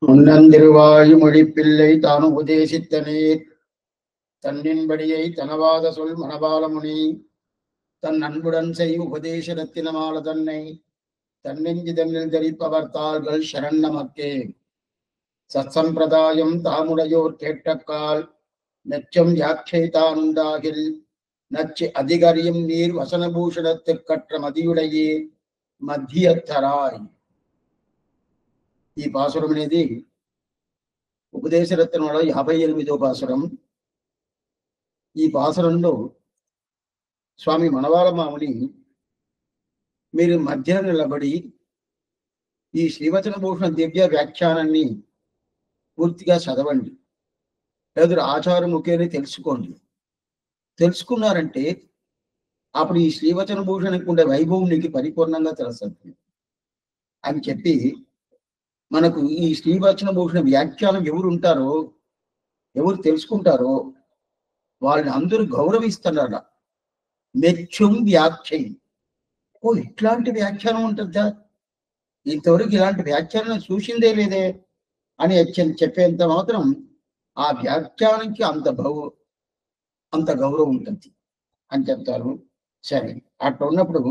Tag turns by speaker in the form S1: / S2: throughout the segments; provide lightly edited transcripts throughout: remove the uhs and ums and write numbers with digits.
S1: முன்னந்திருவாயு பிள்ளை தான் உபதேசித்தனீர் தன்னின்படியை தனவாத சொல் மணபாலமுனி தன் அன்புடன் செய் உபதேச ரத்தினமால தன்னை தன்னெஞ்சி தன்னில் தரிப்பவர் தாள்கள் சரண் நமக்கே. சத்சம்பிரதாயம் தாமுடையோர் கேட்டக்கால் நெச்சம் யாட்சை தானுண்டாகில் நச்சு அதிகரியும் நீர் வசனபூஷணத்துக் கற்ற మదియుడయే మధ్యతరాయ్. ఈ పాసురం అనేది ఉపదేశ రత్నంలో 58వ పాసురం. ఈ పాసురంలో స్వామి మనవాళ మాముని మీరు మధ్యన నిలబడి ఈ శ్రీవచన భూషణ దివ్య వ్యాఖ్యానాన్ని పూర్తిగా చదవండి, లేదా ఆచారముఖేని తెలుసుకోండి. తెలుసుకున్నారంటే అప్పుడు ఈ శ్రీవచన భూషణకు ఉండే వైభవం నీకు పరిపూర్ణంగా తెలుస్తుంది అని చెప్పి మనకు ఈ శ్రీవచన భూషణ వ్యాఖ్యానం ఎవరు ఉంటారో, ఎవరు తెలుసుకుంటారో వాళ్ళని అందరూ గౌరవిస్తున్నారా. మెచ్చుం వ్యాఖ్య, ఓ ఇట్లాంటి వ్యాఖ్యానం ఉంటుందా, ఇంతవరకు ఇలాంటి వ్యాఖ్యానం చూసిందే లేదే అని చెప్పేంత మాత్రం ఆ వ్యాఖ్యానానికి అంత గౌరవం ఉంటుంది అని చెప్తారు. సరే, అట్లా ఉన్నప్పుడు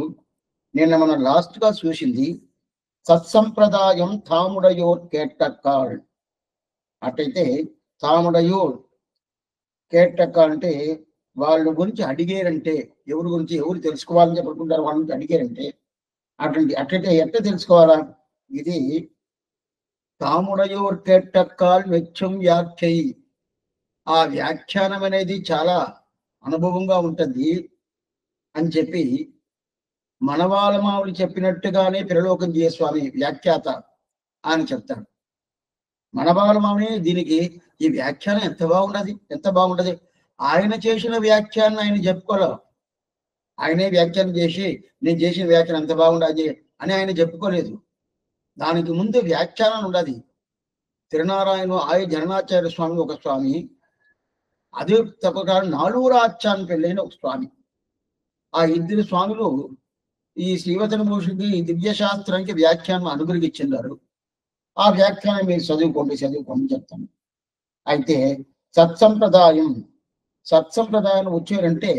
S1: నిన్న మనం లాస్ట్ గా చూసింది సత్సంప్రదాయం తాముడయోర్ కేట్టక్కాల్. అట్టయితే తాముడయోర్ కేట్టక్కాల్ అంటే వాళ్ళ గురించి అడిగారంటే, ఎవరి గురించి ఎవరు తెలుసుకోవాలని చెప్పుకుంటారు వాళ్ళ గురించి అడిగారంటే అట్లయితే ఎట్లా తెలుసుకోవాలా? ఇది తాముడయోర్ కేట్టక్కాల్ మెచ్చం వ్యాఖ్యై. ఆ వ్యాఖ్యానం అనేది చాలా అనుభవంగా ఉంటుంది అని చెప్పి మనవాళ్ళ మావులు చెప్పినట్టుగానే పిరలోకంజీయ స్వామి వ్యాఖ్యాత అని చెప్తాడు. మనవాళ్ళ మావుని దీనికి ఈ వ్యాఖ్యానం ఎంత బాగుంటది. ఆయన చేసిన వ్యాఖ్యానం ఆయన చెప్పుకోలే. ఆయనే వ్యాఖ్యానం చేసి నేను చేసిన వ్యాఖ్యానం ఎంత బాగుండదు అని ఆయన చెప్పుకోలేదు. దానికి ముందు వ్యాఖ్యానం ఉండదు. తిరునారాయణ ఆయ జననాచార్య స్వామి ఒక స్వామి, అదే తప్పగా నాలూరాచార్య పెళ్ళైన ఒక స్వామి. ఆ ఇద్దరు స్వాములు ఈ శ్రీవచన భూషణకి ఈ దివ్య శాస్త్రానికి వ్యాఖ్యానం అనుగ్రహించారు. ఆ వ్యాఖ్యానం మీరు చదువుకోండి చెప్తాను. అయితే సత్సంప్రదాయం వచ్చారంటే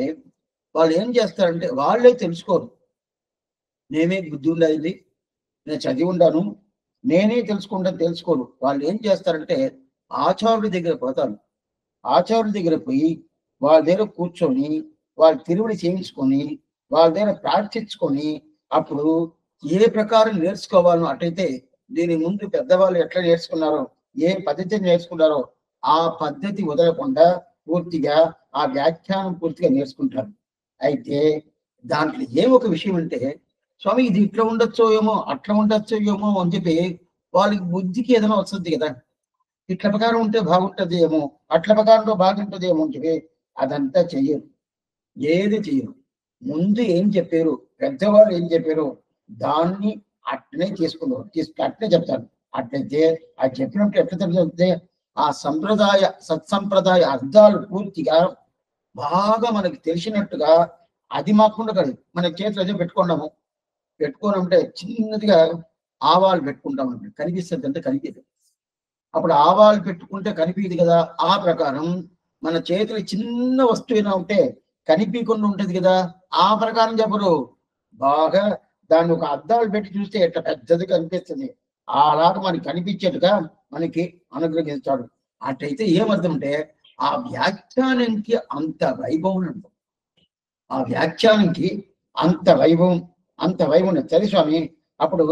S1: వాళ్ళు ఏం చేస్తారంటే వాళ్ళే తెలుసుకోరు. నేనే బుద్ధి ఉండేది, నేను చదివి ఉండాను, నేనే తెలుసుకోరు. వాళ్ళు ఏం చేస్తారంటే ఆచార్యుడి దగ్గర పోతారు. ఆచార్యుడి దగ్గర పోయి వాళ్ళ దగ్గర కూర్చొని వాళ్ళ తిరువుడి చేయించుకొని వాళ్ళ దగ్గర ప్రార్థించుకొని అప్పుడు ఏ ప్రకారం నేర్చుకోవాలో, అటైతే దీని ముందు పెద్దవాళ్ళు ఎట్లా నేర్చుకున్నారో, ఏ పద్ధతి నేర్చుకున్నారో ఆ పద్ధతి వదలకుండా పూర్తిగా ఆ వ్యాఖ్యానం పూర్తిగా నేర్చుకుంటారు. అయితే దాంట్లో ఒక విషయం అంటే, స్వామి ఇది ఇట్లా ఉండొచ్చో ఏమో అట్లా ఉండొచ్చో ఏమో అని చెప్పి వాళ్ళకి బుద్ధికి ఏదైనా వస్తుంది కదా, ఇట్ల ప్రకారం ఉంటే బాగుంటుంది ఏమో, అట్ల ప్రకారంలో బాగుంటుంది ఏమో అని చెప్పి అదంతా చెయ్యరు, ఏది చెయ్యరు. ముందు ఏం చెప్పారు పెద్దవాళ్ళు, ఏం చెప్పారు దాన్ని అట్లనే అట్లనే చెప్తారు. అట్లయితే అది చెప్పినట్టు ఎట్లా తెలుస్తుంది, ఆ సత్సంప్రదాయ అర్థాలు పూర్తిగా బాగా మనకి తెలిసినట్టుగా అది మాకుండా కాదు. మన చేతిలో ఏదో పెట్టుకోనంటే చిన్నదిగా ఆవాలు పెట్టుకుంటాం అంటే కనిపిస్తుంది అంటే కనిపించదు. అప్పుడు ఆవాలు పెట్టుకుంటే కనిపించదు కదా. ఆ ప్రకారం మన చేతిలో చిన్న వస్తువు ఉంటే కనిపించకుండా ఉంటది కదా. ఆ ప్రకారం చెప్పరు, బాగా దాన్ని ఒక అద్దాలు పెట్టి చూస్తే ఎట్లా పెద్దది కనిపిస్తుంది, అలాగా మనకి కనిపించేట్టుగా మనకి అనుగ్రహిస్తాడు. అట్లయితే ఏమర్థం అంటే ఆ వ్యాఖ్యానానికి అంత వైభవం ఉంటుంది. ఆ వ్యాఖ్యానానికి అంత వైభవం సరే స్వామి. అప్పుడు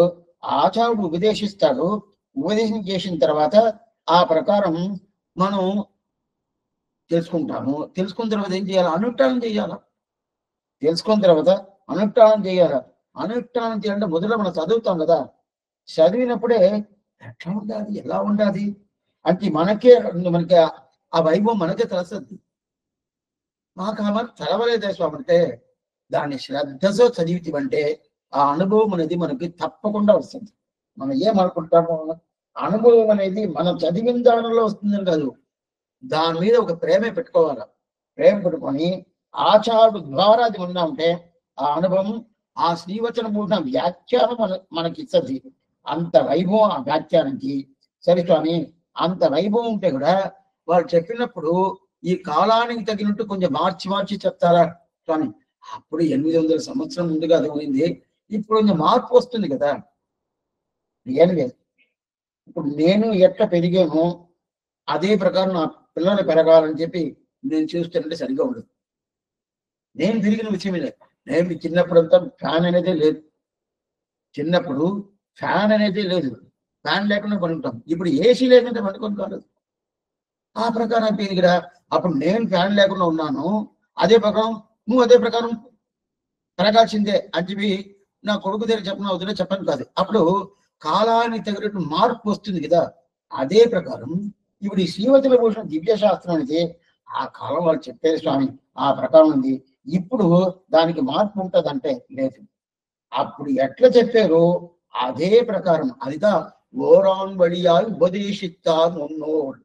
S1: ఆచార్యుడు ఉపదేశిస్తాడు. ఉపదేశం చేసిన తర్వాత ఆ ప్రకారం మనం తెలుసుకుంటాము. తెలుసుకున్న తర్వాత ఏం చేయాలి? అనుష్ఠానం చేయాలి. తెలుసుకున్న తర్వాత అనుష్ఠానం చేయాలి. అనుష్ఠానం చేయాలంటే మొదట మనం చదువుతాం కదా, చదివినప్పుడే ఎట్లా ఉండాలి, ఎలా ఉండాలి అంటే మనకి ఆ వైభవం మనకే తెలుస్తుంది. మాకు అలా చదవలేదే స్వామి అంటే దాన్ని శ్రద్ధతో చదివితేమంటే ఆ అనుభవం అనేది మనకి తప్పకుండా వస్తుంది. మనం ఏమనుకుంటామో అనుభవం అనేది మనం చదివిన దానిలో వస్తుందని కాదు, దాని మీద ఒక ప్రేమ పెట్టుకోవాలి. ప్రేమ పెట్టుకొని ఆచార్యుడు ద్వారా అది ఉంటే ఆ అనుభవం, ఆ శ్రీవచన పూర్ణ వ్యాఖ్యానం మనకి ఇస్తుంది. అంత వైభవం ఆ వ్యాఖ్యానానికి సరే స్వామి, అంత వైభవం ఉంటే కూడా వాళ్ళు చెప్పినప్పుడు ఈ కాలానికి తగినట్టు కొంచెం మార్చి మార్చి చెప్తారా స్వామి? అప్పుడు 800 సంవత్సరం ముందుగా అది పోయింది, ఇప్పుడు కొంచెం మార్పు వస్తుంది కదా. ఏం లేదు, ఇప్పుడు నేను ఎట్లా పెరిగానో అదే ప్రకారం నా పిల్లలు పెరగాలని చెప్పి నేను చూస్తుంటే సరిగా ఉండదు. నేను పెరిగిన విషయమే లేదు. నేను చిన్నప్పుడంతా ఫ్యాన్ అనేదే లేదు. చిన్నప్పుడు ఫ్యాన్ అనేది లేదు, ఫ్యాన్ లేకుండా పడుకుంటాం. ఇప్పుడు ఏసీ లేకుంటే పడుకొని కాదు. ఆ ప్రకారం పెరిగిరా. అప్పుడు నేను ఫ్యాన్ లేకుండా ఉన్నాను, అదే ప్రకారం నువ్వు అదే ప్రకారం పెరగాల్సిందే అని చెప్పి నా కొడుకు దగ్గర చెప్పిన అవుతుందో చెప్పను కాదు. అప్పుడు కాలానికి తగినట్టు మార్పు వస్తుంది కదా. అదే ప్రకారం ఇప్పుడు ఈ శ్రీవతుల భూషణ దివ్య శాస్త్రం అనేది ఆ కాలం వాళ్ళు చెప్పారు స్వామి, ఆ ప్రకారం ఉంది. ఇప్పుడు దానికి మార్పు ఉంటుందంటే లేదు. అప్పుడు ఎట్లా చెప్పారో అదే ప్రకారం అదిదా ఓరాన్ వడియాలు ఉపదేశిస్తారు ఉన్నోడు.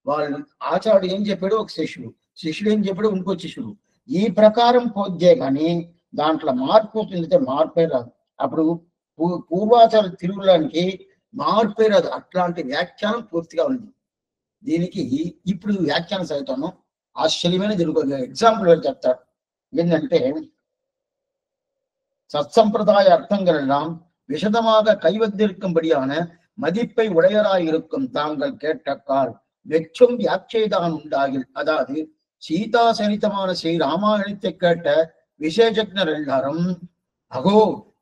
S1: వాళ్ళు ఆచార్యుడు ఏం చెప్పాడు ఒక శిష్యుడు, శిష్యుడు ఏం చెప్పాడు ఇంకో శిష్యుడు. ఈ ప్రకారం పోతే కానీ దాంట్లో మార్పు వస్తుందంటే మార్పే రాదు. అప్పుడు పూర్వాచార తిరుగులానికి మార్పే రాదు. అట్లాంటి వ్యాఖ్యానం పూర్తిగా ఉంది. దీనికి ఇప్పుడు వ్యాఖ్యానం చదువుతాను, ఆశ్చర్యమైన దీనికి ఎగ్జాంపుల్ చెప్తారు. ఏంటంటే சத்சம்பிரதாய அர்த்தங்களெல்லாம் விஷதமாக கைவந்திருக்கும்படியான மதிப்பை உடையராயிருக்கும் தாங்கள் கேட்ட கால் வெற்றும் வியாட்சைதான் உண்டாகில். அதாவது சீதா சரித்தமான ஸ்ரீ ராமாயணத்தை கேட்ட விசேஷஜர் எல்லாரும் அகோ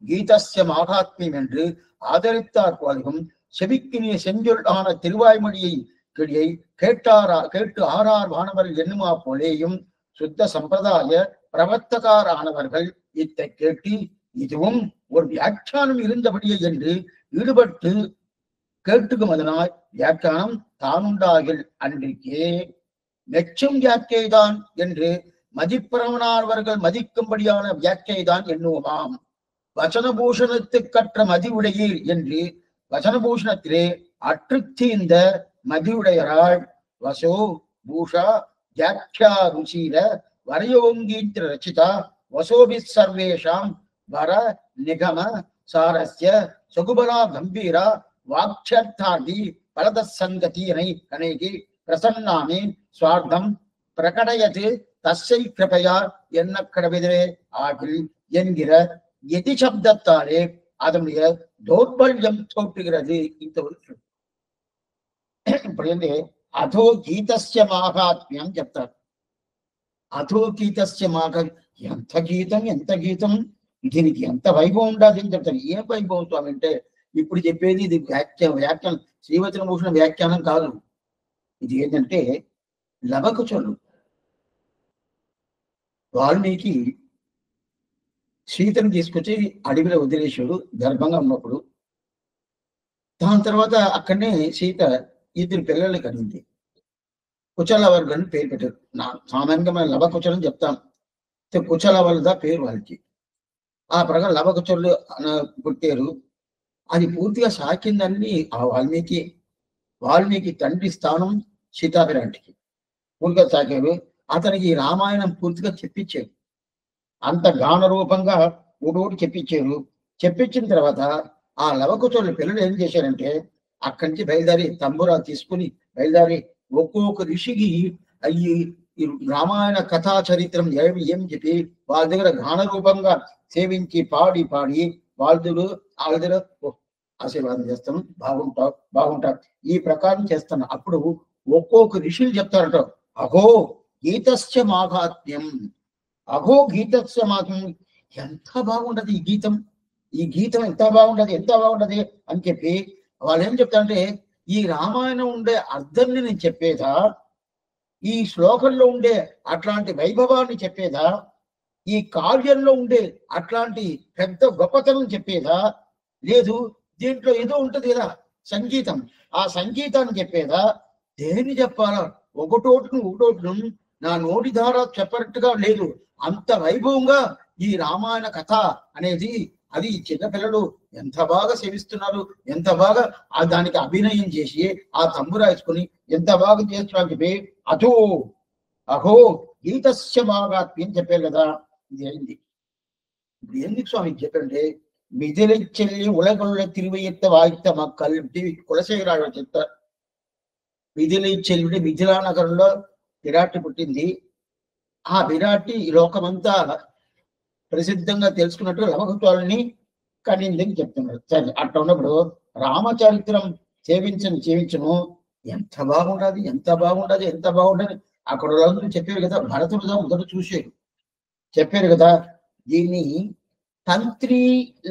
S1: கீதஸ்ய மாகாத்மியம் என்று ஆதரித்தார் போலும் செவிக்கினிய செஞ்சொல்லான திருவாய்மொழியை கிளியை கேட்டு ஆறார் வானவர்கள் எண்ணுமா போலேயும் சுத்த சம்பிரதாய பிரவர்த்தகாரானவர்கள் இத்தை கேட்டு இதுவும் ஒரு வியாக்கியானம் இருந்தபடியே என்று ஈடுபட்டு கேட்டுக்கும் அதனால் வியாக்கியானம் தானுண்டாகில் அன்றைக்கே மெச்சும் வியாக்கியைதான் என்று மதிப்பிரவனானவர்கள் மதிக்கும்படியான வியாக்கியைதான் எண்ணுவோமாம். வசனபூஷணத்துக்கற்ற மதிவுடையீர் என்று வசனபூஷணத்திலே அற்றுத்தீர்ந்த மதிவுடையரால் வசோ பூஷா வியாக்கியா ருச்சிர வரையோங்கீத்திர ரச்சிதா வசோபி சர்வேஷாம் வர நிகம சாரஸ்ய சகுபலா கம்பீரா வாக்ஷர்த்தாதி பலத சங்கதீனை கணைகி பிரசன்னாமி சுவார்த்தம் பிரகடயது தஸ்ஸை கிருபையா என்ன கடவிதே ஆகில் என்கிற எதி சப்தத்தாலே அதனுடைய தௌர்பல்யம் தோற்றுகிறது. இந்த ஒரு இப்படி அதோ గీతస్య మాహాత్మ్యం చెప్తారు. అధో గీతస్య మాఘ, ఎంత గీతం ఎంత గీతం, దీనికి ఎంత వైభవం ఉండదు అని చెప్తారు. ఏం వైభవం స్వామి అంటే ఇప్పుడు చెప్పేది ఇది వ్యాఖ్యానం శ్రీవచన భూషణ వ్యాఖ్యానం కాదు. ఇది ఏంటంటే లవకుశులు వాల్మీకి సీతను తీసుకొచ్చి అడవిలో వదిలేశాడు గర్భంగా ఉన్నప్పుడు. దాని తర్వాత అక్కడనే సీత 2 పిల్లల్ని కనింది. కుచల వర్గం పేరు పెట్టారు. సామాన్యంగా మనం లవకుచలం చెప్తాం, కుచల వలద పేరు వాళ్ళకి. ఆ ప్రకారం లవకుచలు పుట్టారు. అది పూర్తిగా సాకిందని ఆ వాల్మీకి తండ్రి స్థానం సీతాపిరాంటికి పూర్తిగా సాకారు. అతనికి రామాయణం పూర్తిగా చెప్పించారు. అంత గాన రూపంగా ఊడోటి చెప్పించారు. చెప్పించిన తర్వాత ఆ లవకుచోళ్ళ పిల్లలు ఏం చేశారంటే అక్కడి నుంచి బయలుదేరి తంబురా తీసుకుని బయలుదేరి ఒక్కొక్క ఋషికి అయ్యి రామాయణ కథా చరిత్రం ఏం చెప్పి వాళ్ళ దగ్గర గాన రూపంగా సేవించి పాడి వాళ్ళ దగ్గర ఆశీర్వాదం చేస్తాం, బాగుంటారు ఈ ప్రకారం చేస్తాను. అప్పుడు ఒక్కొక్క ఋషులు చెప్తారట, అహో గీతస్య మాహాత్మ్యం, అహో గీతస్య మాహాత్మ్యం, ఎంత బాగుంటది ఈ గీతం ఎంత బాగుంటది అని చెప్పి వాళ్ళు ఏం చెప్తారంటే ఈ రామాయణం ఉండే అర్థాన్ని నేను చెప్పేదా, ఈ శ్లోకంలో ఉండే అట్లాంటి వైభవాన్ని చెప్పేదా, ఈ కావ్యంలో ఉండే అట్లాంటి పెద్ద గొప్పతనం చెప్పేదా, లేదు దీంట్లో ఏదో ఉంటది కదా సంగీతం, ఆ సంగీతాన్ని చెప్పేదా, దేని చెప్పాలా, ఒకటోటును నా నోటి ద్వారా చెప్పినట్టుగా లేదు. అంత వైభవంగా ఈ రామాయణ కథ అనేది అది చిన్నపిల్లలు ఎంత బాగా సేవిస్తున్నారు, ఎంత బాగా దానికి అభినయం చేసి ఆ తంబురా వేసుకుని ఎంత బాగా చేస్తున్నారు చెప్పి అహో గీతస్య మాహాత్మ్యం చెప్పారు కదా. ఇది అయింది. ఇప్పుడు ఎందుకు స్వామి చెప్పండి, మిథిలి చెల్లి ఉలగుళ్ళ తిరువయ్యత్త వాయిత్త మక్కల్ కులశేఖరాడు చెప్తారు. మిథిలి చెల్లి మిథిలా నగరంలో విరాటి పుట్టింది. ఆ విరాటి ఈ లోకమంతా ప్రసిద్ధంగా తెలుసుకున్నట్టు లవకుతాలని కనిందని చెప్తున్నారు. సరే, అట్లా ఉన్నప్పుడు రామచరిత్రం సేవించను ఎంత బాగుండదు, ఎంత బాగుండదు, ఎంత బాగుండదు. అక్కడ వాళ్ళందరూ చెప్పారు కదా, భరతుడుగా మొదట చూసారు, చెప్పారు కదా. దీన్ని తంత్రీ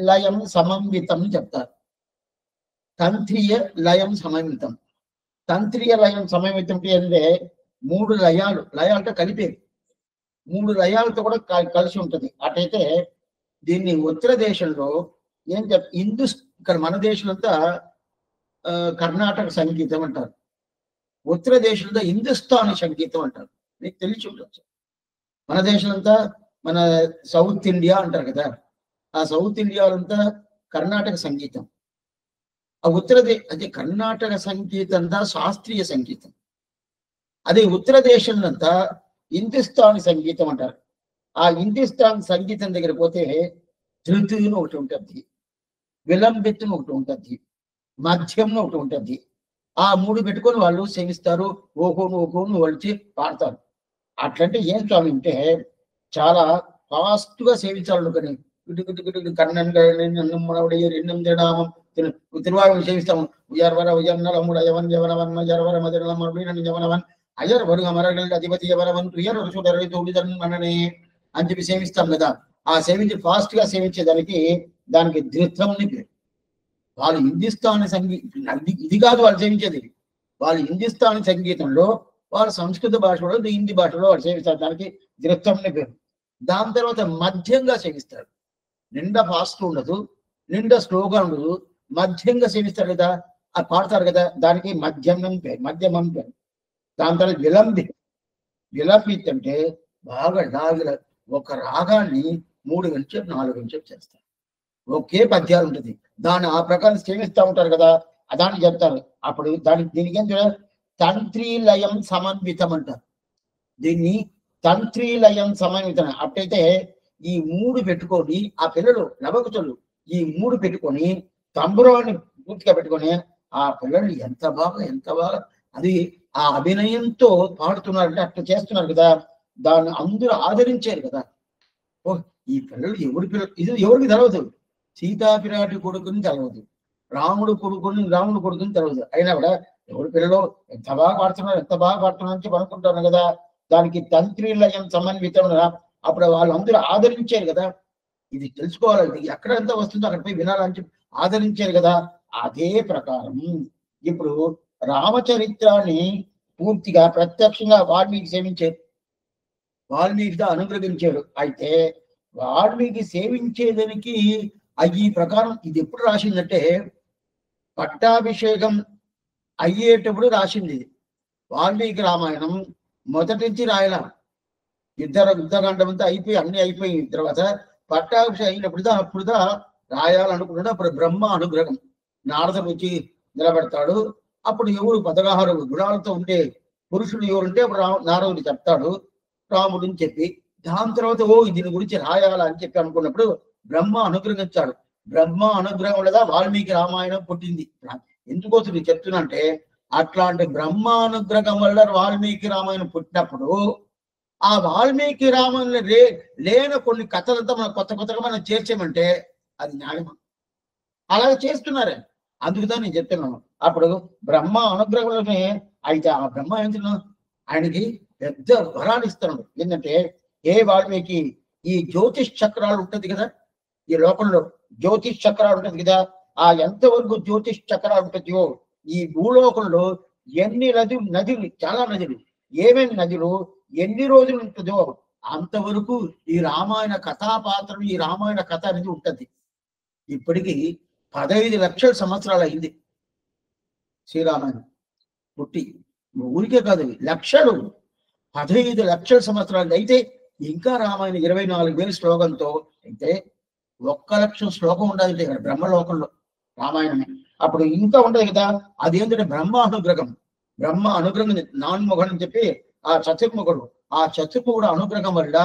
S1: లయం సమన్వితం చెప్తారు. తంత్రీయ లయం సమన్వితం. తంత్రీయ లయం సమన్వితం అంటే 3 లయాలు, లయాలతో కలిపేది 3 లయాలతో కూడా కలిసి ఉంటుంది. అటైతే దీన్ని ఉత్తర దేశంలో ఏం ఇక్కడ మన దేశంలో కర్ణాటక సంగీతం అంటారు, ఉత్తర దేశంలో హిందుస్థానీ సంగీతం అంటారు. మీకు తెలిసి ఉండొచ్చు. మన దేశంలో మన సౌత్ ఇండియా అంటారు కదా, ఆ సౌత్ ఇండియాలంతా కర్ణాటక సంగీతం. ఆ అదే కర్ణాటక సంగీతం అంతా శాస్త్రీయ సంగీతం. అదే ఉత్తర దేశంలో హిందుస్థానీ సంగీతం అంటారు. ఆ హిందుస్థాన్ సంగీతం దగ్గర పోతే ధృతుని ఒకటి ఉంటుంది, విలంబిత్తుని ఒకటి ఉంటుంది, మధ్యంను ఒకటి ఉంటుంది. ఆ 3 పెట్టుకొని వాళ్ళు సేవిస్తారు. ఓహోను ఓహోను వలిచి పాడతారు. అట్లంటే ఏం స్వామి అంటే చాలా ఫాస్ట్ గా సేవించాలనుకుని కర్ణన్ రెండం తిరువాయుని సేవిస్తాము. ఉయర్వర ఉయర్నలముడ యవన్ యవనవన్ యర్వర మదిరలమరుడైన యవనవన్ అయ్యర్ వరుగ మరగల్ అధిపతి ఎవరవన్ ప్రియర్ రుసుడరై తోడిదన్ మననే అని చెప్పి సేవిస్తాం కదా. ఆ సేవించి ఫాస్ట్ గా సేవించేదానికి దానికి ధృతంని పేరు. వాళ్ళు హిందుస్థానీ సంగీతం ఇది కాదు వాళ్ళు సేవించేది. వాళ్ళు హిందుస్థానీ సంగీతంలో వాళ్ళు సంస్కృత భాషలో హిందీ భాషలో వాళ్ళు సేవిస్తారు, దానికి ధృతంని పేరు. దాని తర్వాత మధ్యంగా సేవిస్తారు. నిండా ఫాస్ట్ ఉండదు, నిండా స్లోగా ఉండదు, మధ్యంగా సేవిస్తారు కదా, అది పాడతారు కదా, దానికి మధ్యమం పేరు, మధ్యమం పేరు. దాని తర్వాత విలంబిత్ అంటే బాగా ఒక రాగాన్ని 3 గంటలు 4 గంటలు చేస్తారు. ఒకే పద్యాలు ఉంటుంది, దాన్ని ఆ ప్రకారం సేవిస్తూ ఉంటారు కదా, దాన్ని చెప్తారు. అప్పుడు దీనికి ఏం చూడాలి, తంత్రీలయం సమన్వితం అంటారు. దీన్ని తంత్రీలయం సమన్వితం. అట్టయితే ఈ 3 పెట్టుకొని ఆ పిల్లలు నవకుతులు ఈ 3 పెట్టుకొని తంబురాన్ని పూర్తిగా పెట్టుకొని ఆ పిల్లలు ఎంత బాగా అది ఆ అభినయంతో పాడుతున్నారంటే అట్లా చేస్తున్నారు కదా, దాన్ని అందరూ ఆదరించారు కదా. ఓ ఈ పిల్లలు ఎవరి పిల్లలు, ఇది ఎవరికి తెలవదు. సీతాపిరాటి కొడుకుని తెలవదు, రాముడు కొడుకుని తెలవదు. అయినా కూడా ఎవరి పిల్లలు ఎంత బాగా పాడుతున్నారు అని చెప్పి అనుకుంటారు కదా. దానికి తంత్రీలయం సమన్వితం. అప్పుడు వాళ్ళందరూ ఆదరించారు కదా. ఇది తెలుసుకోవాలి, ఇది ఎక్కడంతా వస్తుందో అక్కడ పోయి వినాలని చెప్పి ఆదరించారు కదా. అదే ప్రకారం ఇప్పుడు రామచరిత్రాన్ని పూర్తిగా ప్రత్యక్షంగా వాల్మీకి సేవించారు, వాల్మీకిగా అనుగ్రహించాడు. అయితే వాల్మీకి సేవించేదానికి ఈ ప్రకారం ఇది ఎప్పుడు రాసిందంటే పట్టాభిషేకం అయ్యేటప్పుడు రాసింది ఇది. వాల్మీకి రామాయణం మొదటి నుంచి రాయలా, యుద్ధకాండమంతా అయిపోయి అన్ని అయిపోయిన తర్వాత పట్టాభిషేకం అయినప్పుడుదా అప్పుడుదా రాయాలనుకున్నాడు. అప్పుడు బ్రహ్మ అనుగ్రహం, నారదుడు వచ్చి నిలబెడతాడు. అప్పుడు ఎవరు 16 గుణాలతో ఉండే పురుషుడు ఎవరుంటే అప్పుడు నారదుడు చెప్తాడు రాముడిని చెప్పి. దాని తర్వాత దీని గురించి రాయాలని చెప్పి అనుకున్నప్పుడు బ్రహ్మ అనుగ్రహించాడు. బ్రహ్మ అనుగ్రహం వల్ల వాల్మీకి రామాయణం పుట్టింది. ఎందుకోసం నేను చెప్తున్నా అంటే అట్లాంటి బ్రహ్మ అనుగ్రహం వల్ల వాల్మీకి రామాయణం పుట్టినప్పుడు ఆ వాల్మీకి రామాయణంలో లేని కొన్ని కథలంతా మనం కొత్తగా మనం చేర్చామంటే అది న్యాయమా? అలాగే చేస్తున్నారే. అందుకుదా నేను చెప్తున్నాను. అప్పుడు బ్రహ్మ అనుగ్రహంలోనే అయితే ఆ బ్రహ్మ ఏంటన్నా ఆయనకి పెద్ద వరాలు ఇస్తున్నాడు. ఏంటంటే వాల్మీకి ఈ జ్యోతిష్ చక్రాలు ఉంటుంది కదా, ఈ లోకంలో జ్యోతిష్ చక్రాలు ఉంటుంది కదా, ఆ ఎంతవరకు జ్యోతిష్ చక్రాలు ఉంటుందో ఈ భూలోకంలో ఎన్ని నదులు చాలా నదులు ఏమేమి నదులు ఎన్ని రోజులు ఉంటుందో అంతవరకు ఈ రామాయణ కథాపాత్రం ఈ రామాయణ కథ అనేది ఉంటుంది. ఇప్పటికీ 15 లక్షల సంవత్సరాలు అయింది శ్రీరామాయణం పుట్టి. ఊరికే కాదు, లక్షలు 15 లక్షల సంవత్సరాలు అయితే ఇంకా రామాయణ 24,000 శ్లోకంతో అయితే 1,00,000 శ్లోకం ఉండాలంటే ఇక్కడ బ్రహ్మలోకంలో రామాయణమే. అప్పుడు ఇంకా ఉండదు కదా, అది ఏంటంటే బ్రహ్మ అనుగ్రహం. బ్రహ్మ అనుగ్రహం నాన్ముఖుడు అని చెప్పి ఆ చతుర్ముఖుడు, ఆ చతుర్ముఖుడు అనుగ్రహం వల్ల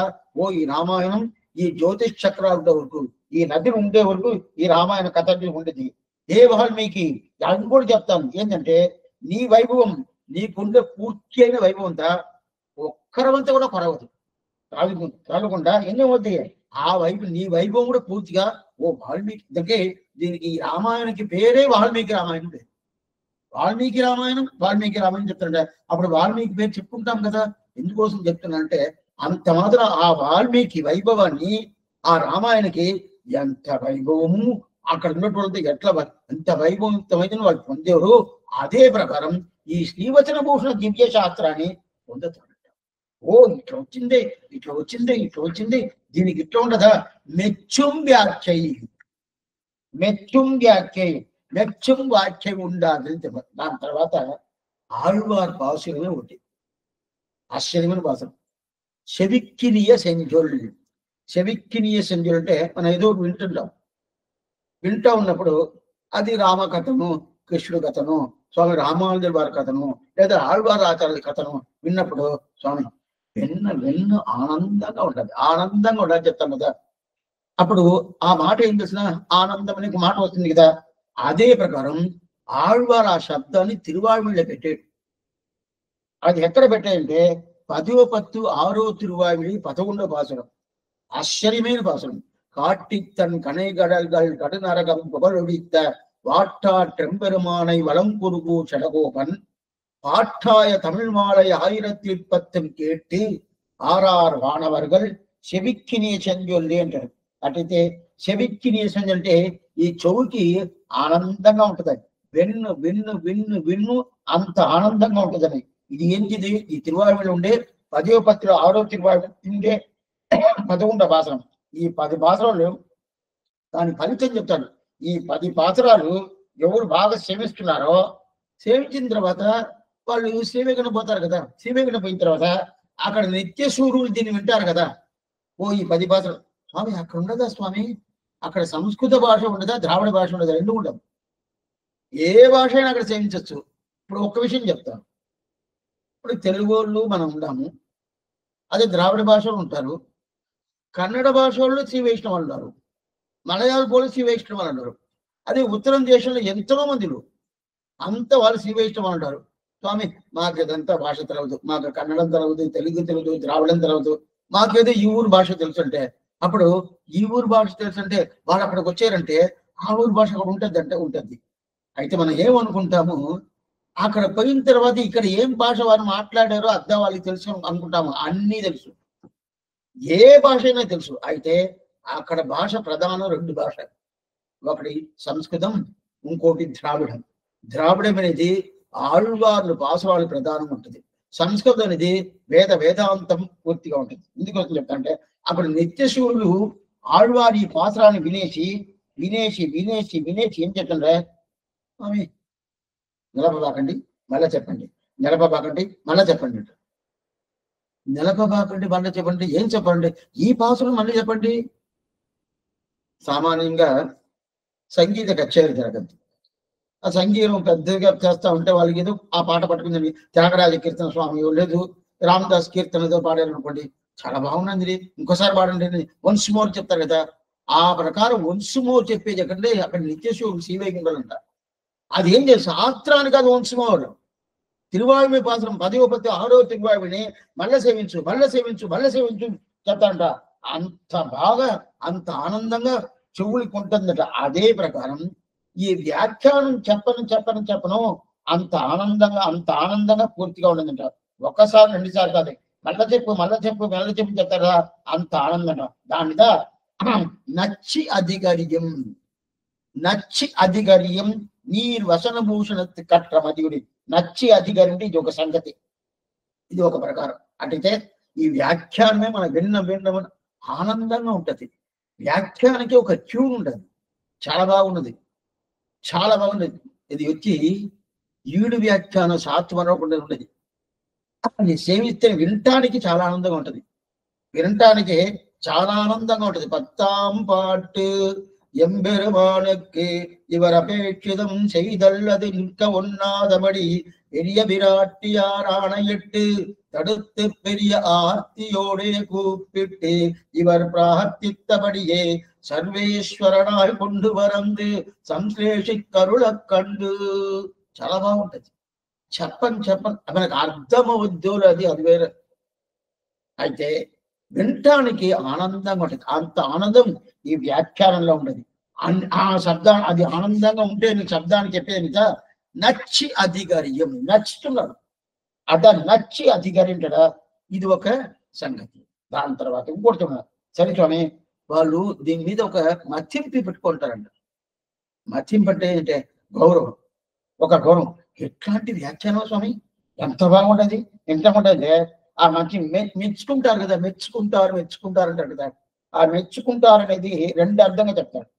S1: ఈ రామాయణం ఈ జ్యోతిష్ చక్రాల వరకు ఈ నది ఉండే వరకు ఈ రామాయణ కథ ఉండేది. ఏ వాల్మీకి అది కూడా చెప్తాను ఏంటంటే, నీ వైభవం నీకుండే పూర్తి అయిన వైభవంతా ఒక్కరవంతా కూడా కొరవదు, కలగకుండా ఎన్నోవద్ది ఆ నీ వైభవం కూడా పూర్తిగా ఓ వాల్మీకి దగ్గర. దీనికి ఈ రామాయణకి పేరే వాల్మీకి రామాయణం పేరు. వాల్మీకి రామాయణం చెప్తుంటే అప్పుడు వాల్మీకి పేరు చెప్పుకుంటాం కదా. ఎందుకోసం చెప్తున్నా అంత మాత్రం ఆ వాల్మీకి వైభవాన్ని ఆ రామాయణకి ఎంత వైభవము అక్కడ ఉన్నటువంటి ఎట్లా ఎంత వైభవంతమైన వాళ్ళు పొందేవారు. అదే ప్రకారం ఈ శ్రీవచన భూషణ దివ్య శాస్త్రాన్ని పొందుతాడు. ఓ ఇట్లా వచ్చింది దీనికి ఇట్లా ఉండదా. మెచ్చుం వ్యాఖ్య ఉండాలని చెప్పారు. దాని తర్వాత ఆళ్వార్ భాషలమే ఒకటి ఆశ్చర్యమైన భాష. చెవిక్కినియ సెంజొల్ అంటే మనం ఏదో వింటా ఉన్నప్పుడు అది రామ కథను, కృష్ణుడు కథను, స్వామి రామానుజుల వారి కథను, లేదా ఆళ్వార్ ఆచార్యుల కథను విన్నప్పుడు స్వామి వెన్ను ఆనందంగా ఉండాలి చెప్తాం కదా. అప్పుడు ఆ మాట ఏం తెలిసిన ఆనందం అనే మాట వస్తుంది కదా. అదే ప్రకారం ఆళ్వార్ ఆ శబ్దాన్ని తిరువాయుమొழிలో పెట్టాడు. అది ఎక్కడ పెట్టాయంటే 10వ పత్తు 6వ తిరువాయుమొழி 11వ பாசுரம். ஆச்சரியమైన பாசுரம். காட்டித்தன் கனைகடல்கள் கடுநரகம் புகழொழித்த வாட்டார் டெம்பெருமானை வளங்குருகு சடகோபன் பாட்டாய தமிழ் மாலை 1010 கேட்டு ஆறார் வானவர்கள் చెవిక్కినియ చెంజొల్లి అంటారు. అటైతే చెవిక్కినియ చెంజొల్లి అంటే ఈ చెవుకి ఆనందంగా ఉంటది. వెన్ను విన్ను విన్ను విన్ను అంత ఆనందంగా ఉంటుందని. ఇది ఏంటిది? ఈ తిరువాయుమొழிలో ఉండే 10వ పత్తులో 6వ తిరువాయుమొழి ఉండే 11వ పాసురం. ఈ 10 పాసురాలు దాని ఫలితం చెప్తాడు. ఈ 10 పాసురాలు ఎవరు బాగా సేవిస్తున్నారో, సేవించిన తర్వాత వాళ్ళు శ్రీవేగన పోతారు కదా. శ్రీవేగన పోయిన తర్వాత అక్కడ నిత్య సూర్యులు దీన్ని వింటారు కదా. ఓ ఈ 10 పాసురాలు స్వామి అక్కడ ఉండదా స్వామి? అక్కడ సంస్కృత భాష ఉండదా, ద్రావిడ భాష ఉండదా? రెండు ఉండదు. ఏ భాష అయినా అక్కడ సేవించవచ్చు. ఇప్పుడు ఒక్క విషయం చెప్తాను. ఇప్పుడు తెలుగు వాళ్ళు మనం ఉన్నాము, అదే ద్రావిడ భాషలు ఉంటారు, కన్నడ భాష వాళ్ళు శ్రీ వైష్ణవులు ఉన్నారు, మలయాళ పోలు శ్రీ వైష్ణవులు అన్నారు. అదే ఉత్తరం దేశంలో ఎంతో మందిలు అంత వాళ్ళు శ్రీ వైష్ణవులు అంటారు. స్వామి మాకు ఇదంతా భాష తెలవదు, మాకు కన్నడం తెలవదు, తెలుగు తెలవదు, ద్రావిడం తెలవదు, మాకేదో ఈ ఊరు భాష తెలుసు అంటే, అప్పుడు ఈ ఊరు భాష తెలుసు అంటే వాళ్ళు అక్కడికి వచ్చారంటే ఆ ఊరు భాష అక్కడ ఉంటుంది. అయితే మనం ఏమనుకుంటాము, అక్కడ పోయిన తర్వాత ఇక్కడ ఏం భాష వారు మాట్లాడారో అర్థం వాళ్ళకి తెలుసు అనుకుంటాము. అన్నీ తెలుసు, ఏ భాష అయినా తెలుసు. అయితే అక్కడ భాష ప్రధానం 2 భాషలు. ఒకటి సంస్కృతం, ఇంకోటి ద్రావిడం. ద్రావిడం అనేది ఆళ్వార్లు భాషవాళ్ళు ప్రధానం ఉంటుంది. సంస్కృతం అనేది వేదాంతం పూర్తిగా ఉంటుంది. ఎందుకోసం చెప్తానంటే అక్కడ నిత్యశూరులు ఆళ్వారి ఈ పాత్రాన్ని వినేసి ఏం చెప్తుండ్రే, స్వామి నిలపబాకండి మళ్ళా చెప్పండి, నిలపబాకండి మళ్ళా చెప్పండి, నిలపబాకండి మళ్ళీ చెప్పండి. ఏం చెప్పండి? ఈ పాసులు మళ్ళీ చెప్పండి. సామాన్యంగా సంగీత కచేరీ జరగదు. ఆ సంగీతం పెద్దగా చేస్తా ఉంటే వాళ్ళకి ఏదో ఆ పాట పట్టుకుందండి, త్యాగరాజ కీర్తన స్వామి లేదు రామదాస్ కీర్తనతో పాడారు అనుకోండి, చాలా బాగున్నది, ఇంకోసారి పాడండి, వన్స్ మోర్ చెప్తారు కదా. ఆ ప్రకారం వన్స్ మోర్ చెప్పేది ఎక్కడంటే అక్కడ నిత్యశివుడు శ్రీవైకుంఠంట. అది ఏం చేసి శాస్త్రానికి అది వన్స్ మోర్. తిరువాయుమొഴి పాసురం 10వ పత్తు 6వ తిరువాయుమొழிని మళ్ళీ సేవించు చెప్తాంట. అంత బాగా అంత ఆనందంగా చెవులకి ఉంటుందట. అదే ప్రకారం ఈ వ్యాఖ్యానం చెప్పను అంత ఆనందంగా పూర్తిగా ఉండదంట. ఒక్కసారి 2 సార్లు కాదు, మళ్ళీ చెప్పు చెప్తారా, అంత ఆనందంగా. దానిదా నచ్చి అధికార్యం నీర్ వసనభూషణ కట్రమదిగుడి. నచ్చి అధికారి అంటే ఇది ఒక సంగతి, ఇది ఒక ప్రకారం. అంటే ఈ వ్యాఖ్యానమే మన విన్న ఆనందంగా ఉంటది. వ్యాఖ్యానానికి ఒక ట్యూన్ ఉండదు, చాలా బాగున్నది. ఇది వచ్చి 7 వ్యాఖ్యానం సాత్వనకుండా ఉండేది. అది సేవిస్తే వినటానికి చాలా ఆనందంగా ఉంటది. பத்தாம் பாட்டு எம்பெருமானுக்கு இவர் அபேட்சிதம் செய்தல்லது நிற்க ஒண்ணாதபடி பெரிய விராட்டியார் ஆணையிட்டு தடுத்து பெரிய ஆர்த்தியோடே கூப்பிட்டு இவர் பிரார்த்தித்தபடியே సర్వేశ్వరనాయ కొండు వరంది సంశ్లేషి కరుళ కండు. చాలా బాగుంటది. చెప్పని మనకు అర్థమవుద్దు అది వేరే. అయితే వినటానికి ఆనందంగా ఉంటుంది. అంత ఆనందం ఈ వ్యాఖ్యానంలో ఉండదు. ఆ శబ్దం అది ఆనందంగా ఉంటే నీకు శబ్దాన్ని చెప్పేది నచ్చి అధికారియం, నచ్చుతున్నాడు అద నచ్చి అధికారించడా, ఇది ఒక సంగతి. దాని తర్వాత ఇంకోటి సరే స్వామి, వాళ్ళు దీని మీద ఒక మతింపు పెట్టుకుంటారంట. మతింపు అంటే ఏంటంటే గౌరవం, ఒక గౌరవం. ఎట్లాంటి వ్యాఖ్యానం స్వామి, ఎంత బాగుంటది, ఎంత ఉంటుంది. ఆ మంచి మెచ్చుకుంటారు కదా, మెచ్చుకుంటారు అంటారు కదా. ఆ మెచ్చుకుంటారు అనేది రెండు అర్థంగా చెప్తారు,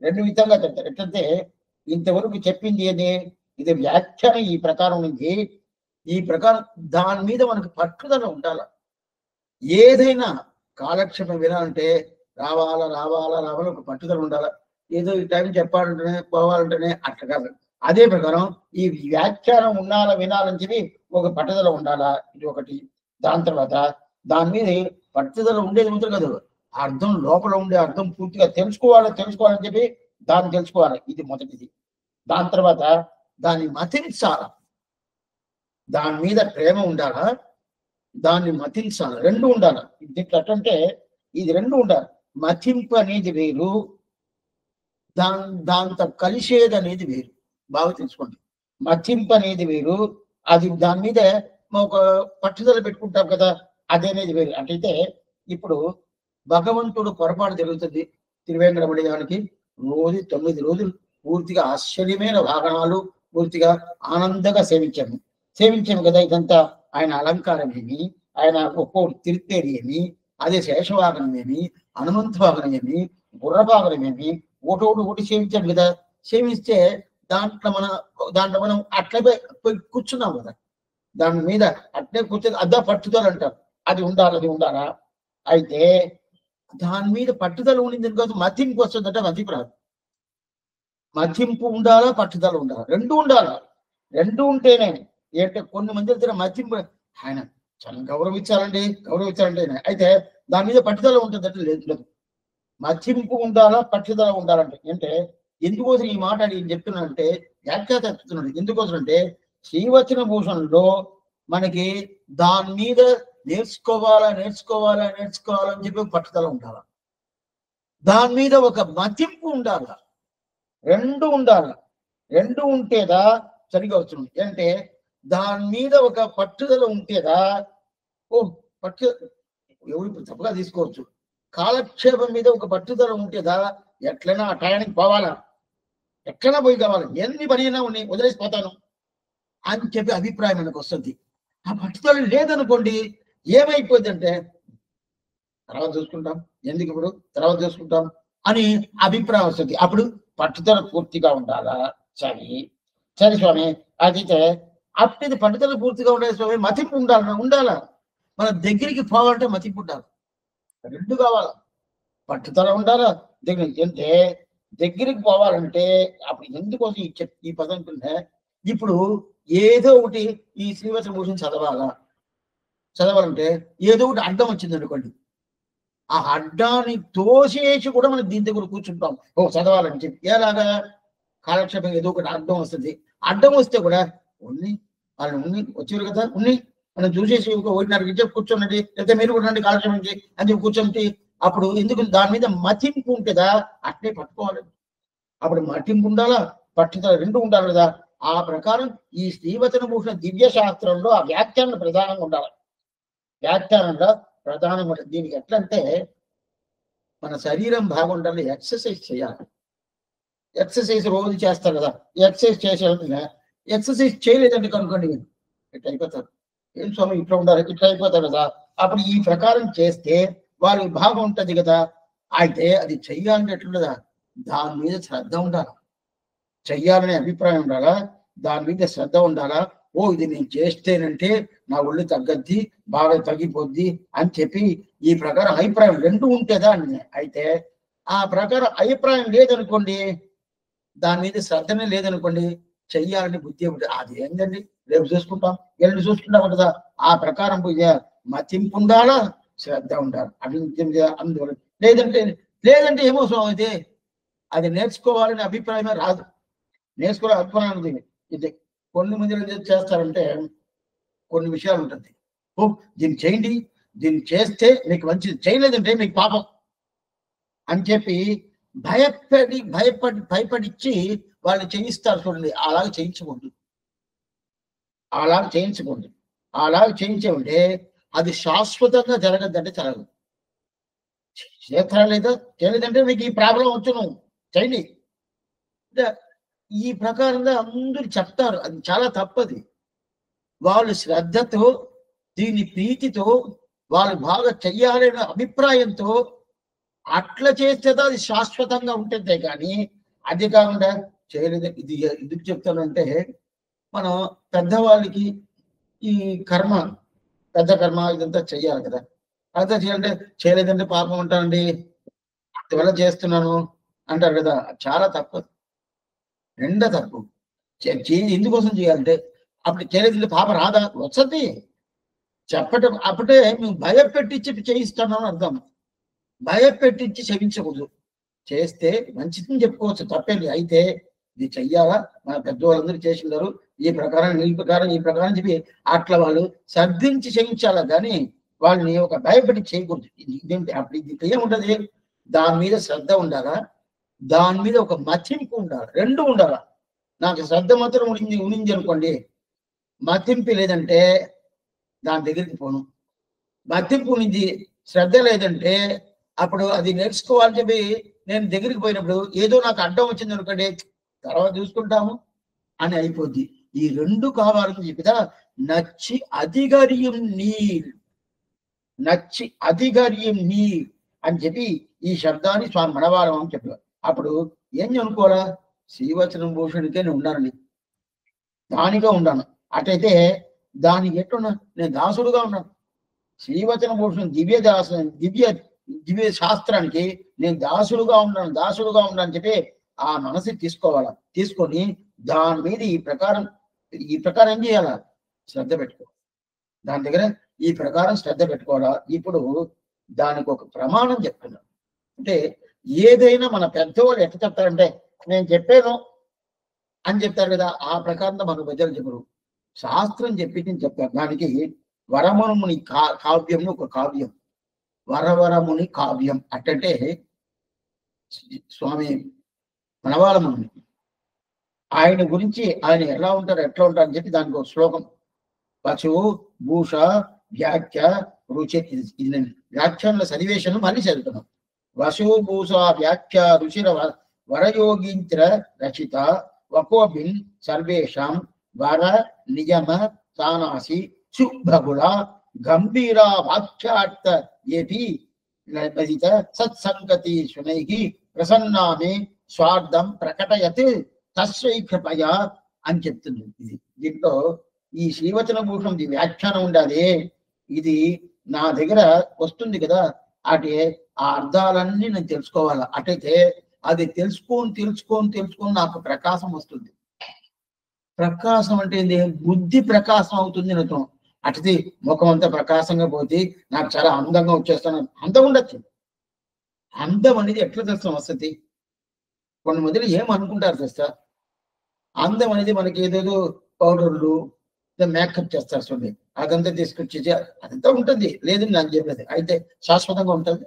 S1: రెండు విధంగా చెప్తారు. ఎట్లంటే ఇంతవరకు చెప్పింది ఏది, ఇది వ్యాఖ్యానం ఈ ప్రకారం ఉంది. ఈ ప్రకారం దాని మీద మనకు పట్టుదల ఉండాల. ఏదైనా కాలక్షేపం వినాలంటే రావాలా ఒక పట్టుదల ఉండాలా. ఏదో ఈ టైం చెప్పాలంటేనే పోవాలంటేనే అట్లా కాదు. అదే ప్రకారం ఈ వ్యాఖ్యానం వినాలని చెప్పి ఒక పట్టుదల ఉండాలా, ఇది ఒకటి. దాని తర్వాత దాని మీద పట్టుదల ఉండేది ముందు కాదు, అర్థం లోపల ఉండే అర్థం పూర్తిగా తెలుసుకోవాలని చెప్పి దాన్ని తెలుసుకోవాలి, ఇది మొదటిది. దాని తర్వాత దాన్ని మతించాల, దాని మీద ప్రేమ ఉండాలా, దాన్ని మతించాలి, రెండు ఉండాలి. దీంట్లో అంటే ఇది రెండు ఉండాలి. మతింపు అనేది వేరు, దాంతో కలిసేది అనేది వేరు. బాగా తెలుసుకోండి. మతింపు అనేది వేరు, అది దాని మీద ఒక పట్టుదల పెట్టుకుంటాం కదా, అదనేది వేరు. అట్లయితే ఇప్పుడు భగవంతుడు పొరపాటు జరుగుతుంది తిరువేంకటపడియానికి. రోజు 9 రోజులు పూర్తిగా ఆశ్చర్యమైన వాహనాలు పూర్తిగా ఆనందంగా సేవించాము కదా. ఇదంతా ఆయన అలంకారం ఏమి, ఆయన ఒక్కో తిరుత్తేరి ఏమి, అదే శేషవాహనం ఏమి, హనుమంత వాహనం ఏమి, గుర్రవాహనం ఏమి, ఒకటి సేవించాము కదా. సేవిస్తే దాంట్లో మనం అట్లే పోయి కూర్చున్నాం కదా, దాని మీద అట్లే కూర్చొని అద్దా పట్టుదల అంటారు. అది ఉండాలా. అయితే దాని మీద పట్టుదల ఉండింది కాదు, మతింపు వస్తుందంటే మతింపు రాదు. మతింపు ఉండాలా, పట్టుదల ఉండాలా, రెండు ఉండాలా. రెండు ఉంటేనే ఏంటంటే కొన్ని మంది దగ్గర మతింపు, ఆయన చాలా గౌరవించాలంటే అయితే దాని మీద పట్టుదల ఉంటుందంటే లేదు. మతింపు ఉండాలా, పట్టుదల ఉండాలంటే అంటే ఎందుకోసం ఈ మాట నేను చెప్తున్నానంటే వ్యాఖ్యాత చెప్తున్నాడు. ఎందుకోసం అంటే శ్రీవచన భూషణంలో మనకి దాని మీద నేర్చుకోవాలని చెప్పి పట్టుదల ఉండాలి, దాని మీద ఒక మతింపు ఉండాలి, రెండు ఉండాలి. రెండు ఉంటేదా సరిగా వస్తుంది. అంటే దాని మీద ఒక పట్టుదల ఉంటేదా ఎవరు తప్పుగా తీసుకోవచ్చు. కాలక్షేపం మీద ఒక పట్టుదల ఉంటేదా ఎట్లైనా ఆ టయానికి పోవాలా, ఎట్లైనా పోయి కావాలి, ఎన్ని పనినా ఉన్నాయి వదిలేసిపోతాను అని చెప్పి అభిప్రాయం మనకు వస్తుంది. ఆ పట్టుదల లేదనుకోండి ఏమైపోద్ది అంటే తర్వాత చూసుకుంటాం, ఎందుకు ఇప్పుడు తర్వాత చూసుకుంటాం అని అభిప్రాయం వస్తుంది. అప్పుడు పట్టుదల పూర్తిగా ఉండాలా. సరే స్వామి, అయితే అప్పుడు పట్టుదల పూర్తిగా ఉండాలి స్వామి, మతింపు ఉండాలా. మన దగ్గరికి పోవాలంటే మతింపు ఉండాలి, రెండు కావాలా. పట్టుదల ఉండాలా, అంటే దగ్గరికి పోవాలంటే అప్పుడు ఎందుకోసం ఈ పదం కింద ఇప్పుడు ఏదో ఒకటి ఈ శ్రీవచన భూషణ్ చదవాలంటే ఏదో ఒకటి అడ్డం వచ్చింది అనుకోండి, ఆ అడ్డాన్ని తోసేసి కూడా మనం దీని దగ్గర కూర్చుంటాం చదవాలని చెప్పి. ఎలాగా కాలక్షేపం ఏదో ఒకటి అడ్డం వస్తుంది. అడ్డం వస్తే కూడా వాళ్ళని వచ్చారు కదా మనం చూసేసి 1:30 చెప్పి కూర్చోండి, లేదా మీరు కూడా రండి కాలక్షేపంకి అని చెప్పి కూర్చోండి. అప్పుడు ఎందుకు దాని మీద మతింపు ఉంటుందా అట్లే పట్టుకోవాలి. అప్పుడు మతింపు ఉండాలా, పట్టుదల రెండు ఉండాలి కదా. ఆ ప్రకారం ఈ శ్రీవచన భూషణ దివ్య శాస్త్రంలో ఆ వ్యాఖ్యానం ప్రధానంగా ఉండాలి. వ్యాఖ్యానంలో ప్రధానంగా ఉంటుంది. దీనికి ఎట్లంటే మన శరీరం బాగుండాలి, ఎక్సర్సైజ్ చేయాలి. ఎక్సర్సైజ్ రోజు చేస్తారు కదా, ఎక్సర్సైజ్ చేసేది ఎక్సర్సైజ్ చేయలేదండి కనుకోండి ఇట్లా అయిపోతారు. ఏం స్వామి ఇట్లా ఉండాలి, ఇట్లా అయిపోతారు కదా. అప్పుడు ఈ ప్రకారం చేస్తే వారి భాగం ఉంటది కదా. అయితే అది చెయ్యాలని ఎట్లుండదా, దాని మీద శ్రద్ధ ఉండాలి, చెయ్యాలనే అభిప్రాయం ఉండాలా, దాని మీద శ్రద్ధ ఉండాలా. ఇది నేను చేస్తేనంటే నా ఒళ్ళు తగ్గద్ది, బాగా తగ్గిపోద్ది అని చెప్పి ఈ ప్రకారం అభిప్రాయం రెండు ఉంటేదా అని. అయితే ఆ ప్రకారం అభిప్రాయం లేదనుకోండి, దాని మీద శ్రద్ధనే లేదనుకోండి, చెయ్యాలని బుద్ధి ఉంటుంది. అది ఏంటండి రేపు చూసుకుంటాం, ఎల్లుండి చూసుకుంటాం కదా. ఆ ప్రకారం మతింపు ఉండాలా, శ్రద్ధ ఉండాలి. అందువల్ల లేదంటే లేదంటే ఏమో స్వామి అయితే అది నేర్చుకోవాలనే అభిప్రాయమే రాదు. నేర్చుకోవాలని అభిప్రాయం ఇది కొన్ని మంది ఏం చేస్తారంటే కొన్ని విషయాలు ఉంటుంది. ఓ దీన్ని చేయండి, దీన్ని చేస్తే మీకు మంచిది, చేయలేదంటే మీకు పాపం అని చెప్పి భయపడిచ్చి వాళ్ళు చేయిస్తారు చూడండి. అలాగే చేయించకూడదు. అలాగే చేయించకూడదు. అలాగే చేయించే ఉంటే అది శాశ్వతంగా జరగద్దంటే జరగదు. చేస్తారా లేదా, చేయలేదంటే మీకు ఈ ప్రాబ్లం వచ్చును, చేయండి. ఈ ప్రకారంగా అందరూ చెప్తారు. అది చాలా తప్పది. వాళ్ళు శ్రద్ధతో, దీని ప్రీతితో, వాళ్ళు బాగా చెయ్యాలనే అభిప్రాయంతో అట్లా చేస్తే అది శాశ్వతంగా ఉంటుంది. కానీ అది కాకుండా చేయలేదు. ఇది ఎందుకు చెప్తానంటే, మనం పెద్దవాళ్ళకి ఈ కర్మ, పెద్ద కర్మ ఇదంతా చెయ్యాలి కదా. అదంతా చేయాలంటే చేయలేదంటే పాపం అంటానండి, అందువల్ల చేస్తున్నాను అంటారు కదా. చాలా తప్పదు, రెండో తప్పు. ఎందుకోసం చేయాలంటే అప్పుడు చేయలేదంటే పాపం రాదా, వస్తుంది చెప్పటం. అప్పుడే మేము భయపెట్టించి చేయిస్తున్నాను అర్థం. భయపెట్టించి క్షమించకూడదు. చేస్తే మంచిదని చెప్పుకోవచ్చు, తప్పేది. అయితే ఇది చెయ్యాలా, మన పెద్దవాళ్ళందరూ చేసినారు, ఈ ప్రకారం ఈ ప్రకారం చెప్పి అట్లా వాళ్ళు సర్దించి చేయించాలా. కానీ వాళ్ళని ఒక భయపెట్టి చేయకూడదు. ఇదేంటి అప్పుడు ఇది ఏముంటది, దాని మీద శ్రద్ధ ఉండాలా, దాని మీద ఒక మతింపు ఉండాలి, రెండు ఉండాలా. నాకు శ్రద్ధ మాత్రం ఉనింది అనుకోండి, మతింపు లేదంటే దాని దగ్గరికి పోను. మతింపు ఉనింది, శ్రద్ధ లేదంటే అప్పుడు అది నేర్చుకోవాలని చెప్పి నేను దగ్గరికి పోయినప్పుడు ఏదో నాకు అడ్డం వచ్చింది అనుకోండి, తర్వాత చూసుకుంటాము అని అయిపోద్ది. ఈ రెండు కావాలని చెప్పిదా నచ్చి అధికార్యం నీ అని చెప్పి ఈ శబ్దాన్ని స్వామి మనవారం అని చెప్పారు. అప్పుడు ఏం అనుకోవాలా, శ్రీవచనం భూషణికే నేను ఉన్నానండి, దానిగా ఉన్నాను. అటైతే దానికి ఎట్టున్నా నేను దాసుడుగా ఉన్నాను. శ్రీవచన భూషణం దివ్య శాస్త్రానికి నేను దాసుడుగా ఉన్నాను అని చెప్పి ఆ మనసు తీసుకోవాలా. తీసుకొని దాని మీద ఈ ప్రకారం ఏం చేయాలా, శ్రద్ధ పెట్టుకో. దాని దగ్గర ఈ ప్రకారం శ్రద్ధ పెట్టుకోవాలా. ఇప్పుడు దానికి ఒక ప్రమాణం చెప్తున్నా. అంటే ఏదైనా మన పెద్దవాళ్ళు ఎట్లా చెప్తారంటే నేను చెప్పాను అని చెప్తారు కదా, ఆ ప్రకారంగా మన పెద్దలు చెప్పరు. శాస్త్రం చెప్పింది చెప్తారు. దానికి వరమనుముని కావ్యం ఒక కావ్యం, వరవరముని కావ్యం అంటే స్వామి మనవాళముని, ఆయన గురించి ఆయన ఎట్లా ఉంటారు అని చెప్పి దానికి ఒక శ్లోకం. పశు భూష వ్యాఖ్య రుచి, ఇది వ్యాఖ్యానుల సన్నివేశం మళ్ళీ చదువుతున్నాం. వశుభూష వ్యాఖ్య రుచిర వరయోగీంద్ర రచిత వకోభిన్ సర్వేషాం వర నియమ తానాసి శుభగుళ గంభీర వాక్యార్థ ఏపి సత్సంగతి శునైకి ప్రసన్నామే స్వార్థం ప్రకటయత్ తస్వై కృపయా అని చెప్తుంది. ఇది దీంట్లో ఈ శ్రీవచన భూషణం వ్యాఖ్యానం ఉండాలి. ఇది నా దగ్గర వస్తుంది కదా, అటే ఆ అర్థాలన్నీ నేను తెలుసుకోవాలా. అటైతే అది తెలుసుకొని నాకు ప్రకాశం వస్తుంది. ప్రకాశం అంటే ఏంది, బుద్ధి ప్రకాశం అవుతుంది నతం. అటుది ముఖం అంతా ప్రకాశంగా పోతే నాకు చాలా అందంగా వచ్చేస్తాను, అందం ఉండొచ్చు. అందం అనేది ఎట్లా తెలుస్తాం వస్తుంది. కొన్ని మందిలో ఏమనుకుంటారు తెలుసా, అందం అనేది మనకి ఏదేదో పౌడర్లు మేకప్ చేస్తారు చూడండి, అదంతా తీసుకొచ్చి అదంతా ఉంటుంది. లేదని నాకు చెప్పలేదు, అయితే శాశ్వతంగా ఉంటుంది.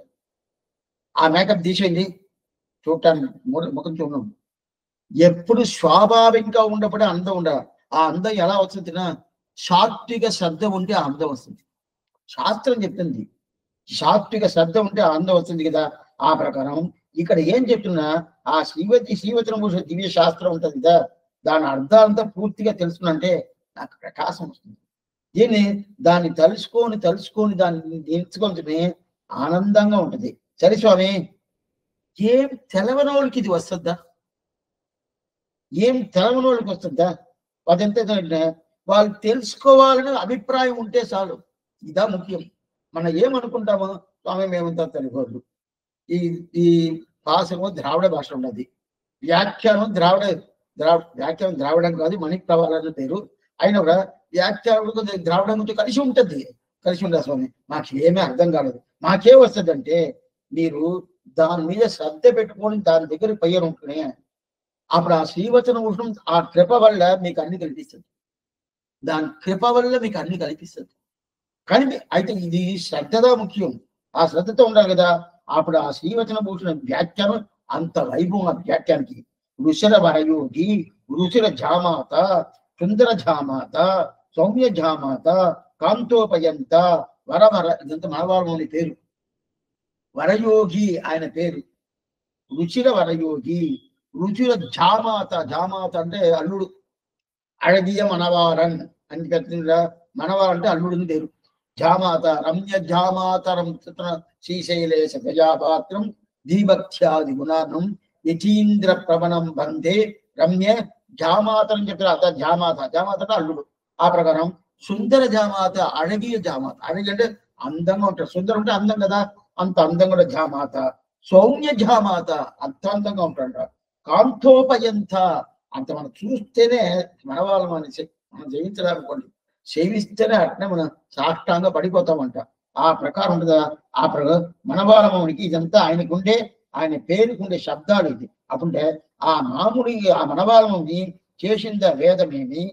S1: ఆ మేకప్ తీసేయండి, చూడటానికి ముఖం చూడడం ఎప్పుడు స్వాభావికంగా ఉన్నప్పుడే అందం ఉండాలి. ఆ అందం ఎలా వస్తుందినా, సాత్విక శ్రద్ధ ఉంటే ఆ అందం వస్తుంది. శాస్త్రం చెప్తుంది సాత్విక శ్రద్ధ ఉంటే ఆ అందం వస్తుంది కదా. ఆ ప్రకారం ఇక్కడ ఏం చెప్తున్నా, ఆ శ్రీవచన భూషణ దివ్య శాస్త్రం ఉంటుంది కదా, దాని అర్థాలంతా పూర్తిగా తెలుసుకున్నంటే నాకు ప్రకాశం వస్తుంది. దాన్ని తలుచుకొని దాన్ని నేర్చుకొని ఆనందంగా ఉంటుంది. సరే స్వామి, ఏం తెలవనోళ్ళకి ఇది వస్తుందా, ఏం తెలవనోళ్ళకి వస్తుందా? అదంతా వాళ్ళు తెలుసుకోవాలని అభిప్రాయం ఉంటే చాలు. ఇదా ముఖ్యం. మనం ఏమనుకుంటామో, స్వామి మేమంతా తెలుగోళ్ళు, ఈ భాషలో ద్రావిడ భాష ఉన్నది, వ్యాఖ్యానం ద్రావిడం కాదు, మణి ప్రవాలని పేరు అయినా కూడా వ్యాఖ్యానం ద్రావిడం గురించి కలిసి ఉంటుంది. స్వామి మాకు ఏమీ అర్థం కాలేదు. మాకే వస్తుంది అంటే, మీరు దాని మీద శ్రద్ధ పెట్టుకొని దాని దగ్గర పోయారు ఉంటునే అప్పుడు ఆ శ్రీవచన భూషణం ఆ కృప వల్ల మీకు అన్ని కల్పిస్తుంది. దాని కృప వల్ల మీకు అన్ని కల్పిస్తుంది. కానీ అయితే ఇది శ్రద్ధగా ముఖ్యం. ఆ శ్రద్ధతో ఉండాలి కదా. అప్పుడు ఆ శ్రీవచన భూషణ వ్యాఖ్యానం అంత వైభవం. ఆ వ్యాఖ్యానికి ఋషర వరయోగి, ఋషుర జామాత, సుందర జామాత, సౌమ్య జామాత, కాంతోపయంత, వరవర, ఇదంతా మనవాళ్ళని పేరు. వరయోగి ఆయన పేరు, రుచిర వరయోగి, రుచిర జామాత, జామాత అంటే అల్లుడు, అழகிய మనవారన్ అని పెట్టిందా. మనవారు అంటే అల్లుడిని పేరు. జామాత రమ్య జామాతరం శ్రీశైలేశ గజాపాత్రం దీభక్త్యాది గుణానం యతీంద్ర ప్రవణం బందే రమ్య జామాత అని చెప్పారు. అత జామాత, జామాత అంటే అల్లుడు. ఆ ప్రకారం సుందర జామాత, అழகிய జామాత, అழగి అంటే అందంగా ఉంటాడు, సుందరం అంటే అందం కదా, అంత అందంగా కూడా జామాత. సౌమ్య జామాత అంత అందంగా ఉంటాడు. కాంతోపయంత అంత మనం చూస్తేనే మనవాళ్ళం అనేసి మనం జయించడానుకోండి, సేవిస్తేనే అట్నే మనం సాష్టాంగా పడిపోతామంట. ఆ ప్రకారం ఉంటుందా. ఆ ప్రకారం మనవాళ్ళమునికి ఇదంతా ఆయనకు ఉండే, ఆయన పేరుకుండే శబ్దాలు ఇది. అప్పుడే ఆ మామూడి ఆ మనవాళ్ళముని చేసింద వేదమేమి,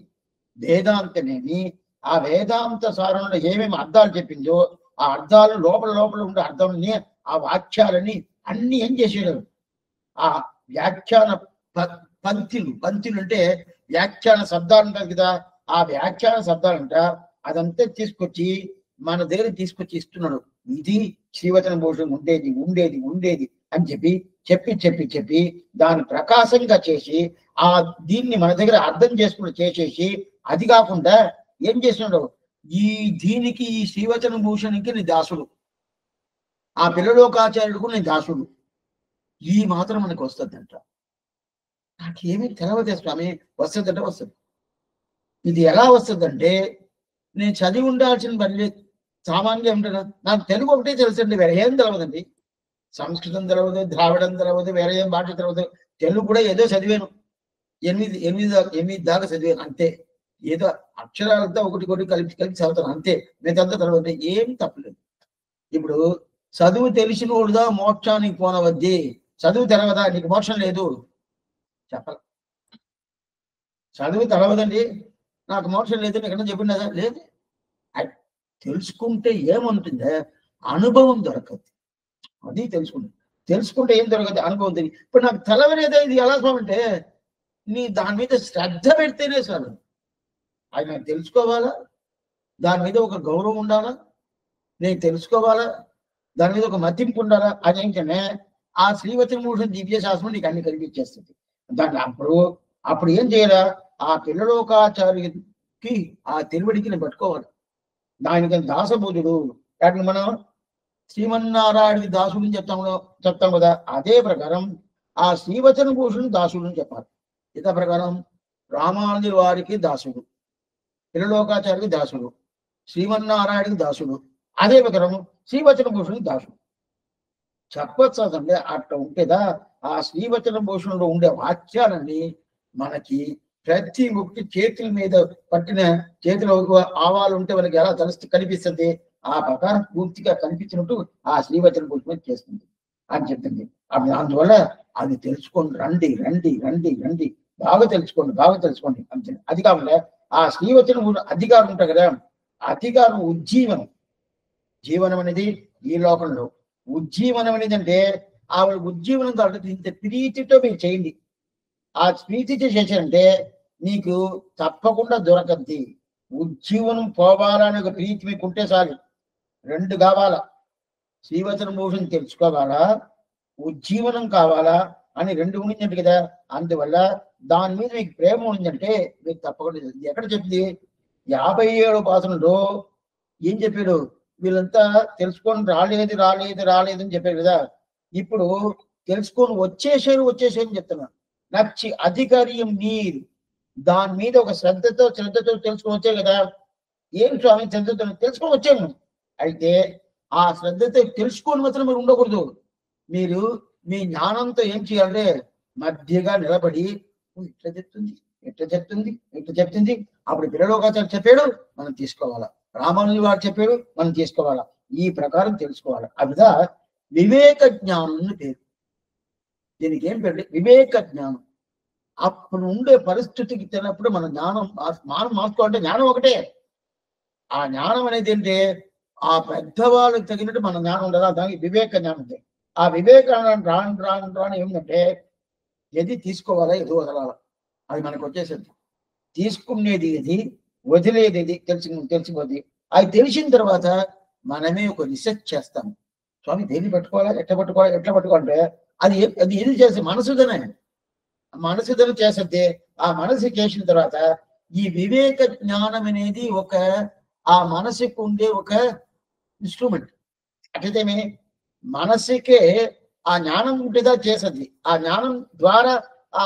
S1: వేదాంతమేమి, ఆ వేదాంత సారంలో ఏమేమి అర్థాలు చెప్పిందో ఆ అర్థాలు లోపల లోపల ఉండే అర్థాలని, ఆ వాక్యాలని అన్ని ఏం చేసేయడం, ఆ వ్యాఖ్యాన పంక్తులు, పంక్తులు అంటే వ్యాఖ్యాన శబ్దాలు ఉంటాయి కదా, ఆ వ్యాఖ్యాన శబ్దాలంట అదంతా తీసుకొచ్చి మన దగ్గర తీసుకొచ్చి ఇస్తున్నాడు. ఇది శ్రీవచన భూషణం ఉండేది ఉండేది ఉండేది అని చెప్పి చెప్పి చెప్పి చెప్పి దాన్ని ప్రకాశంగా చేసి ఆ దీన్ని మన దగ్గర అర్థం చేసుకుని చేసేసి, అది కాకుండా ఏం చేస్తున్నాడు, ఈ దీనికి ఈ శ్రీవచన భూషణికి నీ దాసుడు, ఆ పిల్లలోకాచార్యుడుకు నీ దాసుడు, ఈ మాత్రం మనకు వస్తుందంట. నాకేమీ తెలవదే స్వామి, వస్తుందంటే వస్తుంది. ఇది ఎలా వస్తుందంటే నేను చదివి ఉండాల్సిన పని లేదు. సామాన్యంగా ఏమిటన్నా, నాకు తెలుగు ఒకటే తెలుసండి, వేరే ఏం తెలవదండి. సంస్కృతం తెలవదు, ద్రావిడం తెలవదు, వేరే ఏం భాష తెలవదు. తెలుగు కూడా ఏదో చదివాను, ఎనిమిది దాకా చదివాను అంతే. ఏదో అక్షరాలతో ఒకటి కలిపి చదువుతాను అంతే. మిగతా తెలవదు, ఏం తప్పలేదు. ఇప్పుడు చదువు తెలిసినోడుదా మోక్షానికి పోనవద్ది, చదువు తెలవదా నీకు మోక్షం లేదు చెప్పాలి. చదువు తెలవదండి నాకు మోక్షం లేదు ఎక్కడ చెప్పిందా, లేదు. తెలుసుకుంటే ఏముంటుందే, అనుభవం దొరకదు. అది తెలుసుకుంటే ఏం దొరకదు, అనుభవం తెలియదు. ఇప్పుడు నాకు తెలవలేదా ఇది ఎలా అంటే నీ దాని మీద శ్రద్ధ పెడితేనే చాలు. అది నాకు తెలుసుకోవాలా, దాని మీద ఒక గౌరవం ఉండాలా, నేను తెలుసుకోవాలా, దాని మీద ఒక మతింపు ఉండాలా. అదేంటనే ఆ శ్రీవచన భూషణ దివ్య శాస్త్రం నీకు అన్ని కనిపించేస్తుంది. దాన్ని అప్పుడు ఏం చేయాలా, ఆ పిల్లలోకాచార్యుకి ఆ తిరువడికి నేను పట్టుకోవాలి. దానికి దాసబోధుడు, వాటిని మనం శ్రీమన్నారాయణకి దాసుడిని చెప్తాం కదా, అదే ప్రకారం ఆ శ్రీవచన భూషణుడు దాసుడు చెప్పాలి. ఇదే ప్రకారం రామానుజుల వారికి దాసుడు, పిల్లలోకాచార్యుడికి దాసుడు, శ్రీమన్నారాయణకి దాసుడు, అదే ప్రకారం శ్రీవచన భూషణుడికి దాసుడు చెప్పచ్చు. అంటే అట్లా ఉంటేదా ఆ శ్రీవచన భూషణుడు ఉండే వాక్యాలన్నీ మనకి ప్రతి ఒక్కటి చేతుల మీద పట్టిన చేతిలో ఆవాలు ఉంటే వాళ్ళకి ఎలా కనిపిస్తుంది, ఆ ప్రకారం పూర్తిగా కనిపించినట్టు ఆ శ్రీవచన భూషణం చేస్తుంది అని చెప్పింది. అందువల్ల అది తెలుసుకోండి, రండి రండి రండి రండి, బాగా తెలుసుకోండి అంతే. అది కాకుండా ఆ శ్రీవచన అధికారం ఉంటాయి కదా, అధికారం ఉజ్జీవనం. జీవనం అనేది ఈ లోకంలో ఉజ్జీవనం అనేది అంటే ఆవిడ ఉజ్జీవనం కాబట్టి ఇంత ప్రీతితో మీరు చేయండి. ఆ ప్రీతితో చేశారంటే నీకు తప్పకుండా దొరకద్ది. ఉజ్జీవనం పోవాలని ఒక ప్రీతి మీకు ఉంటే చాలు. రెండు కావాలా, శ్రీవచన భూషణం తెలుసుకోవాలా, ఉజ్జీవనం కావాలా అని రెండు ఉండిందంటే కదా. అందువల్ల దాని మీద మీకు ప్రేమ ఉండిందంటే మీకు తప్పకుండా. ఎక్కడ చెప్పింది 57వ పాసనంలో ఏం చెప్పాడు, వీళ్ళంతా తెలుసుకొని రాలేదు అని చెప్పారు కదా. ఇప్పుడు తెలుసుకొని వచ్చేసేని చెప్తున్నాను. నచ్చి అధికార్యం నీరు, దాని మీద ఒక శ్రద్ధతో తెలుసుకొని వచ్చారు కదా. ఏం స్వామి శ్రద్ధతో తెలుసుకొని వచ్చాను. అయితే ఆ శ్రద్ధతో తెలుసుకొని మాత్రం మీరు ఉండకూడదు. మీరు మీ జ్ఞానంతో ఏం చేయాలంటే మధ్యగా నిలబడి ఇట్లా చెప్తుంది అప్పుడు పిల్లలోకాచార్య చెప్పాడు మనం తీసుకోవాలా, రామానుజుల వారు చెప్పాడు మనం తీసుకోవాలా, ఈ ప్రకారం తెలుసుకోవాలా. అదిదా వివేక జ్ఞానం పేరు. దీనికి ఏం పేరు? వివేక జ్ఞానం. అప్పుడు ఉండే పరిస్థితికి తినప్పుడు మన జ్ఞానం మానం మార్చుకోవాలంటే జ్ఞానం ఒకటే. ఆ జ్ఞానం అనేది ఏంటి? ఆ పెద్దవాళ్ళకి తగినట్టు మన జ్ఞానం ఉండదా, దానికి వివేక జ్ఞానం ఉంది. ఆ వివేకాన్ని రాను ఏమిటంటే ఏది తీసుకోవాలా, ఏది వదలాలా, అది మనకు వచ్చేసింది. తీసుకునేది ఏది, వదిలేది ఏది తెలిసిపోద్ది. అది తెలిసిన తర్వాత మనమే ఒక రీసెర్చ్ చేస్తాం. స్వామి దేన్ని పట్టుకోవాలా, ఎట్లా పట్టుకోవాలంటే అది ఏది చేస్తే మనసుదనే చేస్తే ఆ మనసు చేసిన తర్వాత ఈ వివేక జ్ఞానం అనేది ఒక ఆ మనసుకు ఉండే ఒక ఇన్స్ట్రుమెంట్. అట్లయితేనే మనసుకే ఆ జ్ఞానం ఉంటేదా చేసేది. ఆ జ్ఞానం ద్వారా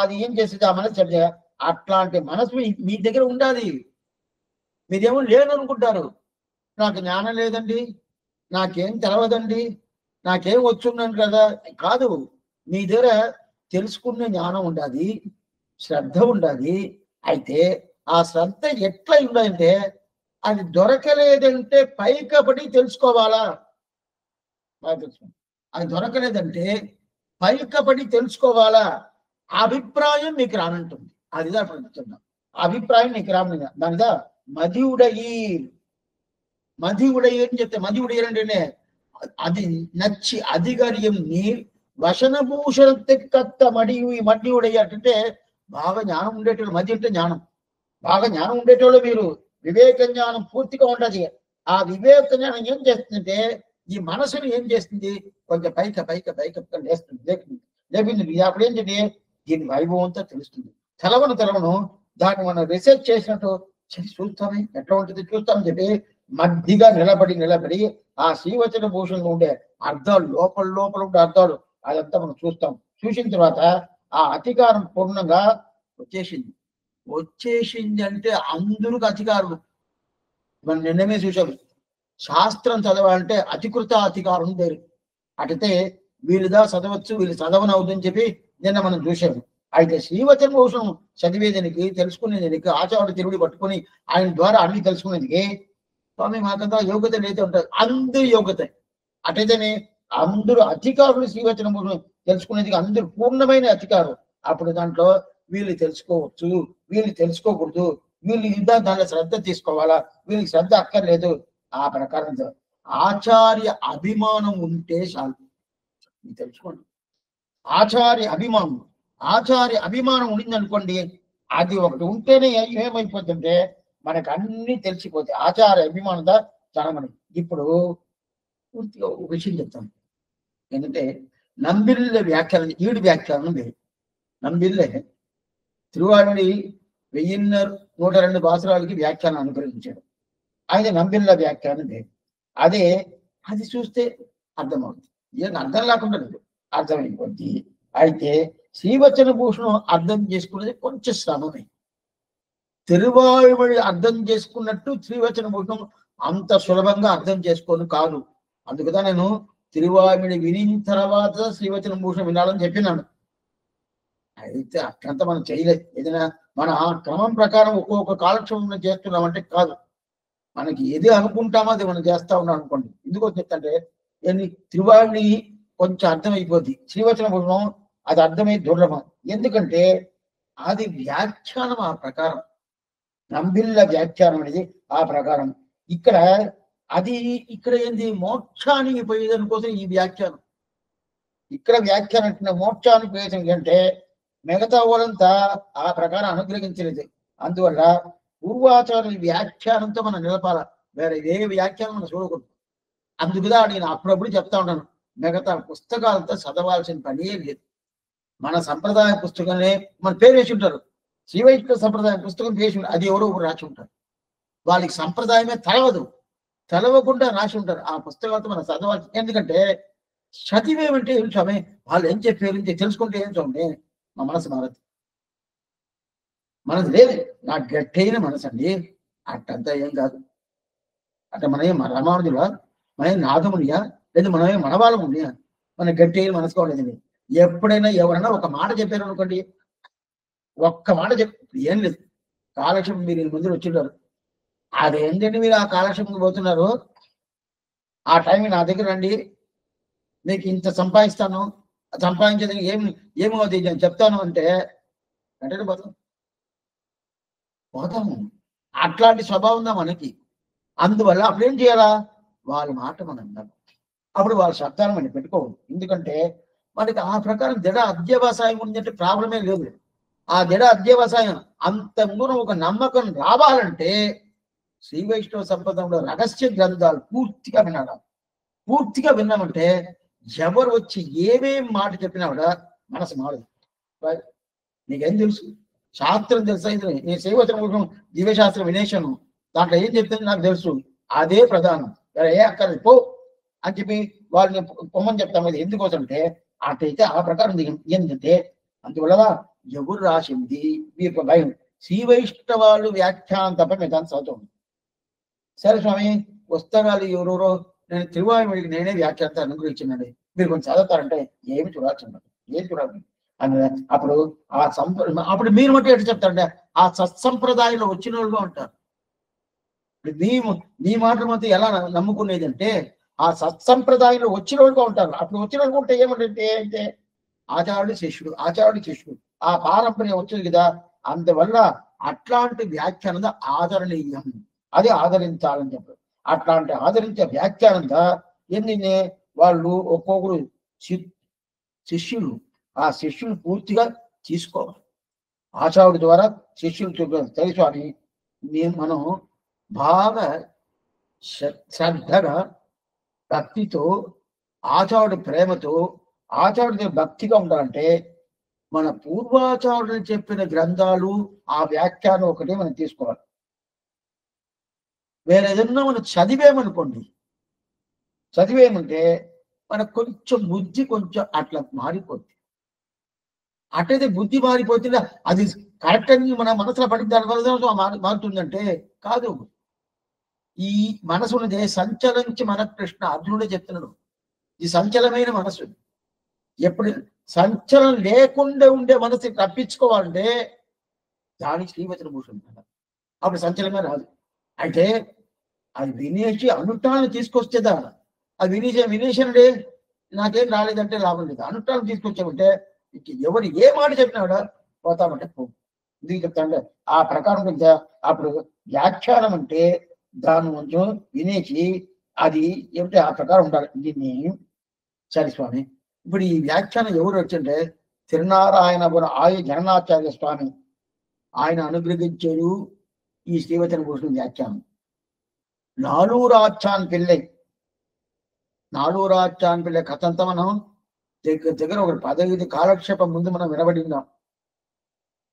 S1: అది ఏం చేసేది, ఆ మనసు చెప్తే అట్లాంటి మనసు మీ దగ్గర ఉండాలి. మీరేమో లేదనుకుంటారు. నాకు జ్ఞానం లేదండి, నాకేం తెలవదండి, నాకేం వచ్చున్నాను కదా. కాదు, మీ దగ్గర తెలుసుకునే జ్ఞానం ఉండాలి, శ్రద్ధ ఉండాలి. అయితే ఆ శ్రద్ధ ఎట్లా ఉండాలంటే అది దొరకలేదంటే పైకబడి తెలుసుకోవాలా. అది దొరకలేదంటే పైకబడి తెలుసుకోవాలా. అభిప్రాయం మీకు రానంటుంది. అదిదా చెప్తున్నా. అభిప్రాయం నీకు రాను దానిదా మదివుడయి అని చెప్తే మదివుడయ్యి అంటే అది నచ్చి అధికార్యం నీ వశనభూషణ తెక్కత్త మడియుడయ్యి అంటే బాగా జ్ఞానం ఉండేటోళ్ళు. మది అంటే జ్ఞానం, బాగా జ్ఞానం ఉండేటోళ్ళు మీరు. వివేక జ్ఞానం పూర్తిగా ఉండదు. ఆ వివేక జ్ఞానం ఏం చేస్తుందంటే ఈ మనసుని ఏం చేస్తుంది, కొంచెం పైక లేస్తుంది, లేపింది. అప్పుడు ఏంటంటే దీని వైభవం అంతా తెలుస్తుంది. తెలవను దాన్ని మనం రీసెర్చ్ చేసినట్టు చూస్తామే, ఎట్లా ఉంటుంది చూస్తామని చెప్పి మధ్యగా నిలబడి ఆ శ్రీవచన భూషణలో ఉండే అర్థాలు, లోపల ఉండే అర్థాలు అదంతా మనం చూస్తాం. చూసిన తర్వాత ఆ అధికారం పూర్ణంగా వచ్చేసింది అంటే అందరికి అధికారులు. మనం నిన్నమే చూసాం. శాస్త్రం చదవాలంటే అధికృత అధికారం పేరు. అటైతే వీళ్ళుదా చదవచ్చు, వీళ్ళు చదవనవుతుందని చెప్పి నిన్న మనం చూసాము. అయితే శ్రీవచన భూషణం చదివేదానికి, తెలుసుకునేదానికి, ఆచార్యుడు తిరుడి పట్టుకుని ఆయన ద్వారా అన్ని తెలుసుకునేందుకు స్వామి మాకంతా యోగ్యత లేదే ఉంటారు. అందరూ యోగ్యత. అటైతేనే అందరూ అధికారులు శ్రీవచన భూషణం తెలుసుకునేందుకు అందరూ పూర్ణమైన అధికారులు. అప్పుడు దాంట్లో వీళ్ళు తెలుసుకోవచ్చు, వీళ్ళు తెలుసుకోకూడదు, వీళ్ళు దాంట్లో శ్రద్ధ తీసుకోవాలా, వీళ్ళకి శ్రద్ధ అక్కర్లేదు. ఆ ప్రకారం ఆచార్య అభిమానం ఉంటే చాలు. తెలుసుకోండి, ఆచార్య అభిమానం ఉండిందనుకోండి, అది ఒకటి ఉంటేనే ఏమైపోతుందంటే మనకు అన్ని తెలిసిపోతాయి. ఆచార్య అభిమానంగా చాలా మనకి. ఇప్పుడు పూర్తిగా ఒక విషయం చెప్తాను. ఏంటంటే నంబిల్ల వ్యాఖ్యానం, ఈడు వ్యాఖ్యానం లేదు. నంబిల్లే తిరువాడి 1102 భాషరాలకి వ్యాఖ్యానం అనుగ్రహించాడు. ఆయన నంబిల్ల వ్యాఖ్యానం లేదు. అది చూస్తే అర్థమవుతుంది. ఏం అర్థం లేకుండా లేదు, అర్థమైపోద్ది. అయితే శ్రీవచన భూషణం అర్థం చేసుకునేది కొంచెం శ్రమమే. తిరువాయుమడి అర్థం చేసుకున్నట్టు శ్రీవచన భూషణం అంత సులభంగా అర్థం చేసుకోను కాదు. అందుకదా నేను తిరువాయుమడి వినిన తర్వాత శ్రీవచన భూషణం వినాలని చెప్పినాను. అయితే అట్లంతా మనం చేయలేదు. ఏదైనా మన క్రమం ప్రకారం ఒక్కొక్క కాలక్షేపం చేస్తున్నామంటే కాదు. మనకి ఏది అనుకుంటామో అది మనం చేస్తా ఉన్నాం అనుకోండి. ఎందుకో చెప్తాంటే తిరువాయుని కొంచెం అర్థమైపోద్ది, శ్రీవచన భూషణం అది అర్థమై దుర్లభం. ఎందుకంటే అది వ్యాఖ్యానం ఆ ప్రకారం. నంబిల్ల వ్యాఖ్యానం అనేది ఆ ప్రకారం. ఇక్కడ ఏంది, మోక్షానికి పోయేదాని కోసం ఈ వ్యాఖ్యానం. ఇక్కడ వ్యాఖ్యానం అంటే మోక్షానికి పోయేదానికి అంటే మిగతా వాళ్ళంతా ఆ ప్రకారం అనుగ్రహించలేదు. అందువల్ల పూర్వాచార్యుల వ్యాఖ్యానంతో మనం నిలపాల, వేరే ఏ వ్యాఖ్యానం మనం చూడకూడదు. అందుకుదా నేను అప్పుడప్పుడు చెప్తా ఉంటాను, మిగతా పుస్తకాలతో చదవాల్సిన పని లేదు. మన సంప్రదాయ పుస్తకాలే మన పేరు వేసి ఉంటారు. శ్రీవైష్ణవ సంప్రదాయ పుస్తకం వేసి అది ఎవరో ఒకరు రాసి ఉంటారు. వాళ్ళకి సంప్రదాయమే తెలవకుండా రాసి ఉంటారు. ఆ పుస్తకాలతో మనం చదవాలి. ఎందుకంటే చదివేమంటే ఏం స్వామి, వాళ్ళు ఏం చెప్పారు తెలుసుకుంటే ఏం స్వామి, మా మనసు మారదు. మనది లేదు, నాకు గట్టైన మనసు అండి. అట్టంతా ఏం కాదు. అంటే మనమేం రామానుజులా, మనమేం నాగమునియా, లేదు మనమేం మనవాళ్ళమునియా, మన గట్టైన మనసు కావలేదండి. ఎప్పుడైనా ఎవరైనా ఒక మాట చెప్పారు అనుకోండి, ఒక్క మాట ఏం లేదు, కాలక్షేపం మీరు ముందు వచ్చింటారు, అదేంటండి మీరు ఆ కాలక్షేపం పోతున్నారు, ఆ టైం నా దగ్గర రండి, మీకు ఇంత సంపాదిస్తాను, సంపాదించేది ఏమవుతుంది నేను చెప్తాను అంటే అంటే పోతాము. అట్లాంటి స్వభావం ఉందా మనకి. అందువల్ల అప్పుడు ఏం చేయాలా, వాళ్ళ మాట మనం వినాలి. అప్పుడు వాళ్ళ శబ్దాలు మనం పెట్టుకోవాలి. ఎందుకంటే మనకి ఆ ప్రకారం దృఢ అధ్యవసాయం ఉందంటే ప్రాబ్లమే లేదు. ఆ దృఢ అధ్యవసాయం అంత దూరం ఒక నమ్మకం రావాలంటే శ్రీ వైష్ణవ సంపదంలో రహస్య గ్రంథాలు పూర్తిగా వినాలి. పూర్తిగా విన్నామంటే ఎవరు వచ్చి ఏమేం మాట చెప్పినా కూడా మనసు మారదు. నీకేం తెలుసు, శాస్త్రం తెలుసా? నేను శ్రీవచనం దివ్యశాస్త్రం వినేశాను, దాంట్లో ఏం చెప్తుంది నాకు తెలుసు, అదే ప్రధానం, ఏ అక్కర్లేదు పో అని చెప్పి వాళ్ళని పొమ్మని చెప్తాం. అది ఎందుకోసం అంటే అటైతే ఆ ప్రకారం ఏంటంటే అందువల్ల ఎవరు రాసింది మీకు భయం. శ్రీ వైష్ణవాళ్ళు వ్యాఖ్యానం తప్ప మేము దాన్ని చదువుతాం. సరే స్వామి పుస్తకాలు ఎవరెవరో నేను తిరువాయుడికి నేనే వ్యాఖ్యాత అనుగ్రహించినండి, మీరు కొంచెం చదువుతారంటే ఏమి చూడాల్సింది, ఏం చూడాలి అని. అప్పుడు అప్పుడు మీరు మట్టి ఎట్లా చెప్తారంటే ఆ సత్సంప్రదాయంలో వచ్చిన వాళ్ళుగా ఉంటారు. మీ మాటల మధ్య ఎలా నమ్ముకునేది అంటే ఆ సత్సంప్రదాయంలో వచ్చిన వాళ్ళుగా ఉంటారు. అప్పుడు వచ్చిన వాళ్ళు ఉంటే ఏమంటే అంటే ఆచార్యుడు శిష్యుడు, ఆచార్యుడు శిష్యుడు, ఆ పారంపర్యం వచ్చింది కదా. అందువల్ల అట్లాంటి వ్యాఖ్యానంగా ఆదరణీయం, అది ఆదరించాలని చెప్పారు. అట్లాంటి ఆదరించే వ్యాఖ్యానంగా ఎన్ని వాళ్ళు ఒక్కొక్కరు శిష్యులు, ఆ శిష్యులు పూర్తిగా తీసుకోవాలి. ఆచార్యుడి ద్వారా శిష్యులు తెలుసు అని మనం బాగా శ్రద్ధగా భక్తితో ఆచార్యుడి ప్రేమతో ఆచార్యుడి భక్తిగా ఉండాలంటే మన పూర్వాచార్యులు చెప్పిన గ్రంథాలు ఆ వ్యాఖ్యానం ఒకటే మనం తీసుకోవాలి. వేరే ఏదన్నా మనం చదివేమనుకోండి, చదివేమంటే మనకు కొంచెం బుద్ధి కొంచెం అట్లా మారిపోతుంది. అట్లయితే బుద్ధి మారిపోతుందా అది కరెక్ట్ అని మన మనసులో పడిన దానివల్ల మారుతుందంటే కాదు. ఈ మనసు ఉన్నదే సంచలించి మన కృష్ణ అర్జునుడే చెప్తున్నాడు, ఈ సంచలమైన మనసు. ఎప్పుడు సంచలనం లేకుండా ఉండే మనసు తప్పించుకోవాలంటే దానికి శ్రీవచన భూషణ్, అప్పుడు సంచలనమే రాదు. అయితే అది వినేసి అనుష్ఠానం తీసుకొచ్చేదా, అది వినేశానండి నాకేం రాలేదంటే లాభం లేదు. అనుష్ఠానం తీసుకొచ్చామంటే ఎవరు ఏ మాట చెప్పినాడా పోతామంటే పో. ఎందుకు చెప్తానంటే ఆ ప్రకారం అప్పుడు వ్యాఖ్యానం అంటే దాని కొంచెం వినేసి అది ఏమిటి ఆ ప్రకారం ఉండాలి. దీన్ని సరే స్వామి ఇప్పుడు ఈ వ్యాఖ్యానం ఎవరు వచ్చింటే తిరునారాయణపురం ఆయ జగన్నాచార్య స్వామి ఆయన అనుగ్రహించాడు ఈ శ్రీవచన భూషణ వ్యాఖ్యానం. నాలూరాచాన్ పిల్లై కథంతా మనం దగ్గర ఒక 15 కాలక్షేపం ముందు మనం వినబడిందాం.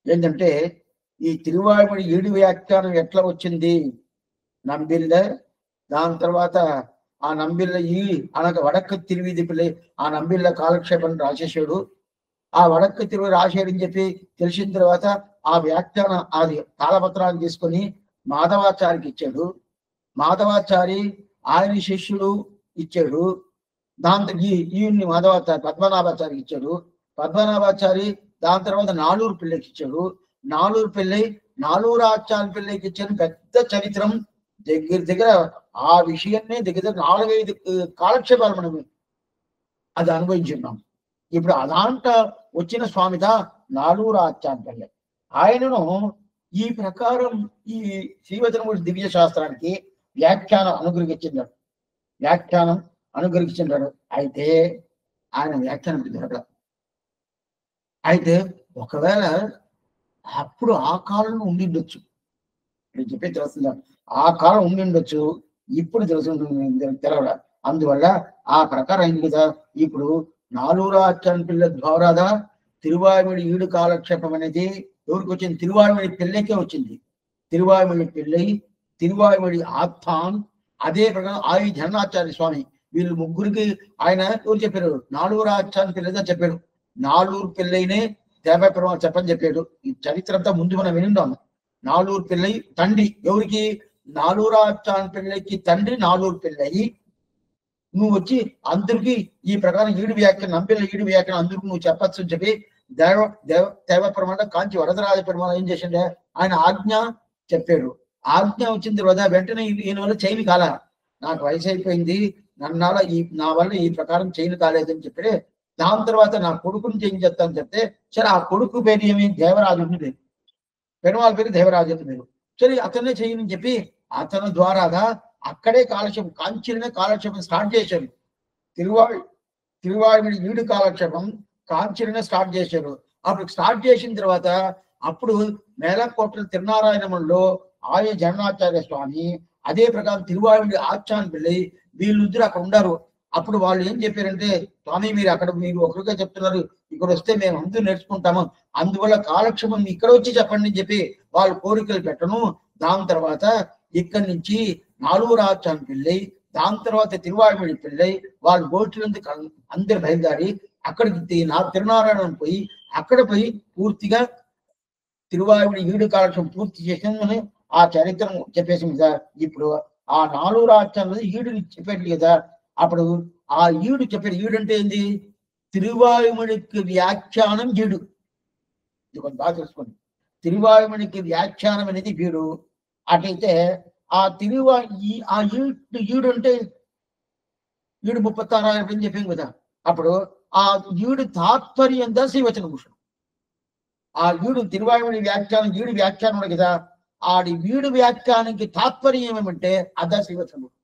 S1: ఏంటంటే ఈ తిరువాయుమడి 7 వ్యాఖ్యానం ఎట్లా వచ్చింది, నంబిల్ల, దాని తర్వాత ఆ నంబిల్ల అనక వడక్క తిరువీధి పిల్లై ఆ నంబిల్ల కాలక్షేపం రాసేసాడు. ఆ వడక్క తిరువి రాసేయడని చెప్పి తెలిసిన తర్వాత ఆ వ్యాఖ్యానం అది తాళపత్రాన్ని తీసుకొని మాధవాచారికి ఇచ్చాడు. మాధవాచారి ఆయన శిష్యుడు ఇచ్చాడు. దాంతో ఈయన్ని మాధవాచారి పద్మనాభాచారికి ఇచ్చాడు. పద్మనాభాచారి దాని తర్వాత నాలూరు పిల్లకి ఇచ్చాడు. నాలూరు పిల్లై నాలూరాచార్య పిల్లకి ఇచ్చాడు. పెద్ద చరిత్రం దగ్గర ఆ విషయాన్ని దగ్గర 4-5 కాలక్షేపాలు మనం అది అనుభవించున్నాం. ఇప్పుడు అలాంట వచ్చిన స్వామిదా నాలూరాచార్య పిల్లై. ఆయనను ఈ ప్రకారం ఈ శ్రీవచనమూర్తి దివ్య శాస్త్రానికి వ్యాఖ్యానం అనుగ్రహించాడు. అయితే ఆయన వ్యాఖ్యానం జరగదు. అయితే ఒకవేళ అప్పుడు ఆ కాలంలో ఉండిండొచ్చు, నేను చెప్పే తెలుస్తుందా, ఆ కాలం ఉండిండొచ్చు, ఇప్పుడు తెలవడా. అందువల్ల ఆ ప్రకారం అయింది కదా. ఇప్పుడు నాలూరాచార్య పిల్ల ద్వారాదా తిరువాయుమడి 7 కాలక్షేపం అనేది ఎవరికి వచ్చింది? తిరువాయుమడి పిల్లకే వచ్చింది. తిరువాయుమడి పిల్లై, తిరువాయుమడి ఆస్థాన్, అదే ప్రకారం ఆయి జగన్నాచార్య స్వామి, వీళ్ళు ముగ్గురికి ఆయన ఎవరు చెప్పారు? నాలూరాచార్య పిల్లగా చెప్పాడు. నాలూరు పిల్లైనే దేవపెరుమాళ్ చెప్పని చెప్పాడు. ఈ చరిత్ర అంతా ముందు మనం వినిందాము. నాలూరు పిల్లై తండ్రి ఎవరికి? నాలూరాచార్య పిల్లకి తండ్రి నాలూరు పిల్లై. నువ్వు వచ్చి అందరికి ఈ ప్రకారం 7 వ్యాఖ్యానం నంబిల్ల 7 వ్యాఖ్యానం అందరికి నువ్వు చెప్పచ్చు అని చెప్పి దేవపెరుమాళ కాంచి వరదరాజ పెరుమాళ ఏం చేసిండే, ఆయన ఆజ్ఞ చెప్పాడు. ఆజ్ఞ వచ్చిన తర్వాత వెంటనే ఈయన వల్ల చేయని కాల, నాకు వయసు అయిపోయింది, నన్నాల నా వల్ల ఈ ప్రకారం చేయను కాలేదని చెప్పి దాని తర్వాత నా కొడుకుని చేయించేస్తాను చెప్తే సరే ఆ కొడుకు పేరు ఏమి దేవరాజుని పేరు, పెరుమాళ పేరు దేవరాజుని పేరు, సరే అతనే చేయని చెప్పి అతని ద్వారాగా అక్కడే కాలక్షేపం కాంచీలనే కాలక్షేపం స్టార్ట్ చేశారు. తిరువాయుడి ఈడు కాలక్షేపం కాంచీలనే స్టార్ట్ చేశారు. అప్పుడు స్టార్ట్ చేసిన తర్వాత అప్పుడు మేలకోట్ల తిరునారాయణంలో ఆయ జగన్నాచార్య స్వామి అదే ప్రకారం తిరువాయుడి ఆచాన్ పిల్లై వీళ్ళిద్దరు అక్కడ ఉండారు. అప్పుడు వాళ్ళు ఏం చెప్పారంటే స్వామి మీరు ఒకరిగా చెప్తున్నారు, ఇక్కడ వస్తే మేము అందరూ నేర్చుకుంటాము, అందువల్ల కాలక్షేపం ఇక్కడ వచ్చి చెప్పండి అని చెప్పి వాళ్ళు కోరికలు పెట్టను. దాని తర్వాత ఇక్కడి నుంచి నాలుగు ఆచాన్ పిల్లై దాని తర్వాత తిరువాయుడి పిల్లై వాళ్ళు గోష్ఠులందుకు అందరు బయలుదేరి అక్కడికి తిరునారాయణం పోయి అక్కడ పోయి పూర్తిగా తిరువాయుడి ఈడు కాలక్షేపం పూర్తి చేసిందని ఆ చరిత్ర చెప్పేసింది సార్. ఇప్పుడు ఆ నాలుగు రాజ్యాలు ఈడుని చెప్పేది కదా, అప్పుడు ఆ ఈడు చెప్పేది ఈడు అంటే ఏంది, తిరువాయుముడికి వ్యాఖ్యానం ఈడు. ఇది కొంచెం బాగా తెలుసుకోండి. తిరువాయుముడికి వ్యాఖ్యానం అనేది వీడు. అటైతే ఆ ఈడు అంటే ఈడు 36 అని చెప్పాం కదా, అప్పుడు ఆ ఈడు తాత్పర్యం దా శ్రీవచన భూషణం. ఆ ఈడు తిరువాయుముడి వ్యాఖ్యానం ఈడు వ్యాఖ్యానం కదా, ఆడి వీడు వ్యాఖ్యానానికి తాత్పర్యం ఏమంటే అదా శ్రీవచన భూషణం.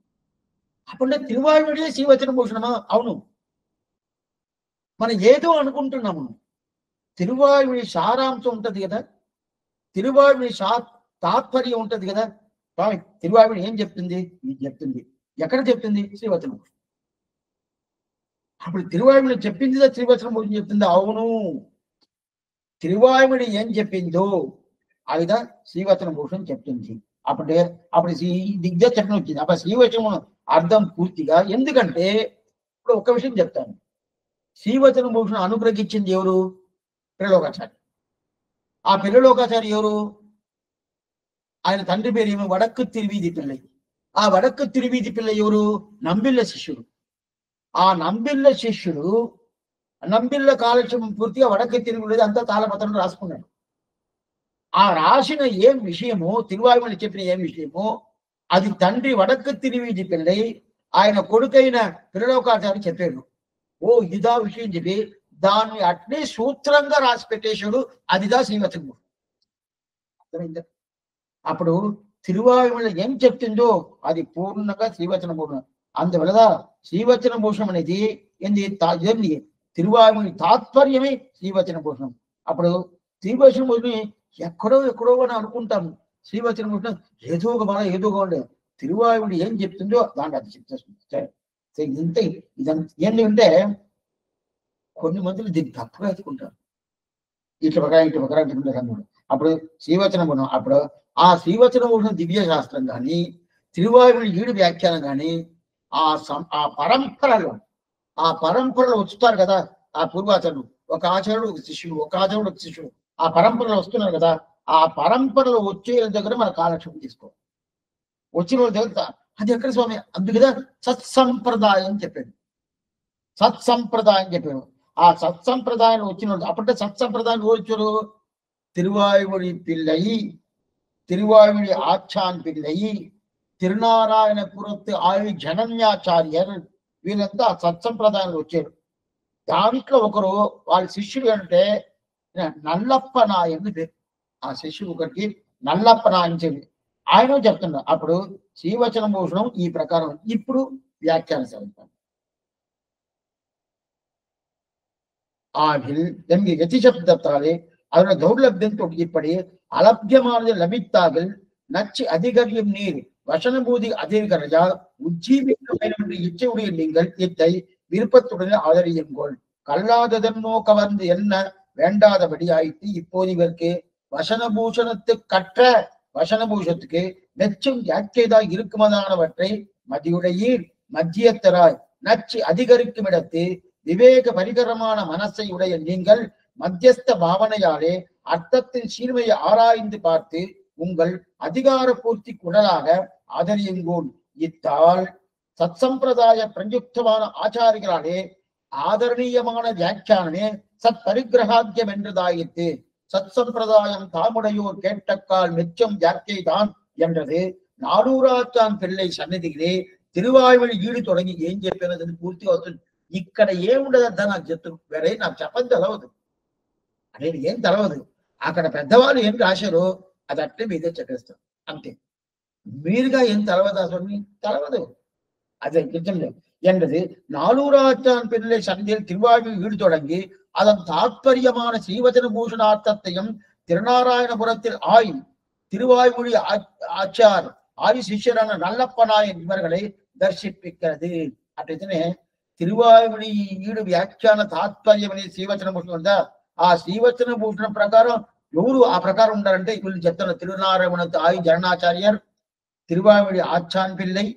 S1: అప్పుడే తిరువాయుడే శ్రీవచన భూషణమా? అవును. మనం ఏదో అనుకుంటున్నాము. తిరువాయుడి సారాంశం ఉంటది కదా, తిరువాయుడి తాత్పర్యం ఉంటది కదా. తిరువాయుడు ఏం చెప్తుంది? ఇది చెప్తుంది. ఎక్కడ చెప్తుంది? శ్రీవచన భూషణం. అప్పుడు తిరువాయుడు చెప్పింది శ్రీవచన భూషణం చెప్తుంది. అవును, తిరువాయుడు ఏం చెప్పిందో అదిదా శ్రీవచన భూషణం చెప్తుంది. అప్పుడు దిగ్జ చెప్పడం వచ్చింది. అప్పుడు శ్రీవచనం అర్థం పూర్తిగా. ఎందుకంటే ఇప్పుడు ఒక విషయం చెప్తాను. శ్రీవచన భూషణం అనుగ్రహించింది ఎవరు? పిల్లలోకాచారి. ఆ పిల్లలోకాచారి ఎవరు? ఆయన తండ్రి పేరు ఏమో వడక్కు తిరువీధి పిల్లై. ఆ వడక్కు తిరువీధి పిల్ల ఎవరు? నంబిళ్ళ శిష్యుడు. ఆ నంబిళ్ళ శిష్యుడు నంబిళ్ళ కాలక్షేపం పూర్తిగా వడక్కు తిరుగులేదు, అంతా తాళపత్రం రాసుకున్నాడు. ఆ రాసిన ఏం విషయమో, తిరువాయుమని చెప్పిన ఏం విషయమో అది తండ్రి వడక్కు తిరువీధి పిల్లై ఆయన కొడుకైన పిల్లలోకాచారి చెప్పాడు. ఓ ఇదా విషయం చెప్పి దాన్ని అట్లే సూత్రంగా రాసి పెట్టేశాడు. అదిదా శ్రీవచన భూషణం. అర్థమైందా? అప్పుడు తిరువాయుమల ఏం చెప్తుందో అది పూర్ణంగా శ్రీవచన భూషణం. అందువల్ల శ్రీవచన భూషణం అనేది ఏంది? తిరువాయుమని తాత్పర్యమే శ్రీవచన భూషణం. అప్పుడు శ్రీవచన భూషణం ఎక్కడో అని అనుకుంటాము. శ్రీవచన భూషణం ఏదో ఒక మన ఏదో ఉండదు. తిరువాయుడు ఏం చెప్తుందో దాన్ని అది చెప్తే ఇంత ఇదంతా ఏంటంటే కొన్ని మందులు దీన్ని తప్పుగా ఎత్తుకుంటారు. ఇట్ల ప్రకారం అనుకుంటారు. అప్పుడు శ్రీవచన భూషణం, అప్పుడు ఆ శ్రీవచన భూషణం దివ్య శాస్త్రం కానీ తిరువాయుడు ఈడు వ్యాఖ్యానం కానీ ఆ పరంపరలో వచ్చుతారు కదా ఆ పూర్వాచారులు. ఒక ఆచార్యుడు ఒక శిష్యుడు, ఒక ఆచార్యుడు ఒక శిష్యుడు ఆ పరంపరలో వస్తున్నారు కదా. ఆ పరంపరలో వచ్చే దగ్గర మన కాలక్షేపం తీసుకోవాలి. వచ్చిన వాళ్ళ దగ్గర అది ఎక్కడ స్వామి? అందుకదా సత్సంప్రదాయం చెప్పాడు. సత్సంప్రదాయం చెప్పాడు. ఆ సత్సంప్రదాయం వచ్చిన వాళ్ళు అప్పుడే సత్సంప్రదాయం వచ్చారు. తిరువాయుడి పిల్లై, తిరువాయుడి ఆచాన్ పిల్లై, తిరునారాయణపురత్తు ఆయు జనన్యాచార్యర్ వీళ్ళంతా సత్సంప్రదాయంలో వచ్చారు. దాంట్లో ఒకరు వాళ్ళ శిష్యుడు అంటే నల్లప్ప నాయని పేరు. ఆ శిష్యుడు ఒకరికి నల్లప్ప నాయని చెప్పి ఆయన చెప్తున్నారు. అప్పుడు శ్రీవచన భూషణం ఈ ప్రకారం. ఇప్పుడు వ్యాఖ్యాన సాధిస్తాను. ஆகில் என்கு எதிசப்தத்தாலே அதனுடைய தௌர்லபியம் தொகுதிப்படி அலபியமானது லபித்தாகில் நச்சு அதிகரியும் நீர் வசனபூதி அதிகரையா உஜ்ஜீவிக்க இச்சையுடைய நீங்கள் இத்தை விருப்பத்துடன் ஆதரியுங்கள். கல்லாததன்னோ கவர்ந்து என்ன வேண்டாதபடி ஆயிட்டு இப்போது இவருக்கு வசனபூஷத்துக்கு மெச்சும் யாக்கேதா இருக்குமதானவற்றை மதியுடையீர் மத்தியத்தராய் நச்சு அதிகரிக்கும் இடத்து விவேக பரிகரமான மனசை உடைய நீங்கள் மத்தியஸ்த பாவனையாலே அர்த்தத்தின் சீர்மையை ஆராய்ந்து பார்த்து உங்கள் அதிகார பூர்த்தி குடலாக ஆதரியுங்கோல். இத்தால் சத்சம்பிரதாய பிரயுக்தமான ஆச்சாரிகளாலே ஆதரணீயமான வியாக்கியானமே சத் பரிகிரகாத்தியம் என்றதாயிற்று. சத் சம்பிரதாயம் தாமுடையோர் கேட்டக்கால் மெச்சம் வியாக்கியை தான் என்றது நாடூராச்சான் பிள்ளை சந்நிதியிலே తిరువాయుమడి ఈడు తొడగి ఏం చెప్పినది అది పూర్తిగా అవుతుంది. ఇక్కడ ఏముండదంతా నాకు చెప్తు వేరే నాకు చెప్పని తెలవదు, అనేది ఏం తెలవదు. అక్కడ పెద్దవాళ్ళు ఏం రాశారో అది అట్లే మీదే చెప్పేస్తాం అంతే. మీరుగా ఏం తెలవదు అసలు తెలవదు. அது என்றது நாலூராச்சான் பிள்ளை சந்தியில் திருவாழ்வில் ஈடு தொடங்கி அதன் தாத்பரியமான ஸ்ரீவச்சன பூஷணார்த்தத்தையும் திருநாராயணபுரத்தில் திருவாய்மொழி ஆச்சார் ஆதி சிஷ்யரான நல்லப்பநாயன் இவர்களை దర్శింపిக்கிறது. అట్లయితేనే తిరువాయుమొழி ఈడు వ్యాఖ్యాన తాత్పర్యం అనేది శ్రీవచన భూషణం ఉందా, ఆ శ్రీవచన భూషణం ప్రకారం ఎవరు ఆ ప్రకారం ఉండాలంటే వీళ్ళు చెప్తున్న తిరునారాయణ ఆయి జరణాచార్యర్, తిరువాయుమొழி ఆచాన్ పిల్లై,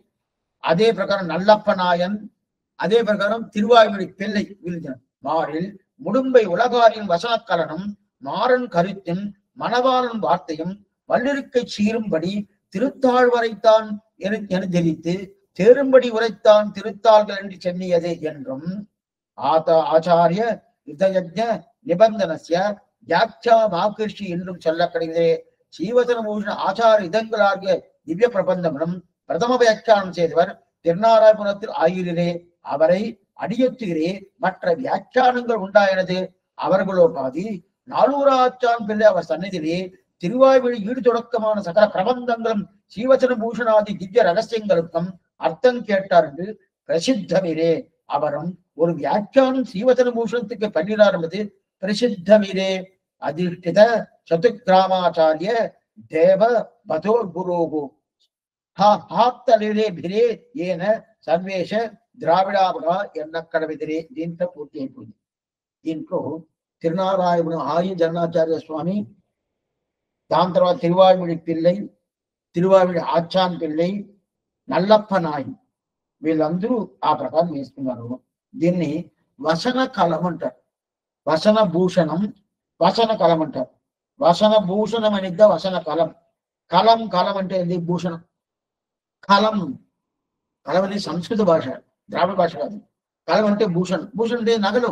S1: அதே பிரகாரம் நல்லப்ப நாயன், அதே பிரகாரம் திருவாய்மொழி பிள்ளை வீழ்ந்தனர். மாறில் முடும்பை உலகாரின் வசனக்கலனும் மாறன் கருத்தின் மணவாளன் வார்த்தையும் வல்லிருக்கை சீரும்படி திருத்தாழ்வரைத்தான் என தெரிவித்து தேரும்படி உரைத்தான் திருத்தாள்கள் என்று சென்னியதே என்றும் ஆச்சாரிய இதயஜ நிபந்தனஸ்ய வியாக்கியா மாகிருஷி என்றும் சொல்லப்படுகிறே. ஸ்ரீவச்சன பூஷண ஆச்சார இதங்களாகிய திவ்ய பிரபந்தமும் பிரதம வியாக்கியானம் செய்தவர் திருநாராயணபுரத்தில் ஆயிரே. அவரை அடியொத்துகிறே மற்ற வியாக்கியானங்கள் உண்டாயினது அவர்களோ பாதி. நாலூராச்சான் பிள்ளை அவர் சந்நிதியிலே திருவாய்மொழி ஈடு தொடக்கமான சகல பிரபந்தங்களும் ஸ்ரீவச்சன பூஷணாதி திவ்ய ரகசியங்களுக்கும் அர்த்தம் கேட்டார் என்று பிரசித்தமிரே. அவரும் ஒரு வியாக்கியானம் ஸ்ரீவச்சன பூஷணத்துக்கு பண்ணினார் என்பது பிரசித்தமிரே. அதிஷ்டித சதுக்கிராமாச்சாரிய தேவ பதோர் குரோகு భిరే ఏన సర్వేష ద్రావిడాభగా ఎన్నక్కడవిదిరే. దీంట్లో పూర్తి అయిపోయింది. దీంట్లో తిరునారాయణ ఆయి జరణాచార్య స్వామి, దాని తర్వాత తిరువాయుమొழி పిల్లై, తిరువాయుమొழி ఆచాన్ పిల్లై, నల్లప్ప నాయి వీళ్ళందరూ ఆ ప్రకారం వేస్తున్నారు. దీన్ని వసన కలం అంటారు. వసన భూషణం, వసన కలం అంటారు. వసన భూషణం అనేది వసన కలం. కలం కలం అంటే ఏంది? భూషణం. కలం కలం అనేది సంస్కృత భాష, ద్రావిడ భాష కాదు. కలం అంటే భూషణ్. భూషణ్ అంటే నగలు,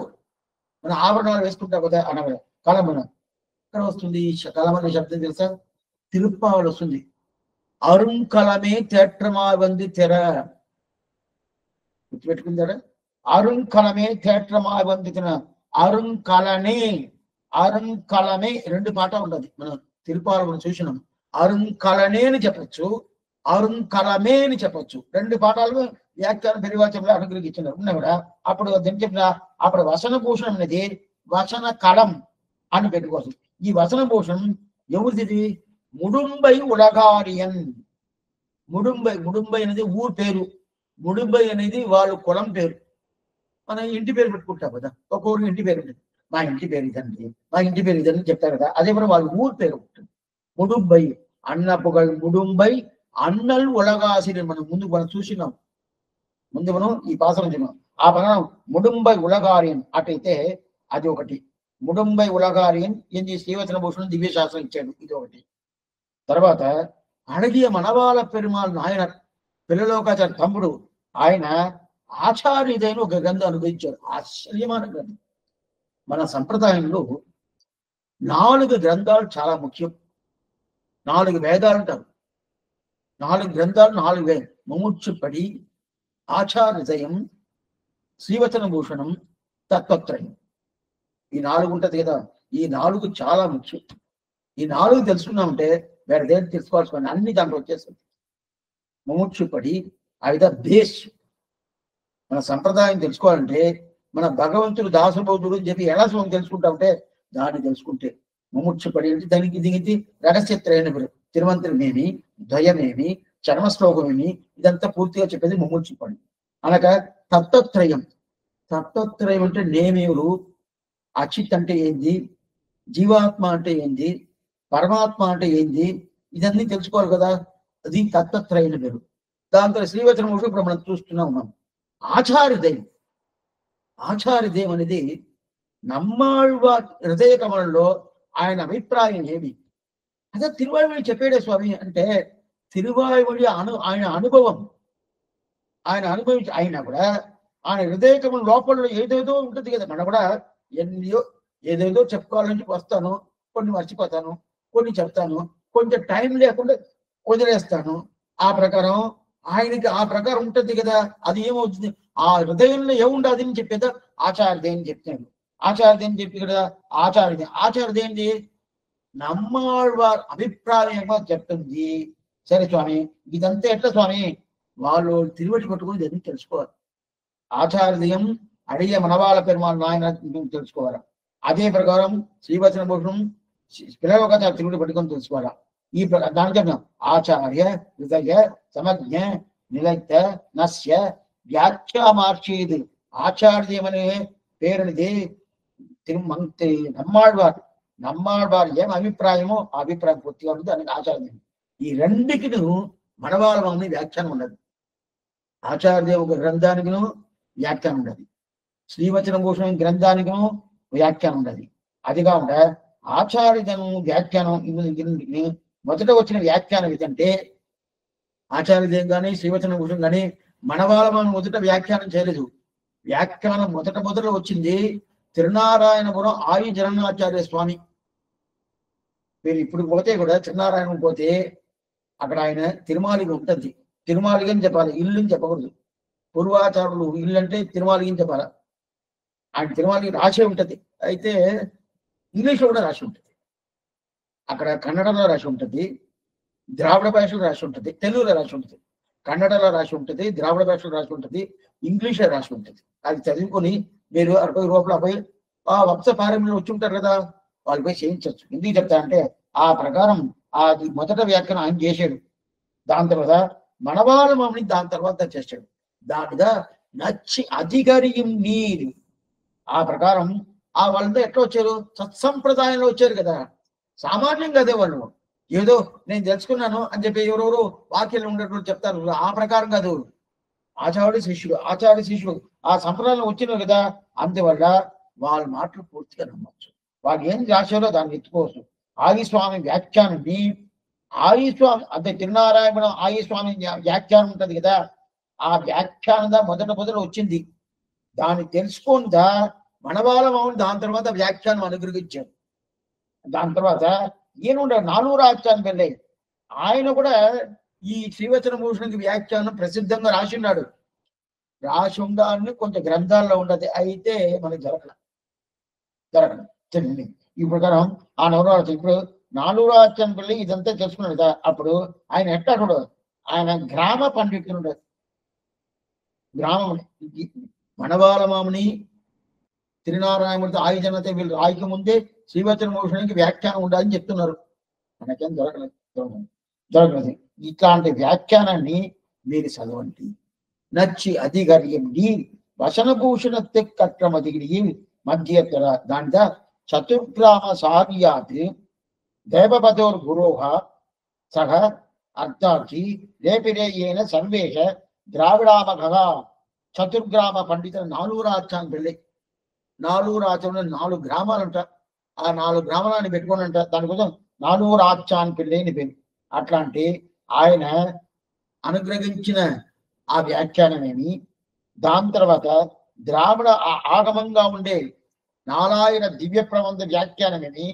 S1: మన ఆభరణాలు వేసుకుంటాం కదా ఆ నగలు. కలం ఎక్కడ వస్తుంది కలం అనే శబ్దం తెలుసా? తిరుప్పావళి వస్తుంది. అరుంకలమే తేట్రమా వంది తెర, గుర్తుపెట్టుకుంటారా? అరుంకలమే తేట్రమా వంది తెర. అరుంకలనే, అరుంకలమే రెండు పాట ఉండదు. మనం తిరుప్పావళి మనం చూసినాం. అరుంకలనే అని చెప్పచ్చు, అరుంకలమే అని చెప్పచ్చు. రెండు పాఠాలు వ్యాఖ్యాన పరివాచంలో అనుగ్రహించినారు ఉన్నా కూడా. అప్పుడు దీన్ని చెప్పిన అప్పుడు వసన భూషణం అనేది వసన కలం అని పెట్టుకోవచ్చు. ఈ వసన భూషణం ఎవరిది? ముడుంబై ఉలగారియన్. ముడుంబై, ముడుంబై అనేది ఊరు పేరు. ముడుంబై అనేది వాళ్ళు కులం పేరు. మనం ఇంటి పేరు పెట్టుకుంటాం కదా, ఒక ఊరు ఇంటి పేరు ఉంటుంది. మా ఇంటి పేరు ఇదండి, మా ఇంటి పేరు ఇదని చెప్తారు కదా. అదే కూడా వాళ్ళ ఊరు పేరు ఉంటుంది. ముడుంబై అన్నపుగల్ ముడుంబై అన్నల్ ఉలగాసిరి. మనం చూసినాం, ముందు మనం ఈ పాసనం చూసినాం. ఆ పదం ముడుంబై ఉలగారియన్ అటైతే అది ఒకటి. ముడుంబై ఉలగారియన్ ఏంది? శ్రీవచన భూషణం దివ్యశాస్త్రం ఇచ్చాడు, ఇది ఒకటి. తర్వాత అడగియ మనవాళ్ళ పెరుమాళ్ నాయన పిల్లలోకాచార్య తమ్ముడు, ఆయన ఆచార్యుడైన ఒక గ్రంథం అనుభవించారు. ఆశ్చర్యమైన గ్రంథం. మన సంప్రదాయంలో 4 గ్రంథాలు చాలా ముఖ్యం. 4 వేదాలు అంటారు. 4 గ్రంథాలు, 4 వేదాలు. ముముక్షుపడి, ఆచార్యదయం, శ్రీవచన భూషణం, తత్వత్రయం. ఈ 4 ఉంటది కదా. ఈ 4 చాలా ముఖ్యం. ఈ 4 తెలుసుకున్నామంటే వేరే దేని తెలుసుకోవాల్సిన అన్ని దాంట్లో వచ్చేస్తుంది. ముముక్షుపడి ఐద బేస్. మన సంప్రదాయం తెలుసుకోవాలంటే మన భగవంతుడు దాసబోధుడు అని చెప్పి ఎలా తెలుసుకుంటా ఉంటే దాన్ని తెలుసుకుంటే ముముక్షుపడి అంటే దానికి దిగితే రహస్యత్రయణ తిరుమంత్రమేమి, ద్వయమేమి, చర్మశ్లోకమేమి, ఇదంతా పూర్తిగా చెప్పేది ముముక్షుపడి. అనగా తత్వత్రయం. తత్వత్రయం అంటే నేమేవులు, అచిత్ అంటే ఏంది, జీవాత్మ అంటే ఏంది, పరమాత్మ అంటే ఏంది, ఇదన్నీ తెలుసుకోవాలి కదా. అది తత్వత్రయం పేరు. దాంతో శ్రీవచనం ఇప్పుడు మనం చూస్తూనే ఉన్నాం. ఆచార్యదయం. ఆచార్యదయం అనేది నమ్మాళ్వా హృదయ కమలంలో ఆయన అభిప్రాయం ఏమి? అదే తిరువాయుమొഴి చెప్పాడే స్వామి అంటే తిరువాయుమొഴి ఆయన అనుభవం, ఆయన అనుభవించి ఆయన కూడా ఆయన హృదయ కమలం లోపల ఏదేదో ఉంటుంది కదా. మనం కూడా ఏదేదో చెప్పుకోవాలని వస్తాను, కొన్ని మర్చిపోతాను, కొన్ని చెప్తాను, కొంచెం టైం లేకుండా వదిలేస్తాను. ఆ ప్రకారం ఆయనకి ఆ ప్రకారం ఉంటుంది కదా. అది ఏమవుతుంది, ఆ హృదయంలో ఏముండదు అని చెప్పేదా ఆచార్య అని చెప్తాడు. ఆచార్య అని చెప్పి కదా ఆచార్య ఏంటి, నమ్మాళ్వారి అభిప్రాయంగా చెప్తుంది. సరే స్వామి, ఇదంతా ఎట్లా స్వామి, వాళ్ళు తిరువటి పట్టుకుని దాన్ని తెలుసుకోవాలి. ఆచార్యం అడిగే మనవాళ్ళ పెరుమాళ్ నాయన తెలుసుకోవాలి. అదే ప్రకారం శ్రీవచన భూషణం పిల్లల తిరువటి పట్టుకొని తెలుసుకోవాలా. ఈ దాని చెప్పిన ఆచార్య హృదయ సమజ్ఞ నిలయ నస్య వ్యాఖ్యామార్చేది. ఆచార్యం అనే పేరునిది నమ్మాళ్వారు ఏం అభిప్రాయమో ఆ అభిప్రాయం పూర్తిగా ఉంటుంది. దానికి ఆచార్యం. ఈ రెండుకి మనవాళ్ళ వ్యాఖ్యానం ఉండదు. ఆచార్య ఒక గ్రంథానికిను వ్యాఖ్యానం ఉండదు, శ్రీవచన భూషణం గ్రంథానికిను వ్యాఖ్యానం ఉండదు. అది కాకుండా ఆచార్యను వ్యాఖ్యానం మొదట వచ్చిన వ్యాఖ్యానం ఏదంటే ఆచార్యదేం కానీ శ్రీవచన భూషణం కానీ మనవాళ్ళ మొదట వ్యాఖ్యానం చేయలేదు. వ్యాఖ్యానం మొదట వచ్చింది తిరునారాయణపురం ఆయి జగన్నాచార్య స్వామి. మీరు ఇప్పుడు పోతే కూడా తిరునారాయణం పోతే అక్కడ ఆయన తిరుమాలిగా ఉంటుంది. తిరుమాలిగా అని చెప్పాలి, ఇల్లు అని చెప్పకూడదు. పూర్వాచారులు ఇల్లు అంటే తిరుమాలిగా అని చెప్పాలి. ఆయన తిరుమాలికి రాసే ఉంటుంది. అయితే ఇంగ్లీష్లో కూడా రాసి ఉంటుంది. అక్కడ కన్నడలో రాసి ఉంటుంది, ద్రావిడ భాషలో రాసి ఉంటుంది, తెలుగులో రాసి ఉంటుంది. కన్నడలో రాసి ఉంటుంది, ద్రావిడ భాషలో రాసి ఉంటుంది, ఇంగ్లీష్లో రాసి ఉంటుంది. అది చదువుకొని మీరు 60 రూపాయలు పోయి ఆ వంశ పారంలో వచ్చి ఉంటారు కదా, వాళ్ళు పోయి చేయించవచ్చు. ఎందుకు చెప్తా అంటే ఆ ప్రకారం అది మొదట వ్యాఖ్యానం ఆయన చేశాడు. దాని తర్వాత మనవాళ్ళ మామని దాని తర్వాత చేశాడు. దానిగా నచ్చి అధికారియం నీరు. ఆ ప్రకారం ఆ వాళ్ళంతా ఎట్లా వచ్చారు, సత్సంప్రదాయంలో వచ్చారు కదా. సామాన్యం కదే వాళ్ళు ఏదో నేను తెలుసుకున్నాను అని చెప్పి ఎవరెవరు వాక్యాలు ఉండేటువంటి చెప్తారు. ఆ ప్రకారం కాదు. ఆచార్యుడు శిష్యుడు ఆ సంప్రదాయంలో వచ్చినవి కదా. అందువల్ల వాళ్ళ మాటలు పూర్తిగా నమ్మచ్చు. వాళ్ళు ఏం రాశారో దాన్ని ఎత్తుకోవచ్చు. ఆదిస్వామి వ్యాఖ్యానాన్ని ఆదిస్వామి అంటే తిరునారాయణ ఆదిస్వామి వ్యాఖ్యానం ఉంటది కదా, ఆ వ్యాఖ్యానంగా మొదట వచ్చింది. దాన్ని తెలుసుకుందా మనవాళ్ళ మామూలు దాని తర్వాత వ్యాఖ్యానం అనుగ్రహించారు. దాని తర్వాత ఈయన ఉండే నాలుగు ఆచార్య పెళ్ళై ఆయన కూడా ఈ శ్రీవచన భూషణకి వ్యాఖ్యానం ప్రసిద్ధంగా రాసిన్నాడు. రాసి ఉండాలని కొంచెం గ్రంథాల్లో ఉండదు. అయితే మనకి జరగదు. ఈ ప్రకారం ఆ నవరాత్రి ఇప్పుడు నాలుగు ఆచార్య పెళ్ళి ఇదంతా తెలుసుకున్నాడు కదా. అప్పుడు ఆయన ఎట్లా కూడా ఆయన గ్రామ పండితుడు. గ్రామం మనవాళ్ళ మామని తిరునారాయణమూర్తి ఆయుజనత వీళ్ళు రాయికి ముందే శ్రీవచన భూషణానికి వ్యాఖ్యానం ఉండాలని చెప్తున్నారు. మనకేం జరగలేదు. ఇట్లాంటి వ్యాఖ్యానాన్ని మీరు చదవండి. నచ్చి అధిగర్యండి వసనభూషణ కట్రమదిగి మధ్య దాంట్లో చతుర్గ్రామ సార్యాత్ దేవపదోర్ గురోహ సహ అర్థార్థి రేపిరేయేన సర్వేష ద్రావిడామఘ చతుర్గ్రామ పండితుల 4 రాజ్యాన్ని పెళ్ళి 4 రాజ్యంలో 4 గ్రామాలంట. ఆ 4 గ్రామాలని పెట్టుకుని అంట. దానికోసం 4 రాజ్యాన్ని పెళ్ళి అని పేరు. అట్లాంటి ఆయన అనుగ్రహించిన ఆ వ్యాఖ్యానమేమి, దాని తర్వాత ద్రావిడ ఆగమంగా ఉండే నారాయణ దివ్య ప్రబంధ వ్యాఖ్యానమేమి,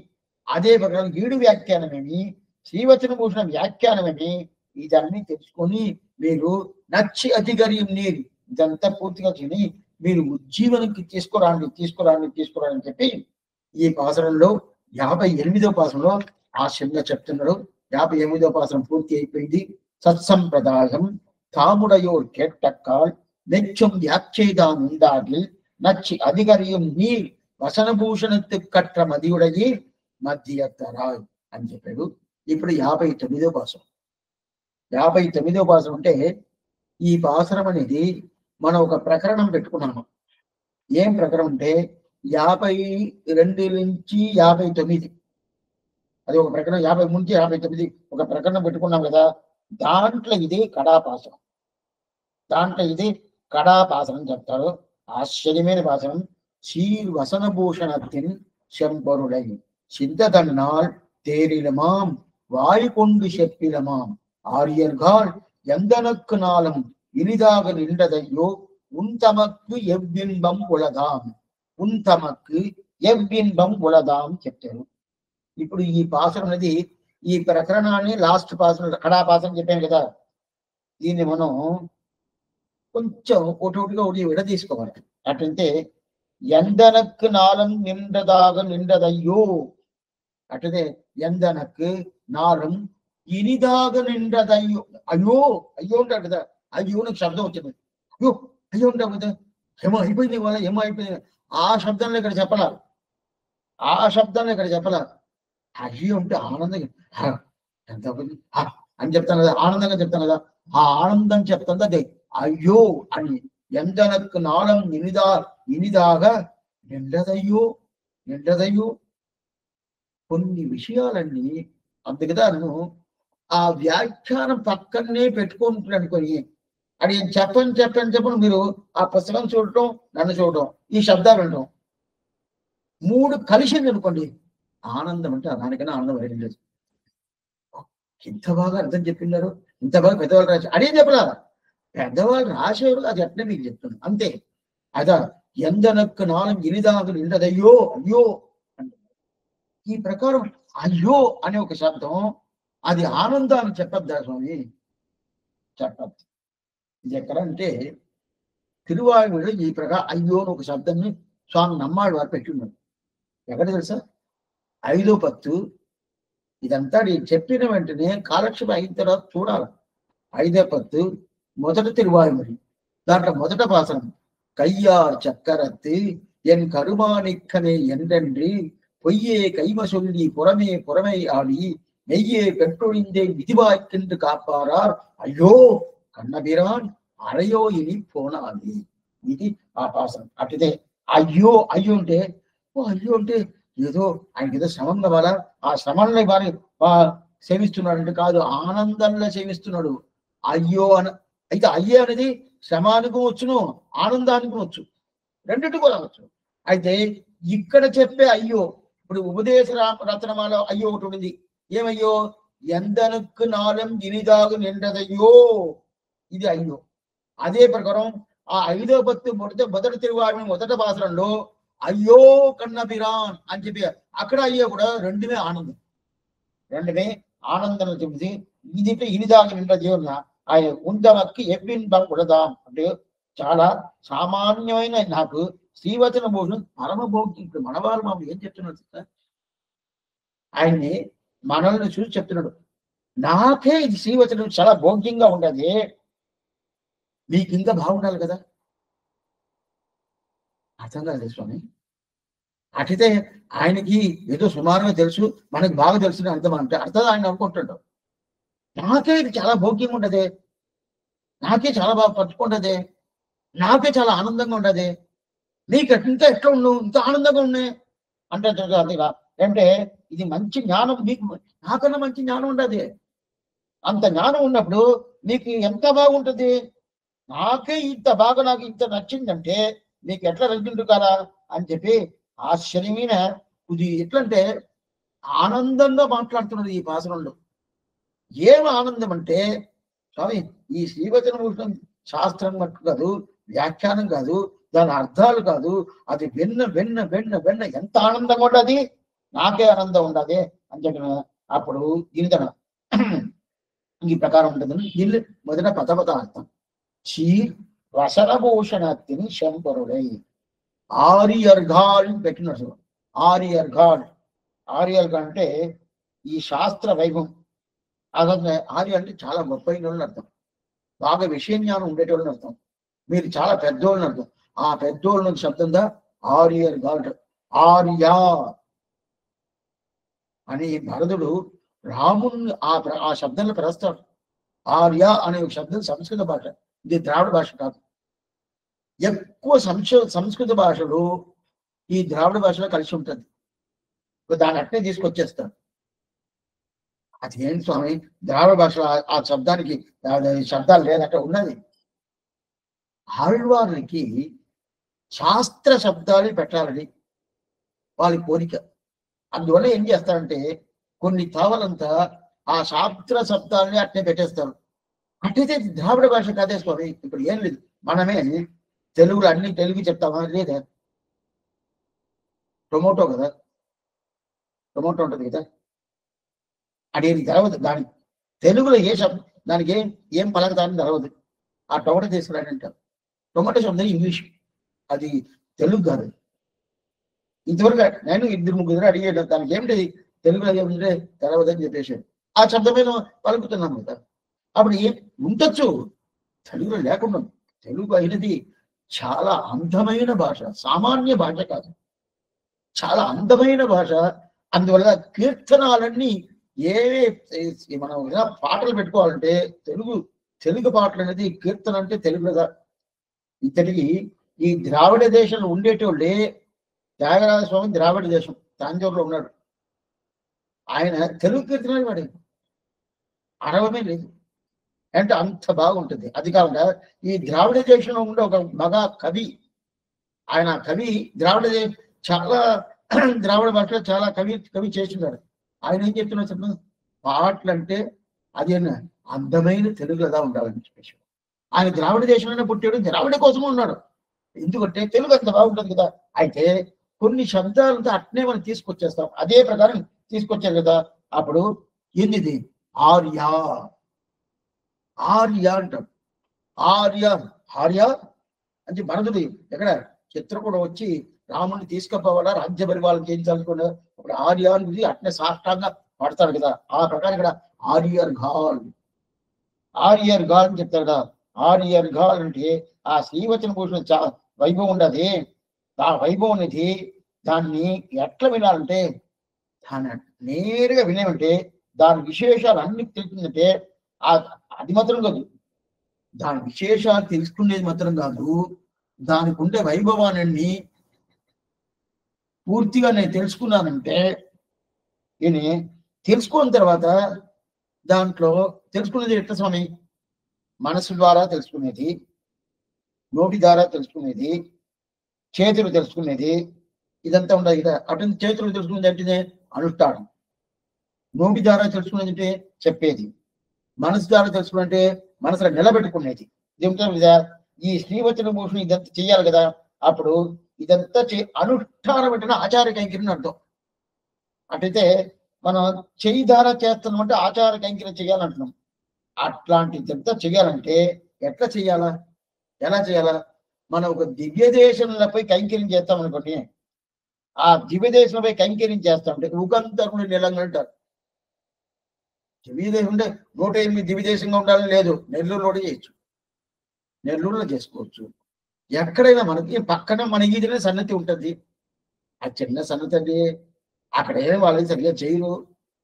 S1: అదే ప్రకారం 7 వ్యాఖ్యానమేమి, శ్రీవచన భూషణ వ్యాఖ్యానమేమి, ఇదన్నీ తెలుసుకొని మీరు నచ్చి అధిగర్యం నీరు ఇదంతా పూర్తిగా తిని మీరు ఉజ్జీవనకి తీసుకురాని చెప్పి ఈ పాసరంలో 58వ పాసరంలో ఆశంగా చెప్తున్నాడు. 58వ పాసరం పూర్తి అయిపోయింది. సత్సంప్రదాయం தாமுடையோர் கேட்டக்கால் நெச்சும் யாச்செய்தான் உண்டாகில் நச்சி அதிகரியும் நீர் వసనభూషణత్తు కట్ర మదియుడయి మధ్యతరాయ్ అని చెప్పాడు. ఇప్పుడు 59వ పాసరం. 59వ పాసరం అంటే ఈ పాసరం అనేది మనం ఒక ప్రకరణం పెట్టుకున్నాము. ఏం ప్రకరణం అంటే 52 నుంచి 59 అది ఒక ప్రకరణం. 53 నుంచి 59 ఒక ప్రకరణం పెట్టుకున్నాం కదా. దాంట్లో ఇది కడాపాసనం. చెప్తారు. ఆశ్చర్యమైన పాసనం. சீர் வசனபூஷணத்தின் செம்பொருளை சித்ததன்னால் தேரிலமாம் வாய் கொண்டு செப்பிலமாம் ஆரியர்கள் எந்தனக்கு நாளும் இனிதாக நின்றதையோ உன் தமக்கு எவ்வின்பம் ఉలదాం చెప్తారు. ఇప్పుడు ఈ పాసనం అనేది ఈ ప్రకరణాన్ని లాస్ట్ పాసనం కడాపాసనం చెప్పాను కదా. దీన్ని మనం కొంచెం ఒకటి విడదీసుకోవాలి. అటంటే ఎందనక్కు నాలం నిండదయ్యో అటదే ఎందనక్కు నాలం ఇనిదాగ నిండదయ్యో. అయ్యో అయ్యో ఉంటాడు కదా, అయ్యో నాకు శబ్దం వచ్చింది, అయ్యో అయ్యో ఉంటావు కదా, ఏమో అయిపోయింది వాళ్ళ, ఏమో అయిపోయింది. ఆ శబ్దంలో ఇక్కడ చెప్పలా, ఆ శబ్దంలో ఇక్కడ చెప్పలా. అయ్యో ఉంటే ఆనందంగా ఎంత అని చెప్తాను కదా, ఆనందంగా చెప్తాను కదా, ఆ ఆనందం చెప్తుంది అదే అయ్యో అని. ఎందనక్కు నాళం ఇనిదాగా నిండదయ్యో. కొన్ని విషయాలన్నీ అందుకదాను ఆ వ్యాఖ్యానం పక్కనే పెట్టుకుంటున్నాడు అనుకొని అది చెప్పని మీరు ఆ పుస్తకం చూడటం, నన్ను చూడటం, ఈ శబ్దాలు వినడం 3 కలిసింది అనుకోండి, ఆనందం అంటే దానికన్నా ఆనందం వేరే లేదు. ఇంత బాగా అర్థం చెప్పినారు, ఇంత బాగా పెద్దవాళ్ళు రాశారు అదే చెప్పలా, పెద్దవాళ్ళు రాసేవారు అది అట్లే మీకు చెప్తున్నాను అంతే. అదా ఎందనక్కు నాలం ఇనిదాగు నిండదయ్యో అయ్యో అంటే ఈ ప్రకారం అయ్యో అనే ఒక శబ్దం అది ఆనందాన్ని చెప్పద్దా స్వామి? చెప్పద్దు. ఇది ఎక్కడ అంటే తిరువాయుమొழிలో ఈ ప్రకారం అయ్యో అని ఒక శబ్దాన్ని స్వామి నమ్మాడు వారు పెట్టున్నారు. ఎక్కడ తెలుసా? 5వ పత్తు. ఇదంతా నేను చెప్పిన వెంటనే కాలక్షేపం అయిన తర్వాత చూడాలి. 5వ పత్తు మొదటి తిరువాయుమొഴി, దాంట్లో మొదట పాసనం கையார் சக்கரத்து என் கருமாணிக்கனே என்றென்று பொய்யே கைம சொல்லி புறமை ஆடி மெய்யே பெற்றொழிந்தே விதிவாய்க்கென்று காப்பாரார் అయ్యో కన్నబిరాన్ అరయో ఇని పోనాలి. ఇది ఆ పాసనం. అటుదే అయ్యో అయ్యో అంటే అయ్యో అంటే ఏదో ఆయనకి ఏదో శ్రమం కావాలా, ఆ శ్రమల్ని వారి సేవిస్తున్నాడు అంటే కాదు, ఆనందంలో సేవిస్తున్నాడు. అయ్యో అని అయితే అయ్యే అనేది శ్రమానికి వచ్చును, ఆనందానికి వచ్చు, రెండింటి కూడా వచ్చు. అయితే ఇక్కడ చెప్పే అయ్యో, ఇప్పుడు ఉపదేశ రత్నమాల అయ్యో ఒకటి ఉంది. ఏమయ్యో? ఎందనక్కు నాలం ఇనిదాగు నిండదయ్యో, ఇది అయ్యో. అదే ప్రకారం ఆ 5వ పత్తు మొదటి తిరువాయుమొഴి మొదటి పాసరంలో అయ్యో కన్నబిరాన్ అని చెప్పి అక్కడ అయ్యో కూడా రెండుమే ఆనందం, రెండుమే ఆనందం చెప్పింది. ఇది ఇనిదాగు నిండది ఆయన ఉందమక్కి ఎవ్విన్బం ఉడదాం అంటే చాలా సామాన్యమైన నాకు శ్రీవచన భోజనం పరమభోగి. ఇప్పుడు మనవారు మామూలు ఏం చెప్తున్నాడు సార్, ఆయన్ని మనల్ని చూసి చెప్తున్నాడు, నాకే ఇది శ్రీవచనం చాలా భోగ్యంగా ఉండదు, మీకు ఇంకా బాగుండాలి కదా. అర్థం కాలేదు స్వామి. అట్లయితే ఆయనకి ఏదో సుమారుగా తెలుసు, మనకి బాగా తెలుసు అర్థం అంటే అర్థం ఆయన అనుకుంటాడు, నాకే ఇది చాలా భోగ్యంగా ఉండదే, నాకే చాలా బాగా పట్టుకుంటదే, నాకే చాలా ఆనందంగా ఉండదే, నీకు ఇంకా ఎట్లా ఉండవు, ఇంకా ఆనందంగా ఉన్నాయి అంటే అంటే ఇది మంచి జ్ఞానం, మీకు నాకన్నా మంచి జ్ఞానం ఉండదు. అంత జ్ఞానం ఉన్నప్పుడు నీకు ఎంత బాగుంటుంది. నాకే ఇంత బాగా నాకు ఇంత నచ్చిందంటే నీకు ఎట్లా నచ్చిండు కదా అని చెప్పి ఆశ్చర్యమైన ఇది ఎట్లంటే ఆనందంగా మాట్లాడుతున్నది ఈ పాసనంలో. ఏం ఆనందం అంటే స్వామి ఈ శ్రీవచన భూషణం శాస్త్రం మట్టు కాదు, వ్యాఖ్యానం కాదు, దాని అర్థాలు కాదు, అది వెన్న ఎంత ఆనందంగా ఉండదు, నాకే ఆనందం ఉండదు అని చెప్పిన అప్పుడు దీని ఈ ప్రకారం ఉంటుందని దీన్ని మొదట పదపదార్థం చీర్ వసనభూషణత్తిని శంకరుడై ఆర్యర్ఘాల్ పెట్టినాడు. ఆర్యర్ఘాల్ అంటే ఈ శాస్త్ర వైభవం. అదే ఆర్య అంటే చాలా గొప్పైన వాళ్ళని అర్థం, బాగా విషయ జ్ఞానం ఉండేటోళ్ళని అర్థం, మీరు చాలా పెద్దోళ్ళని అర్థం. ఆ పెద్దోళ్ళ నుంచి శబ్దంగా ఆర్యర్ఘాల్ ఆర్య అని భరతుడు రాముని ఆ శబ్దంలో ప్రస్తాడు. ఆర్య అనే ఒక శబ్దం సంస్కృత భాష, ఇది ద్రావిడ భాష కాదు. ఎక్కువ సంస్కృత భాషలు ఈ ద్రావిడ భాషలో కలిసి ఉంటుంది, దాన్ని అట్నే తీసుకొచ్చేస్తాడు. అది ఏం స్వామి ద్రావిడ భాషలో ఆ శబ్దానికి శబ్దాలు లేదంటే ఉన్నది. ఆళ్వార్లకి శాస్త్ర శబ్దాలు పెట్టాలని వాళ్ళ కోరిక. అందువల్ల ఏం చేస్తారంటే కొన్ని తావలంతా ఆ శాస్త్ర శబ్దాలని అట్నే పెట్టేస్తారు. అట్లయితే ద్రావిడ భాష కాదే స్వామి. ఇప్పుడు ఏం లేదు, మనమే తెలుగులో అన్ని తెలుగు చెప్తామా లేదా? టొమాటో కదా, టొమాటో ఉంటుంది కదా, అనేది తర్వాత దాని తెలుగులో ఏ శబ్దం దానికి ఏం పలకదాన్ని తెలవదు. ఆ టొమాటో తీసుకురాని అంటారు. టొమాటో శబ్దం ఇంగ్లీష్, అది తెలుగు కాదు. ఇంతవరకు నేను 2-3 అడిగాడు, దానికి ఏమిటి తెలుగులో ఏమిటంటే తెలవదని చెప్పేసాడు. ఆ శబ్దమైన పలుకుతున్నాను కదా. అప్పుడు ఏం ఉండొచ్చు, తెలుగులో లేకుండా. తెలుగు అయినది చాలా అందమైన భాష, సామాన్య భాష కాదు, చాలా అందమైన భాష. అందువల్ల కీర్తనాలన్నీ మనం పాటలు పెట్టుకోవాలంటే తెలుగు పాటలు అనేది కీర్తన అంటే తెలుగుగా. ఇతడికి ఈ ద్రావిడ దేశంలో ఉండేటోళ్ళే, త్యాగరాజ స్వామి ద్రావిడ దేశం తాంజూరులో ఉన్నాడు. ఆయన తెలుగు కీర్తనలు పాడాడు, అరవమే లేదు అంటే అంత బాగుంటుంది. అది కాకుండా ఈ ద్రావిడ దేశంలో ఉండే ఒక మగ కవి, ఆయన కవి చాలా ద్రావిడ భాషలో చాలా కవి చేస్తున్నారు. ఆయన ఏం చెప్తున్నారు చెప్పండి, పాటలు అంటే అది అందమైన తెలుగు ఎలా ఉండాలని చెప్పేసి. ఆయన ద్రావిడ దేశంలోనే పుట్టాడు, ద్రావిడ కోసమే ఉన్నాడు. ఎందుకంటే తెలుగు అంత బాగుంటుంది కదా. అయితే కొన్ని శబ్దాలతో అట్నే మనం తీసుకొచ్చేస్తాం, అదే ప్రకారం తీసుకొచ్చారు కదా. అప్పుడు ఏంది ఆర్య, ఆర్య అంటాం. ఆర్య ఆర్య అంటే భరతుడు ఎక్కడ చిత్రకూట వచ్చి రాముడిని తీసుకుపోవాలా, రాజ్య పరిపాలన చేయించాలనుకున్నా అప్పుడు ఆర్య అనేది అట్నే సాష్టాంగా పడతాడు కదా. ఆ ప్రకారం ఇక్కడ ఆర్యర్ ఘాల్, ఆర్యర్ ఘాల్ అని చెప్తారు కదా. ఆర్యర్ ఘాల్ అంటే ఆ శ్రీవచన భూషణ వైభవం ఉండదు. ఆ వైభవం అనేది దాన్ని ఎట్లా వినాలంటే, దాన్ని నేరుగా వినేమంటే దాని విశేషాలు అన్ని తెలుస్తుందంటే అది మాత్రం కాదు, దాని విశేషాలు తెలుసుకునేది మాత్రం కాదు, దానికి ఉండే వైభవాన్ని పూర్తిగా నేను తెలుసుకున్నానంటే, నేను తెలుసుకున్న తర్వాత దాంట్లో తెలుసుకునేది ఎట్లా స్వామి, మనసు ద్వారా తెలుసుకునేది, నోటి ద్వారా తెలుసుకునేది, చేతులు తెలుసుకునేది, ఇదంతా ఉండదు కదా. అటు చేతులు తెలుసుకునేది అంటే అనుష్ఠానం, నోటి ద్వారా తెలుసుకునేది అంటే చెప్పేది, మనసు ద్వారా తెలుసుకున్నట్టే మనసులో నిలబెట్టుకునేది. ఇదేమిటో ఈ శ్రీవచన భూషణం ఇదంతా చెయ్యాలి కదా. అప్పుడు ఇదంతా అనుష్ఠానం అంటే ఆచార కైంకర్యం అర్థం. అటైతే మనం చెయ్యి ద్వారా చేస్తున్నామంటే ఆచార కైంకర్యం చేయాలంటున్నాం. అట్లాంటిదంతా చెయ్యాలంటే ఎట్లా చెయ్యాలా, ఎలా చేయాలా? మనం ఒక దివ్య దేశంలోపై కైంకర్యం చేస్తాం అనుకోండి, ఆ దివ్య దేశంపై కైంకర్యం చేస్తామంటే ఊకంతరుడు నిలంగా అంటారు. దివ్య దేశం అంటే 108 దివ్య దేశంగా ఉండాలని లేదు, నెల్లూరులో చేయొచ్చు, నెల్లూరులో చేసుకోవచ్చు. ఎక్కడైనా మనకి పక్కన మన ఈదిన సన్నతి ఉంటుంది, ఆ చిన్న సన్నతి అండి, అక్కడ ఏమి వాళ్ళకి సరిగ్గా చేయరు,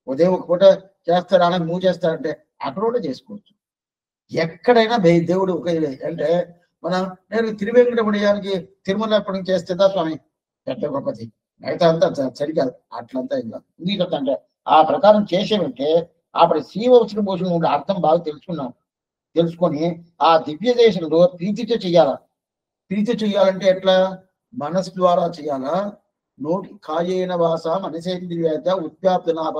S1: ఉదయం ఒక పూట చేస్తారు, అలా మూవ్ చేస్తారంటే అక్కడ కూడా చేసుకోవచ్చు. ఎక్కడైనా దేవుడు ఒక అంటే నేను తిరువేంకటపడియానికి తిరుమలపడం చేస్తుందా స్వామి పెద్ద గొప్పది, మిగతా అంతా సరికాదు, అట్లంతా ఇంకా అంటే ఆ ప్రకారం చేసేవంటే అప్పుడు శ్రీవచన భూషణం ఉండే అర్థం బాగా తెలుసుకొని ఆ దివ్య దేశంలో ప్రీతితో చెయ్యాలా. ప్రీతి చెయ్యాలంటే ఎట్లా, మనసు ద్వారా చెయ్యాలా, నోటి కాయేన వాస మనసేంద్రియాత ఉద్వ్యాప్తనాభ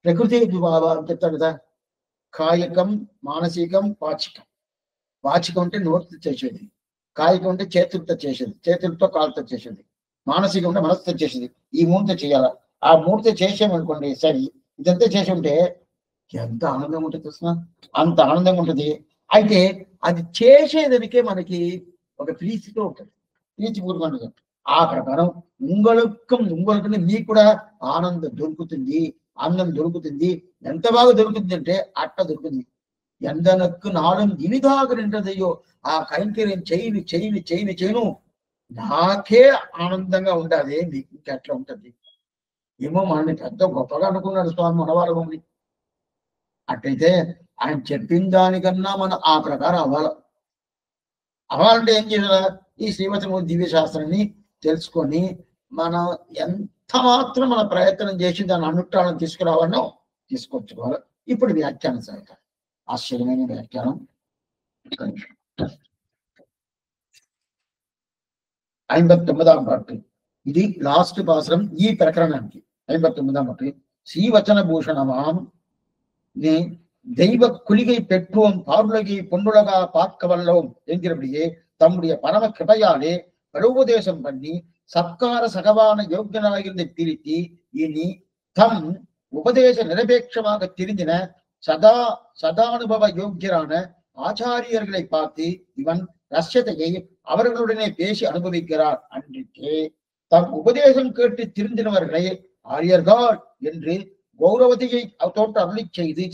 S1: ప్రకృతి విభావ అని చెప్తారు కదా. కాయకం, మానసికం, వాచికం. వాచికం అంటే నోటితో చేసేది, కాయకం అంటే చేతులతో చేసేది, చేతులతో కాళ్ళతో చేసేది, మానసికం అంటే మనసుతో చేసేది. ఈ మూడుతో చేయాలా. ఆ మూడుతో చేసామనుకోండి సరే, ఇదంతా చేసి ఉంటే ఎంత ఆనందంగా ఉంటుంది చూసిన, అంత ఆనందంగా ఉంటుంది. అయితే అది చేసేదానికే మనకి ఒక ప్రీతితో ఉంటుంది, ప్రీతిపూర్వకంగా. ఆ ప్రకారం ఉంగొలుకుని మీకు కూడా ఆనందం దొరుకుతుంది, ఆనందం దొరుకుతుంది. ఎంత బాగా దొరుకుతుంది అంటే అట్ట దొరుకుతుంది. ఎందనక్కు నాడం ఇనిదాగా నిండదయ్యో, ఆ కైంకర్యం చేయను నాకే ఆనందంగా ఉండాలి, మీకు ఇంకెట్లా ఉంటుంది ఏమో. మనల్ని పెద్ద గొప్పగా అనుకున్నాడు స్వామి మనవాళ్ళని. అట్టయితే ఆయన చెప్పిన దానికన్నా మనం ఆ ప్రకారం అవ్వాలంటే ఏం చేయాల, ఈ శ్రీవచన దివ్య శాస్త్రాన్ని తెలుసుకొని మనం ఎంత మాత్రం మన ప్రయత్నం చేసి దాని అనుష్ఠానం తీసుకురావాలో తీసుకొచ్చుకోవాలి. ఇప్పుడు వ్యాఖ్యానం సార్, ఆశ్చర్యమైన వ్యాఖ్యానం. 59వ పాటు, ఇది లాస్ట్ పాసరం ఈ ప్రకరణానికి. 59వ పాటు, శ్రీవచన భూషణమాం నే தெய்வ குளிகை பெற்றோம் பார்வுலகை பொன்னுலகா பார்க்க வல்லோம் என்கிறபடியே தம்முடைய பரம கிருபையாலே பரோபதேசம் பண்ணி சத்கார சகவான யோக்கியனாயிருந்த திருத்தி இனி தம் உபதேச நிரபேட்சமாக திருந்தின சதானுபவ யோக்கியரான ஆச்சாரியர்களை பார்த்து இவன் ரஷ்யத்தையை அவர்களுடனே பேசி அனுபவிக்கிறார். அன்றைக்கு தம் உபதேசம் கேட்டு திருந்தினவர்களை ஆரியர்கள் என்று கௌரவத்தையை தோற்று அருளி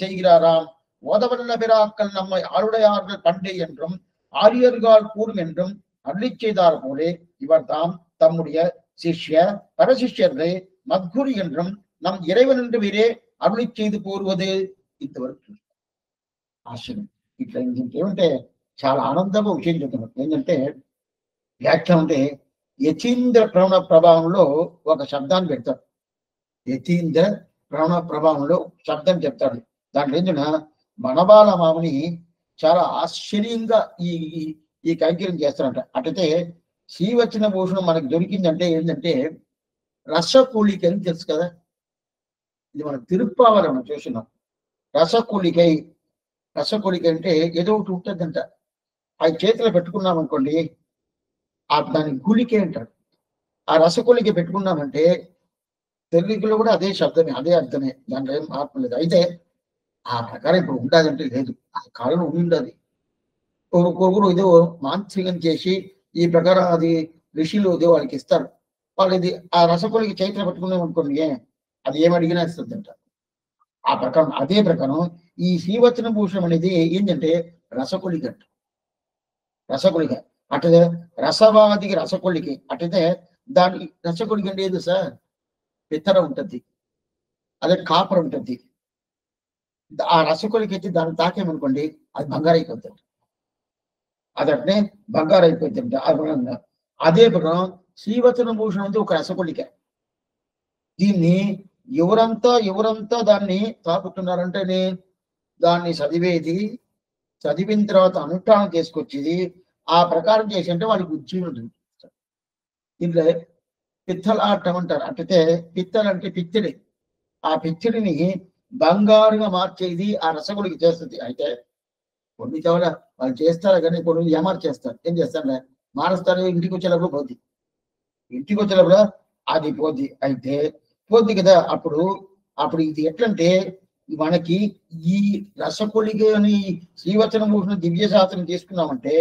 S1: செய்கிறாராம். ஓதவல்ல பிராக்கள் நம்மை ஆளுடையார்கள் பண்டை என்றும் ஆரியர்கள் கூறும் என்றும் அருளி செய்தார் போலே இவர் தாம் தம்முடைய சிஷ்ய பரசிஷ்யர்களை மத்குரு என்றும் நம் ఇறைవన్ என்று వీరే అరుళి చేదు పోరువదే ఇంతవరకు ఆశ్చర్యం. ఇట్లా ఏంటంటే చాలా ఆనందంగా విషయం చెప్తున్నారు. ఏంటంటే వ్యాఖ్యానం అంటే యతీంద్ర ప్రవణ ప్రభావంలో ఒక శబ్దాన్ని పెడతాడు. యతీంద్ర ప్రవణ ప్రభావంలో శబ్దం చెప్తాడు. దాంట్లో ఏంటంటే మనబాల మామని చాలా ఆశ్చర్యంగా ఈ ఈ కైంకర్యం చేస్తారంట. అటైతే శ్రీవచన భూషణం మనకు దొరికిందంటే ఏంటంటే రసకూలిక అని తెలుసు కదా. ఇది మనం తిరుప్పావళి మనం చూస్తున్నాం. రసకూలిక అంటే ఏదో ఒకటి ఉంటుందంట. అది చేతిలో పెట్టుకున్నాం అనుకోండి, దాని గుళికే అంటాడు. ఆ రసకూలిక పెట్టుకున్నామంటే తెలుగులో కూడా అదే శబ్దమే, అదే అర్థమే, దాంట్లో ఏం మార్పు లేదు. అయితే ఆ ప్రకారం ఇప్పుడు ఉండాలంటే లేదు, ఆ కాలంలో ఉండదు. ఒక్కొక్కరు ఏదో మాంత్రికం చేసి ఈ ప్రకారం అది ఋషులు ఏదో వాళ్ళకి ఇస్తారు. వాళ్ళు ఇది ఆ రసకూలికి చేతిలో పెట్టుకున్నాం అనుకోండి, అది ఏమడిగినా ఇస్తుందంట. ఆ ప్రకారం అదే ప్రకారం ఈ శ్రీవచన భూషణం అనేది ఏంటంటే రసకూలిక అంట. రసకూలిక అట్లే రసవాదికి రసకూలికి అట్లయితే దాని రసకూలిక అంటే ఏది సార్, పిత్తర ఉంటుంది, అదే కాపర్ ఉంటుంది. ఆ రసకూలికి అయితే దాన్ని తాకేమనుకోండి అది బంగారు అయిపోతుంది. అది అట్నే బంగారు అయిపోతుంది. అదే ప్రకారం శ్రీవచన భూషణం అంటే ఒక రసకూలిక. దీన్ని ఎవరంతా దాన్ని తాకుతున్నారంటేనే దాన్ని చదివిన తర్వాత అనుష్ఠానం చేసుకొచ్చేది ఆ ప్రకారం చేసి అంటే వాళ్ళకి ఉజ్జీవం ఉంటుంది. దీంట్లో పిత్తలాటం అంటారు. అంటే పిత్తలు అంటే పిత్తిడి. ఆ పిత్తిడిని బంగారుగా మార్చేది ఆ రసగుడికి చేస్తుంది. అయితే కొన్ని చోట వాళ్ళు చేస్తారు కానీ కొన్ని ఏమారు చేస్తారు. ఏం చేస్తారు, మారుస్తారు. ఇంటికి వచ్చేటప్పుడు పోద్ది, ఇంటికి వచ్చేటప్పుడు అది పోద్ది. అయితే పోద్ది కదా. అప్పుడు ఇది ఎట్లంటే మనకి ఈ రసకొలిగని శ్రీవచన భూషణ దివ్య శాస్త్రం తీసుకున్నామంటే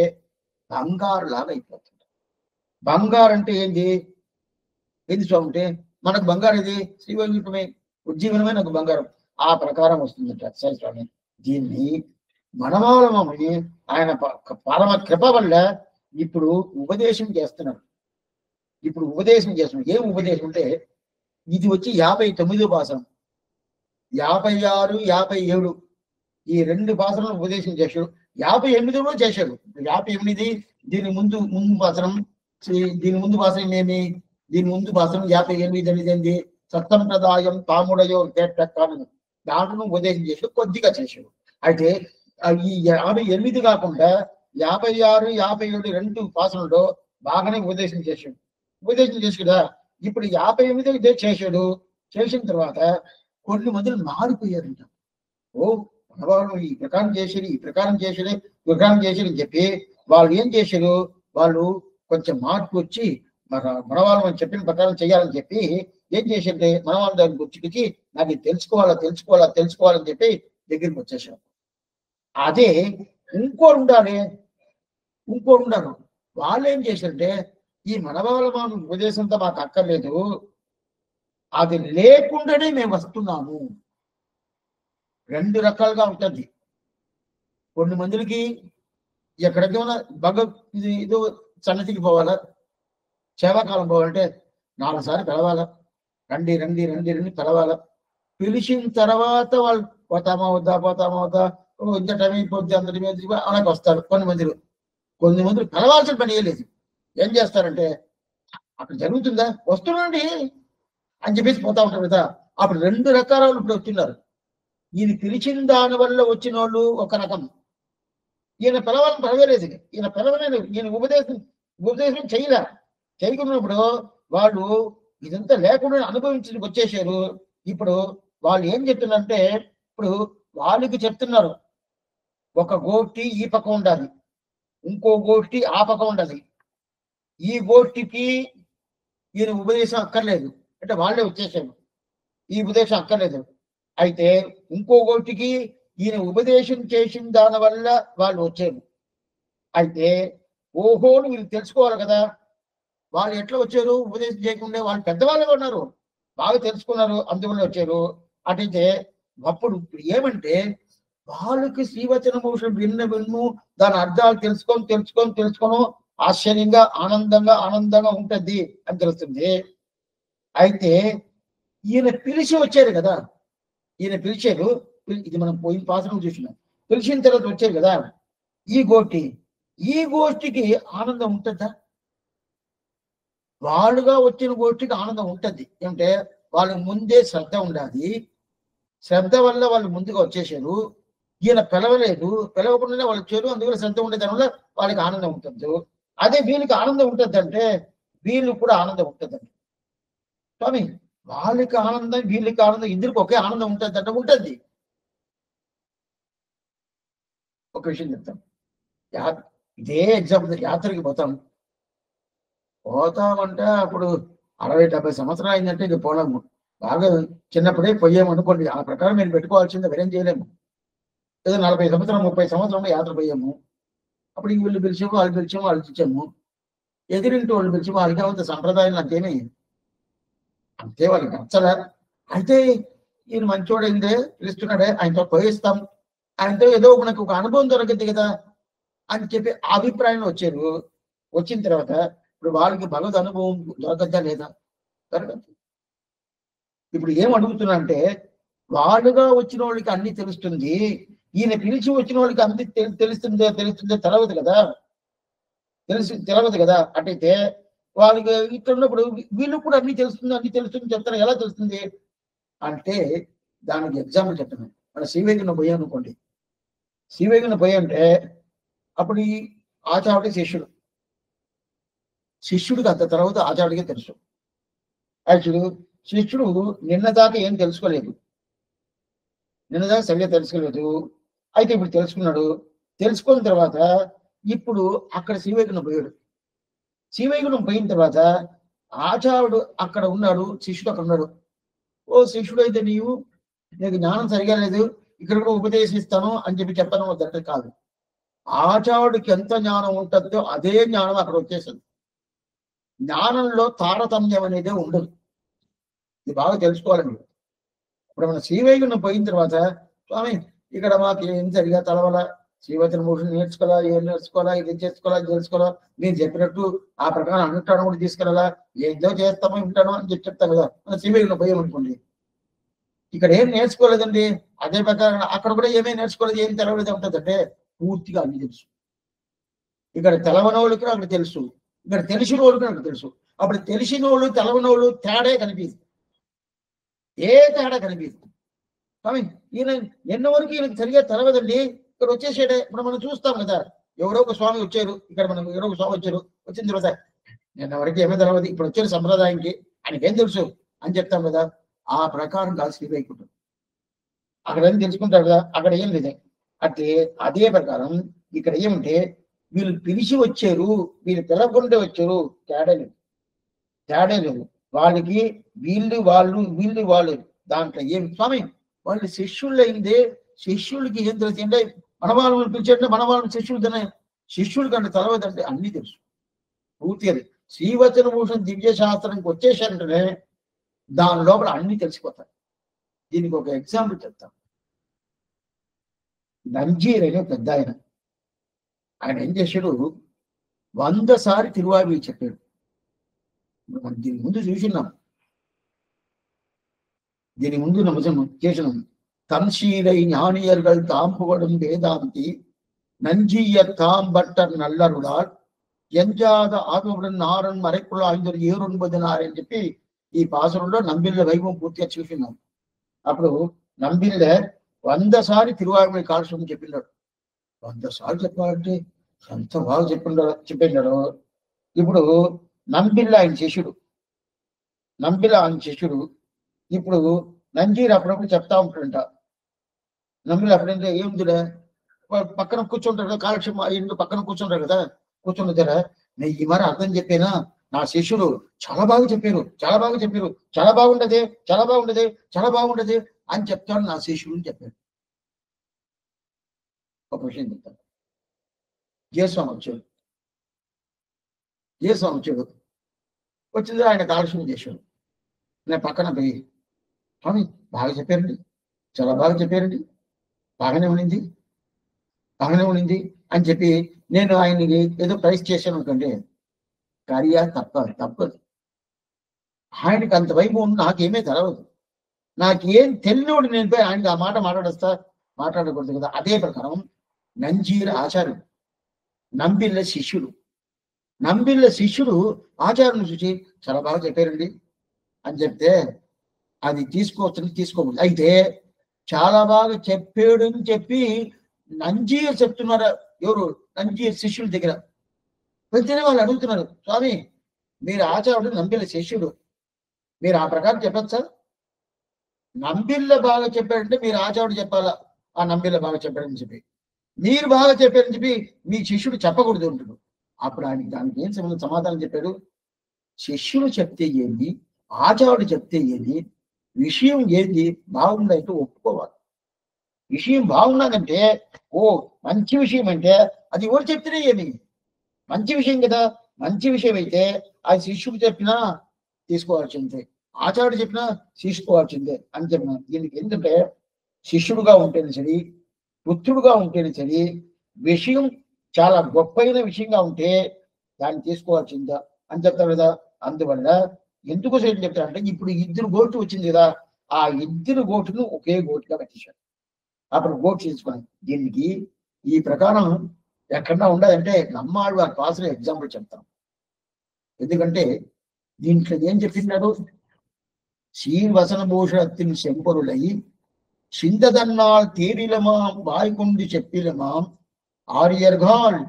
S1: బంగారు లాగా అయిపోతుంది. బంగారు అంటే ఏంది స్వామి అంటే మనకు బంగారు ఇది శ్రీవైకుంఠమే, ఉజ్జీవనమే నాకు బంగారం. ఆ ప్రకారం వస్తుందంట స్వామి. దీన్ని మనమాలమని ఆయన పరమ కృప వల్ల ఇప్పుడు ఉపదేశం చేస్తున్నాడు. ఏం ఉపదేశం అంటే ఇది వచ్చి 59వ భాషం, 56, 57 ఈ 2 భాషలను ఉపదేశం చేశాడు. 58లో చేశాడు. 58 దీని ముందు భాషనం, దీని ముందు భాషనం ఏమి, దీని ముందు భాషనం 58 అనేది సత్సంప్రదాయం తాముడయో కాను, దాంట్లో ఉపదేశం చేశాడు, కొద్దిగా చేశాడు. అయితే ఈ 58 కాకుండా 56, 57 2 భాషలలో బాగానే ఉపదేశం చేశాడు కదా. ఇప్పుడు 58 ఇదే చేశాడు. చేసిన తర్వాత కొన్ని మందులు మారిపోయారంట. మనవాళ్ళు ఈ ప్రకారం చేశాడు అని చెప్పి వాళ్ళు ఏం చేశారు, వాళ్ళు కొంచెం మార్పు వచ్చి మనవాళ్ళు మనం చెప్పిన ప్రకారం చేయాలని చెప్పి ఏం చేశారంటే మనవాళ్ళ దగ్గర గుర్తుకి నాకు ఇది తెలుసుకోవాలని చెప్పి దగ్గరికి వచ్చేసారు. అదే ఇంకోరు ఉండారు. వాళ్ళు ఏం చేశారంటే ఈ మనవాళ్ళ మనం ఉపదేశంతో మాకు అక్కర్లేదు, అది లేకుండానే మేము వస్తున్నాము. 2 రకాలుగా ఉంటుంది. కొన్ని మందికి ఎక్కడికైనా ఇది ఏదో సన్నతికి పోవాలా, సేవాకాలం పోవాలంటే 4 సార్లు పిలవాలా, రండి పిలవాలా. పిలిచిన తర్వాత వాళ్ళు పోతామా వద్దా ఇంత టైం అయిపోద్ది అందరి మీద అలాగే వస్తారు. కొన్ని మంది పిలవాల్సిన పని లేదు. ఏం చేస్తారంటే అక్కడ జరుగుతుందా వస్తున్నాండి అని చెప్పేసి పోతా ఉంటారు కదా. అప్పుడు 2 రకాల వాళ్ళు ఇప్పుడు వస్తున్నారు. ఈయన పిలిచిన దాని వల్ల వచ్చిన వాళ్ళు ఒక రకం, ఈయన పిలవలేదు, ఈయన ఉపదేశం చేయకున్నప్పుడు వాళ్ళు ఇదంతా లేకుండా అనుభవించడానికి వచ్చేసారు. ఇప్పుడు వాళ్ళు ఏం చెప్తున్నారంటే ఇప్పుడు వాళ్ళకి చెప్తున్నారు, ఒక గోష్ఠి ఈ పక్క ఉండాలి, ఇంకో గోష్ఠి ఆ పక్క ఉండాలి. ఈ గోష్ఠికి ఈయన ఉపదేశం అక్కర్లేదు అంటే వాళ్ళే వచ్చేసారు, ఈ ఉపదేశం అక్కర్లేదు. అయితే ఇంకో గోష్ఠికి ఈయన ఉపదేశం చేసిన దాని వల్ల వాళ్ళు వచ్చారు. అయితే ఓహోని వీళ్ళు తెలుసుకోవాలి కదా, వాళ్ళు ఎట్లా వచ్చారు? ఉపదేశం చేయకుండా వాళ్ళు పెద్దవాళ్ళుగా ఉన్నారు, బాగా తెలుసుకున్నారు, అందువల్ల వచ్చారు. అటైతే అప్పుడు ఏమంటే వాళ్ళకి శ్రీవచన భూషణం విన్ను దాని అర్థాలు తెలుసుకొని ఆశ్చర్యంగా ఆనందంగా ఉంటుంది అని తెలుస్తుంది. అయితే ఈయన పిలిచి వచ్చారు కదా, ఈయన పిలిచారు, ఇది మనం పోయిన పాసనం చూసినాం. పిలిచిన తర్వాత వచ్చారు కదా, ఈ గోష్ఠికి ఆనందం ఉంటుందా? వాళ్ళుగా వచ్చిన గోష్ఠికి ఆనందం ఉంటుంది. ఏమంటే వాళ్ళకి ముందే శ్రద్ధ ఉండాలి, శ్రద్ధ వల్ల వాళ్ళు ముందుగా వచ్చేసారు. ఈయన పిలవలేదు, పిలవకుండానే వాళ్ళు వచ్చారు, అందువల్ల శ్రద్ధ ఉండే దానివల్ల వాళ్ళకి ఆనందం ఉంటుంది. అదే వీళ్ళకి ఆనందం ఉంటుంది అంటే వీళ్ళు కూడా ఆనందం ఉంటుందండి స్వామి. వాళ్ళకి ఆనందం వీళ్ళకి ఆనందం ఇద్దరికి ఒకే ఆనందం ఉంటుంది అంటే ఉంటుంది. ఒక విషయం చెప్తాం, ఇదే ఎగ్జాంపుల్, యాత్రకి పోతామంటే అప్పుడు 60-70 సంవత్సరాలు అయిందంటే ఇక పోలేము. బాగా చిన్నప్పుడే పోయాము అనుకోండి, ఆ ప్రకారం నేను పెట్టుకోవాల్సిందే, వేరేం చేయలేము. ఏదో 40 సంవత్సరం 30 సంవత్సరంలో యాత్ర పోయాము, అప్పుడు వీళ్ళు పిలిచాము, వాళ్ళు ఇచ్చాము. ఎదిరింటి వాళ్ళు పిలిచాము, వాళ్ళకి అంత సంప్రదాయం అంతేమి అంతే, వాళ్ళకి నచ్చలే. అయితే ఈయన మంచోడైందే, పిలుస్తున్నాడే, ఆయనతో పోయిస్తాం, ఆయనతో ఏదో మనకు ఒక అనుభవం దొరకద్ది కదా అని చెప్పి అభిప్రాయంలో వచ్చారు. వచ్చిన తర్వాత ఇప్పుడు వాళ్ళకి భగవద్ అనుభవం దొరకద్దా లేదా? దొరకదు. ఇప్పుడు ఏం అడుగుతున్నా అంటే వాళ్ళుగా వచ్చిన వాళ్ళకి అన్ని తెలుస్తుంది, ఈయన పిలిచి వచ్చిన వాళ్ళకి అన్ని తెలుస్తుందో తెలవదు కదా, తెలవదు కదా. అటైతే వాళ్ళకి ఇక్కడ ఉన్నప్పుడు వీళ్ళు కూడా అన్ని తెలుస్తుంది చెప్తారు, ఎలా తెలుస్తుంది అంటే దానికి ఎగ్జాంపుల్ చెప్తాను. మన శ్రీవేగున పోయా అనుకోండి, శ్రీవేగున పోయా అంటే అప్పుడు ఈ ఆచార్యుడి శిష్యుడికి అంత తర్వాత ఆచార్యుడికే తెలుసు. యాక్చువల్ శిష్యుడు నిన్నదాకా ఏం తెలుసుకోలేదు, నిన్నదాకా సరిగ్గా తెలుసుకోలేదు. అయితే ఇప్పుడు తెలుసుకున్నాడు. తెలుసుకున్న తర్వాత ఇప్పుడు అక్కడ శ్రీవేగునం పోయాడు. శ్రీవేగునం పోయిన తర్వాత ఆచార్యుడు అక్కడ ఉన్నాడు, శిష్యుడు అక్కడ ఉన్నాడు. ఓ శిష్యుడు అయితే నీకు జ్ఞానం సరిగా లేదు, ఇక్కడ కూడా ఉపదేశిస్తాను అని చెప్పి చెప్పడం వద్దంటే కాదు. ఆచార్యుడికి ఎంత జ్ఞానం ఉంటుందో అదే జ్ఞానం అక్కడ వచ్చేసింది. జ్ఞానంలో తారతమ్యం అనేది ఉండదు, ఇది బాగా తెలుసుకోవాలి మీరు. ఇప్పుడు మన శ్రీవైగుణ్యం పోయిన తర్వాత స్వామి ఇక్కడ మాకు ఏం సరిగా తలవాల, శ్రీవచన భూషణం ఏం నేర్చుకోవాలా, ఇది చేసుకోవాలా, ఇది తెలుసుకోవాలా, మీరు చెప్పినట్టు ఆ ప్రకారం అనుష్ఠానం కూడా తీసుకెళ్ళాలా, ఏదో చేస్తామో ఉంటానో అని చెప్తాం కదా. మన శ్రీవైగుణ్యం పోయామనుకోండి, ఇక్కడ ఏం నేర్చుకోలేదండి, అదే ప్రకారం అక్కడ కూడా ఏమేమి నేర్చుకోలేదు, ఏం తెలవలేదు ఉంటుందంటే పూర్తిగా అన్ని తెలుసు. ఇక్కడ తెలవనోళ్ళకి అక్కడ తెలుసు, ఇక్కడ తెలిసిన వాళ్ళకి నాకు తెలుసు. అప్పుడు తెలిసిన వాళ్ళు తెలవనోళ్ళు తేడా కనిపిస్తుంది, ఏ తేడా కనిపిస్తుంది. కానీ ఈయన ఎన్నవరకు ఈయనకి సరిగా తెలవదండి, ఇక్కడ వచ్చేసాడే. ఇప్పుడు మనం చూస్తాం కదా, ఎవరో ఒక స్వామి వచ్చారు, ఇక్కడ మనం ఎవరో ఒక స్వామి వచ్చారు, వచ్చిన తర్వాత నిన్నవరకు ఏమీ తెలవదు, ఇప్పుడు వచ్చారు సంప్రదాయానికి, ఆయనకేం తెలుసు అని చెప్తాం కదా. ఆ ప్రకారం కాదు శ్రీవైకుంఠం, అక్కడ ఏం తెలుసుకుంటారు కదా, అక్కడ ఏం లేదే. అంటే అదే ప్రకారం ఇక్కడ ఏమంటే వీళ్ళు పిలిచి వచ్చారు, వీళ్ళు పిలవకుండా వచ్చారు, తేడా లేదు. వాళ్ళకి వీళ్ళు వాళ్ళు దాంట్లో ఏం స్వామి వాళ్ళు శిష్యులు అయిందే, శిష్యులకి ఏం తెలుసు అంటే మన వాళ్ళని పిలిచారంటే మన వాళ్ళని శిష్యులు కంటే తెలవదంటే అన్ని తెలుసు పూర్తిగా. శ్రీవచన భూషణ్ దివ్య శాస్త్రానికి వచ్చేసారంటేనే దాని లోపల అన్ని తెలిసిపోతాయి. దీనికి ఒక ఎగ్జాంపుల్ చెప్తాం. నంజీర్ అనే పెద్ద ఆయన ఏం చేశాడు, 100 సారి తిరువాయి చెప్పాడు. దీని ముందు చూసినాం, దీని ముందు నమ్మకం చేసినాం. தன்சீலை ஞானியர்கள் தாம்புகடும் வேதாந்தி நஞ்சிய தாம்பட்டர் நல்லருளால் ఎంజాద ఆత్మపురం నారన్ మరెక్కులు 509 అని చెప్పి ఈ పాసరంలో నంబిళ్ళ వైభవం పూర్తిగా చూసినాం. అప్పుడు నంబిళ్ళ 100 సారి తిరువాయుమై కాల్సం చెప్పినాడు. 100 సార్లు చెప్పాలంటే ఎంత బాగా చెప్పినాడు. ఇప్పుడు నంబిళ్ళ ఆయన శిష్యుడు, ఇప్పుడు నంజీర్ అప్పుడప్పుడు చెప్తా ఉంటాడంట. నంబిళ్ళ అప్పుడంటే ఏముందిలే, పక్కన కూర్చుంటారు కదా, కాలక్షేమం ఇంట్లో పక్కన కూర్చుంటారు కదా, కూర్చుంటారా నేను ఈ మరి అర్థం చెప్పానా, నా శిష్యుడు చాలా బాగా చెప్పారు, చాలా బాగుండదు అని చెప్తాడు నా శిష్యుడు అని చెప్పాడు. ఒక విషయం చెప్తాను. జయస్వామి వచ్చాడు. జయస్వామి వచ్చాడు. వచ్చింది ఆయన కాలక్షేపం చేశాడు. నేను పక్కన పోయి, స్వామి బాగా చెప్పారండి, చాలా బాగా చెప్పారండి, బాగానే ఉండింది, బాగానే ఉండింది అని చెప్పి నేను ఆయనకి ఏదో ప్రైజ్ చేశాను అనుకోండి, కార్య తప్పదు. ఆయనకి అంత వైభవం నాకేమీ తెలవదు. నాకేం తెలియనోడు నేను పోయి ఆయనకి ఆ మాట మాట్లాడకూడదు కదా. అదే ప్రకారం నంజీర ఆచార్యుడు, నంబిళ్ళ శిష్యుడు ఆచార్యుని చూసి చాలా బాగా చెప్పారండి అని చెప్తే అది తీసుకోకూడదు. అయితే చాలా బాగా చెప్పాడు అని చెప్పి నంజీర్ చెప్తున్నారు. ఎవరు? నంజీర్ శిష్యుల దగ్గర వెళ్తేనే వాళ్ళు అడుగుతున్నారు, స్వామి మీరు ఆచార్యుడు, నంబిళ్ళ శిష్యుడు, మీరు ఆ ప్రకారం చెప్పచ్చు. నంబిళ్ళ బాగా చెప్పాడంటే మీరు ఆచార్యుడు చెప్పాలా, ఆ నంబిళ్ళ బాగా చెప్పాడని చెప్పి. మీరు బాగా చెప్పారని చెప్పి మీ శిష్యుడు చెప్పకూడదు ఉంటుంది. అప్పుడు ఆయనకి దానికి ఏం సమాధానం చెప్పాడు? శిష్యుడు చెప్తే ఏంది, ఆచార్యుడు చెప్తే ఏంది, విషయం ఏంది బాగుందంటే ఒప్పుకోవాలి. విషయం బాగున్నదంటే ఓ మంచి విషయం అంటే అది ఎవరు చెప్తేనే ఏమి మంచి విషయం కదా. మంచి విషయం అయితే అది శిష్యుడు చెప్పినా తీసుకోవాల్సిందే, ఆచార్యుడు చెప్పినా తీసుకోవాల్సిందే అని చెప్పిన. దీనికి ఎందుకంటే శిష్యుడుగా ఉంటేనే సరి, పుత్రుడుగా ఉంటేనే సరి, విషయం చాలా గొప్పైన విషయంగా ఉంటే దాన్ని తీసుకోవాల్సిందా అని చెప్తారు కదా. అందువల్ల ఎందుకోసం ఏం చెప్తారంటే, ఇప్పుడు 2 గోట్లు వచ్చింది కదా, ఆ 2 గోటును ఒకే గోటుగా పెట్టేశారు. అప్పుడు గోటు తీసుకున్నాం. దీనికి ఈ ప్రకారం ఎక్కడన్నా ఉండదంటే నమ్మాళ్వారి పాసులు ఎగ్జాంపుల్ చెప్తాం. ఎందుకంటే దీంట్లో ఏం చెప్పినారు? சீர்வசனபூஷணத்தின் செம்பொருளை சிந்ததன்னால் தேரிலமாம் வாய்கொண்டு செப்பிலமாம் ఆర్యర్గాల్.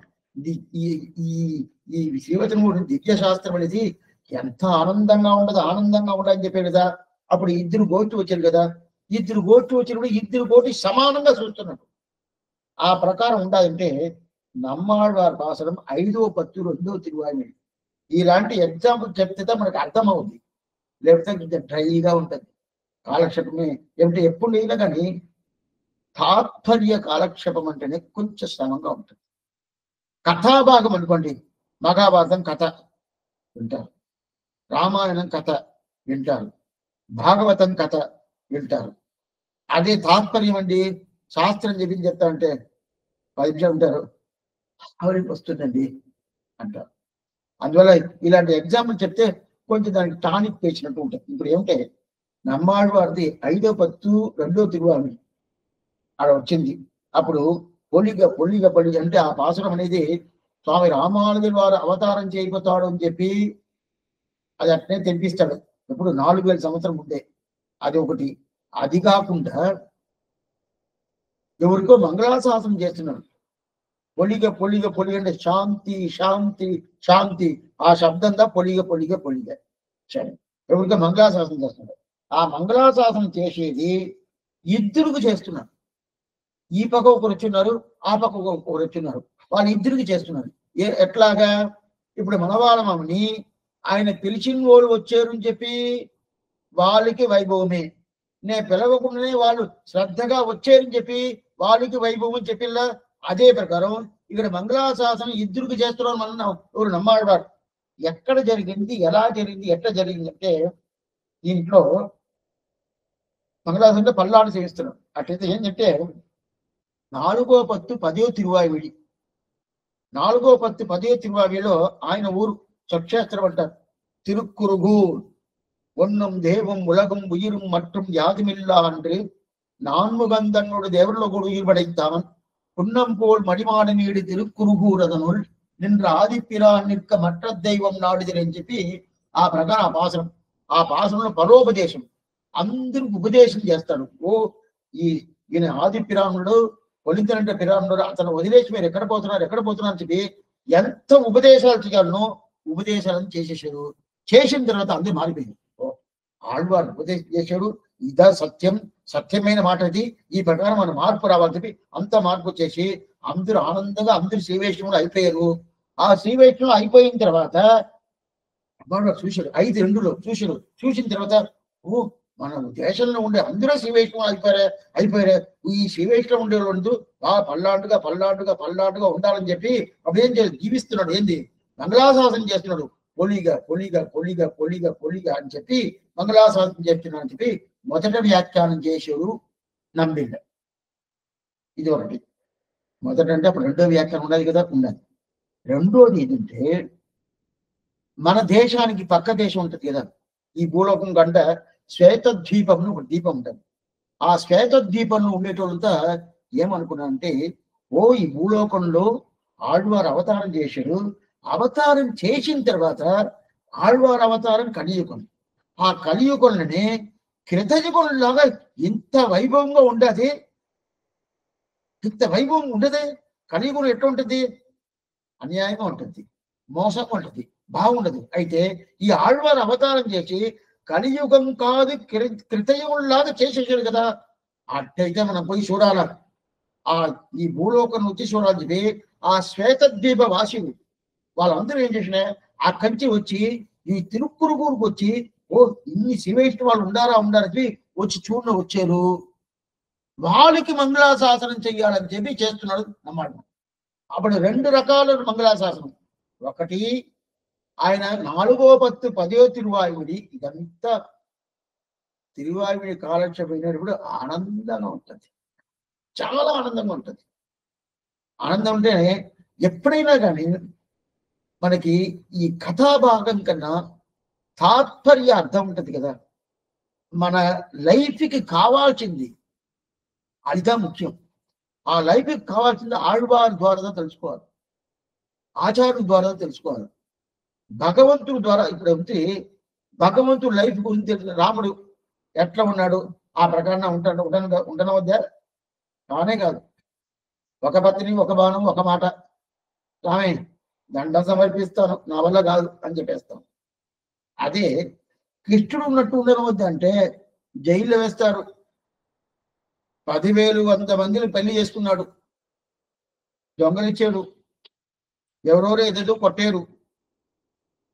S1: ఈ శ్రీవచనమూర్తి దివ్య శాస్త్రం అనేది ఎంత ఆనందంగా ఉండదని చెప్పారు కదా. అప్పుడు 2 గోట్లు వచ్చారు కదా, 2 గోట్లు వచ్చినప్పుడు 2 గోటి సమానంగా చూస్తున్నారు. ఆ ప్రకారం ఉండాలంటే నమ్మాళ్వారి భాషలం 5వ పత్తు 2వ తిరువాయి ఇలాంటి ఎగ్జాంపుల్ చెప్తే మనకు అర్థమవుతుంది. లేకపోతే కొంచెం డ్రైగా ఉంటుంది. కాలక్షేపమే ఏమిటి ఎప్పుడు అయినా కానీ తాత్పర్య కాలక్షేపం అంటేనే కొంచెం శ్రమంగా ఉంటుంది. కథాభాగం అనుకోండి, మహాభారతం కథ వింటారు, రామాయణం కథ వింటారు, భాగవతం కథ వింటారు. అదే తాత్పర్యం అండి, శాస్త్రం చెప్తా అంటే 10 నిమిషాలు ఉంటారు, ఆవిడకి వస్తుందండి అంటారు. అందువల్ల ఇలాంటి ఎగ్జాంపుల్ చెప్తే కొంచెం దానికి టానిక్ పేసినట్టు ఉంటుంది. ఇప్పుడు ఏమిటే నమ్మాళ్వారిది 5వ పత్తు 2వ తిరువాయి అక్కడ వచ్చింది. అప్పుడు పొల్లిగ అంటే ఆ పాసురం అనేది స్వామి రామానుజుల వారు అవతారం చేయబోతాడు అని చెప్పి అది అట్నే తెప్పిస్తాడు. ఇప్పుడు 4000 సంవత్సరం ముందే. అది ఒకటి. అది కాకుండా ఎవరికో మంగళాశాసనం చేస్తున్నాడు. పొలిగ అంటే శాంతి శాంతి శాంతి, ఆ శబ్దం దా పొలిగ సరే. ఎవరికో మంగళాశాసనం చేస్తున్నాడు. ఆ మంగళాశాసనం చేసేది 2కు చేస్తున్నారు. ఈ పక్క ఒకరు వచ్చిన్నారు, ఆ పక్క ఒకరు వచ్చిన్నారు, వాళ్ళు 2కి చేస్తున్నారు. ఎట్లాగా? ఇప్పుడు మనవాళ్ళమని ఆయన తెలిసిన వాళ్ళు వచ్చారు అని చెప్పి వాళ్ళకి వైభవమే, నేను పిలవకుండానే వాళ్ళు శ్రద్ధగా వచ్చారని చెప్పి వాళ్ళకి వైభవం చెప్పిల్లా. అదే ప్రకారం ఇక్కడ మంగళాశాసనం 2కి చేస్తున్నారు. మనం ఎవరు నమ్మాళ్వారు. ఎక్కడ జరిగింది, ఎలా జరిగింది, ఎట్లా జరిగింది అంటే దీంట్లో మంగళాశాసనంలో పల్లాడు సేవిస్తున్నాడు. అట్లయితే ఏంటంటే 4వ పత్తు 10వ తిరువాయి, 4వ పత్తు 10వ తిరువాయిలో ఆయన ఊరు సక్షేత్రం అంటారు. తిరుక్కురుగూర్ ஒன்னும் தேவம் உலகம் உயிரும் மற்றும் யாதுமில்லா அன்று 4 கந்தனோடு தேவரில் கூட உயிர் படைத்தான் புன்னம் போல் மடிமான நீடு తిరుక్కురుగూర్ அதனுள் నిன்ற ఆదిపిరాన్ నిక్క మట్ట దైవం నాడుదిరి అని చెప్పి ఆ ప్రకారం ఆ పాసనంలో పరోపదేశం అందరికి ఉపదేశం చేస్తాడు. ఈయన ఆదిపిరానుడు పొలింతనంటే పిరానుడు, అతను వదిలేసి మీరు ఎక్కడ పోతున్నారు అని చెప్పి ఎంత ఉపదేశాలు చేయాలనో ఉపదేశాలను చేసేసాడు. చేసిన తర్వాత అందరూ మారిపోయింది. ఆళ్వారు ఉపదేశం చేశాడు, ఇదా సత్యమైన మాట అది, ఈ ప్రకారం మన మార్పు రావాలని చెప్పి అంత మార్పు చేసి అందరూ ఆనందంగా అందరూ శ్రీవైష్ణవులు అయిపోయారు. ఆ శ్రీవైష్ణవులు అయిపోయిన తర్వాత చూశాడు 5:2లో చూసిన తర్వాత మన దేశంలో ఉండే అందరూ శ్రీ వైష్ణవం అయిపోయారు. ఈ శ్రీ వైష్ణవం ఉండే వాళ్ళు పల్లాటుగా ఉండాలని చెప్పి అప్పుడు ఏం చేయాలి, జీవిస్తున్నాడు. ఏంది, మంగళాశాసనం చేస్తున్నాడు. పొలిగా అని చెప్పి మంగళాశాసనం చేస్తున్నాడు అని చెప్పి మొదట వ్యాఖ్యానం చేసాడు నంబిళ్ళ. ఇది ఒకటి. మొదట అంటే అప్పుడు రెండో వ్యాఖ్యానం ఉండాలి కదా, ఉండాలి. రెండోది ఏంటంటే మన దేశానికి పక్క దేశం ఉంటుంది కదా, ఈ భూలోకం గంట శ్వేతద్వీపంలో ఒక ద్వీపం ఉంటుంది. ఆ శ్వేతద్వీపంలో ఉండేటోళ్ళంతా ఏమనుకున్నారంటే, ఈ భూలోకంలో ఆళ్వారు అవతారం చేశారు. అవతారం చేసిన తర్వాత ఆళ్వారు అవతారం కలియుగం. ఆ కలియుగంలోనే కృతయుగంలాగా ఇంత వైభవంగా ఉండదు. ఇంత వైభవం ఉండదే. కలియుగం ఎట్లా ఉంటుంది, అన్యాయంగా ఉంటుంది, మోసంగా ఉంటుంది, బాగుండదు. అయితే ఈ ఆళ్వారు అవతారం చేసి కలియుగం కాదు కృతయుగంలాగా చేసేసాడు కదా. అట్టయితే మనం పోయి చూడాల. ఈ భూలోకం వచ్చి చూడాలని చెప్పి ఆ శ్వేతద్వీప వాసిలు వాళ్ళందరూ ఏం చేసిన, ఆ కంచి వచ్చి ఈ తిరుక్కురుగూరుకు వచ్చి ఇన్ని శివేష్టి వాళ్ళు ఉండారని వచ్చి చూడ వచ్చారు. వాళ్ళకి మంగళాశాసనం చెయ్యాలని చెప్పి చేస్తున్నాడు అన్నమాట. అప్పుడు 2 రకాల మంగళాశాసనం. ఒకటి ఆయన 4వ పత్తు 10వ తిరువాయుడి. ఇదంతా తిరువాయుడి కాలక్షేపమైనప్పుడు ఆనందంగా ఉంటుంది, చాలా ఆనందంగా ఉంటుంది. ఆనందం అంటే ఎప్పుడైనా కానీ మనకి ఈ కథాభాగం కన్నా తాత్పర్య అర్థం ఉంటుంది కదా. మన లైఫ్కి కావాల్సింది అదిగా ముఖ్యం. ఆ లైఫ్కి కావాల్సింది ఆళ్వారి ద్వారా తెలుసుకోవాలి, ఆచార్యుల ద్వారా తెలుసుకోవాలి, భగవంతుడి ద్వారా. ఇప్పుడు అంటే భగవంతుడు లైఫ్ గురించి రాముడు ఎట్లా ఉన్నాడు ఆ ప్రకారం ఉండనవద్దా? కానే కాదు. ఒక పత్ని, ఒక బాణం, ఒక మాట, రామే దండం సమర్పిస్తాను, నా వల్ల కాదు అని చెప్పేస్తాం. అదే కృష్ణుడు ఉన్నట్టు ఉండనవద్దు అంటే జైల్లో వేస్తారు. 10,000 మందిని పెళ్లి చేసుకున్నాడు, దొంగలిచ్చాడు, ఎవరెవరో ఏదేదో కొట్టారు,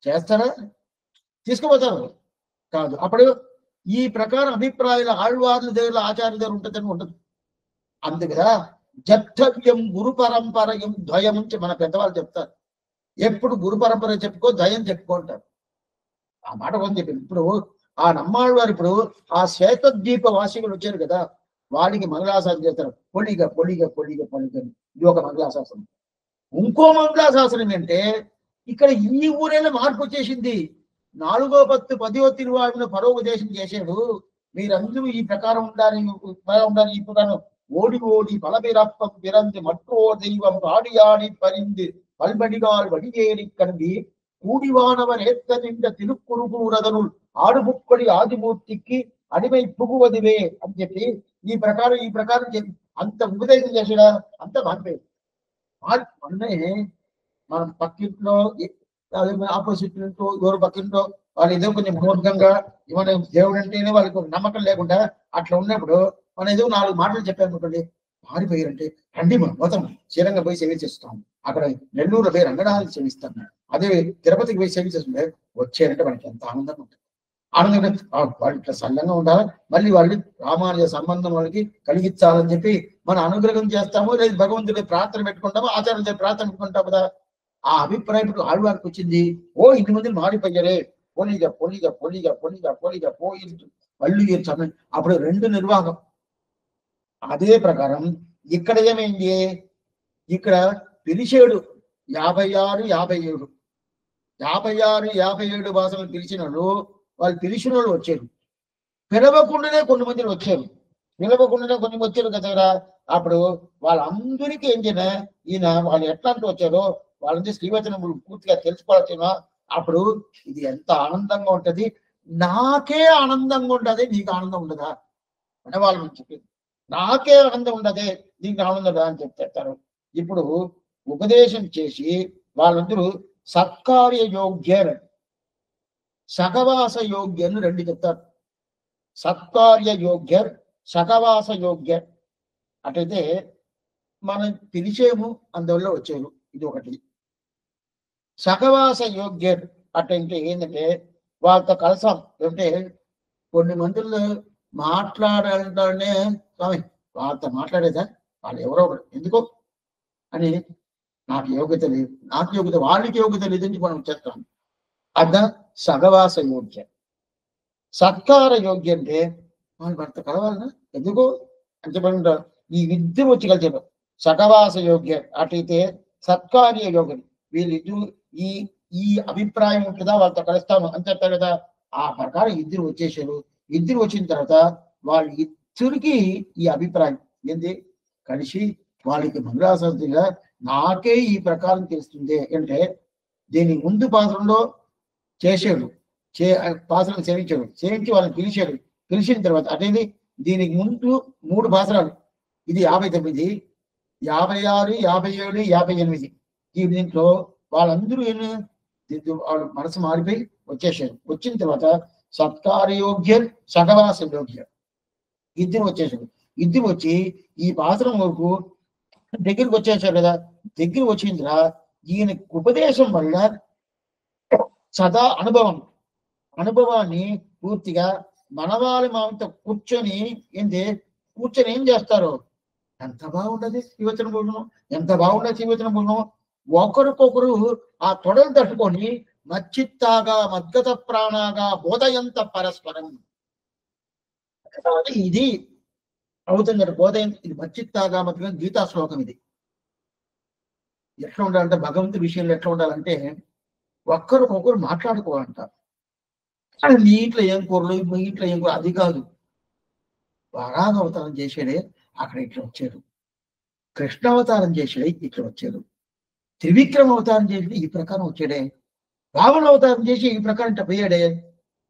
S1: చేస్తారా? తీసుకుపోతారు కాదు. అప్పుడు ఈ ప్రకారం అభిప్రాయాలు ఆళ్వార్ల దగ్గర ఆచార్య దగ్గర ఉంటుందని ఉండదు. అందుకదా జప్తవ్యం గురు పరంపరయం ద్వయం నుంచి మన పెద్దవాళ్ళు చెప్తారు. ఎప్పుడు గురు పరంపర చెప్పుకో, ద్వయం చెప్పుకుంటారు. ఆ మాట కొంచెం చెప్పి ఇప్పుడు ఆ నమ్మాళ్ళు వారు ఇప్పుడు ఆ శ్వేతద్వీప వాసికులు వచ్చారు కదా, వాడికి మంగళాశాసనం చేస్తారు. పొలిగా ఇది ఒక మంగళాశాసనం. ఇంకో మంగళాశాసనం అంటే ఇక్కడ ఈ ఊరేళ్ళ మార్పు వచ్చేసింది. 4వ పత్తు 10వ తిరువాయుడులో పరోపదేశం చేశాడు. మీరందరూ ఈ ప్రకారం ఉండాలి. ఈ ప్రకారం ఓడి பலபிறப்பம் பிறந்து மற்றோர் தெய்வம் ஆடி பரிந்து பல்படிகால் வடிவேறி கண்டி கூடிவானவர் ஏத்த நின்ற తిరుక్కురుగూరదనుల్ ఆడుపుక్కడి ఆదిమూర్తికి అడిమై పుగువదివే అని చెప్పి ఈ ప్రకారం అంత ఉపదేశం చేసాడా, అంత మారిపోయింది. మొన్నే మనం పక్కింట్లో ఆపోజిట్ ఇంట్లో ఎవరు పక్కింట్లో వాళ్ళు ఏదో కొంచెం మూర్ఖంగా మన దేవుడు అంటేనే వాళ్ళకి నమ్మకం లేకుండా అట్లా ఉన్నప్పుడు మనం ఏదో 4 మాటలు చెప్పామనుకోండి, మారిపోయారంటే రండి మనం మొత్తం శ్రీరంగం పోయి సేవ చేస్తాం. అక్కడ నెల్లూరులో పోయి రంగనాథుని సేవిస్తాం. అదే తిరుపతికి పోయి సేవ చేస్తుంటే వచ్చారంటే మనకి ఎంత ఆనందంగా ఉంటుంది. ఆనందంగా వాళ్ళు ఇట్లా సల్లంగా ఉండాలి, మళ్ళీ వాళ్ళు రామానుజ సంబంధం వాళ్ళకి కలిగించాలని చెప్పి మన అనుగ్రహం చేస్తాము. లేదు భగవంతుడి ప్రార్థన పెట్టుకుంటాము, ఆచార్యుల ప్రార్థన పెట్టుకుంటాము కదా. ఆ అభిప్రాయం ఇప్పుడు ఆళ్వారికి వచ్చింది. ఇన్ని మందిని మారిపోయారే, పొలిగా పోయి మళ్ళీ అప్పుడు 2 నిర్వాహం. అదే ప్రకారం ఇక్కడ ఏమైంది, ఇక్కడ పిలిచాడు 56, 57 భాషలు పిలిచిన వాళ్ళు వచ్చారు. పిలవకుండానే కొన్ని మంది వచ్చారు కదా. అప్పుడు వాళ్ళందరికీ ఏం చేయనా, ఈయన వాళ్ళు ఎట్లా అంటూ వచ్చారో వాళ్ళందరూ శ్రీవచనం పూర్తిగా తెలుసుకోవాల్సిన. అప్పుడు ఇది ఎంత ఆనందంగా ఉంటది, నాకే ఆనందంగా ఉండదు, నీకు ఆనందం ఉండదా అంటే వాళ్ళు చెప్పింది. నాకే ఆనందం ఉండదే, నీకు ఆనందం ఉండదా అని చెప్తారు. ఇప్పుడు ఉపదేశం చేసి వాళ్ళందరూ సత్కార్య యోగ్యర్, సహవాస యోగ్యను 2 చెప్తారు. సత్కార్య యోగ్యర్, సహవాస యోగ్యర్. అటైతే మనం పిలిచేము, అందువల్ల వచ్చారు, ఇది ఒకటి. సహవాస యోగ్యర్ అంటే ఏంటంటే వాళ్ళతో కలసం అంటే కొన్ని మందిలో మాట్లాడాలంటే స్వామి వాళ్ళతో మాట్లాడేదా వాళ్ళు ఎవరో ఒకరు ఎందుకో అని నాకు యోగ్యత లేదు, నాకు యోగ్యత వాళ్ళకి యోగ్యత లేదని మనం చెప్తాం. అర్థ సహవాస యోగ్య, సత్కార యోగ్య అంటే వాళ్ళు భర్త కలవాలనా ఎందుకు అని చెప్పంటారు. ఈ ఇద్దరు వచ్చి కలిసారు. సహవాస యోగ్య అటైతే సత్కార్య యోగ్యం, వీళ్ళిద్దరు ఈ ఈ అభిప్రాయం ఉంటుందా వాళ్ళతో కలుస్తాను అని చెప్తారు కదా, ఆ ప్రకారం ఇద్దరు వచ్చేసారు. ఇద్దరు వచ్చిన తర్వాత వాళ్ళ ఇద్దరికి ఈ అభిప్రాయం ఏంది కలిసి వాళ్ళకి మంగళాశాస్త్రిగా నాకే ఈ ప్రకారం తెలుస్తుంది అంటే దీని ముందు పాత్రలో చేసాడు, పాసరం సేవించాడు, సేవించి వాళ్ళని పిలిచాడు. పిలిచిన తర్వాత అటేది దీనికి ముందు 3 పాసరాలు, ఇది 59, 56, 57, 58. ఈ దీంట్లో వాళ్ళందరూ వాళ్ళు మనసు మారిపోయి వచ్చేసారు. వచ్చిన తర్వాత సత్కారయోగ్య సహవాస యోగ్య ఇద్దరు వచ్చేసారు. ఇద్దరు వచ్చి ఈ పాసరం వరకు దగ్గరికి వచ్చేసారు కదా. దగ్గర వచ్చిన ఈయన ఉపదేశం వల్ల సదా అనుభవాన్ని పూర్తిగా మనవాళ్ళ మాతో కూర్చొని ఏం చేస్తారు, ఎంత బాగుండదు శ్రీవచన పూర్ణం, ఎంత బాగుండదు శ్రీవచన పూర్ణం. ఒకరికొకరు ఆ తొడలు తట్టుకొని మచ్చిత్తాగా మద్గత ప్రాణాగా బోధయంత పరస్పరం, ఇది అవుతుంది బోధయం. ఇది మచ్చిత్తాగా మద్గత గీతా శ్లోకం. ఇది ఎట్లా ఉండాలంటే భగవంతుడి విషయంలో ఎట్లా ఉండాలంటే ఒక్కరికొకరు మాట్లాడుకోవాలంట. మీ ఇంట్లో ఏం కూరలు, మీ ఇంట్లో ఏం కూర, అది కాదు. వరాహ అవతారం చేసాడే అక్కడ ఇట్లా వచ్చాడు, కృష్ణ అవతారం చేసాడే ఇట్లా వచ్చాడు, త్రివిక్రమ అవతారం చేసి ఈ ప్రకారం వచ్చాడే, రావణ అవతారం చేసి ఈ ప్రకారం ఇట్లా పోయాడే.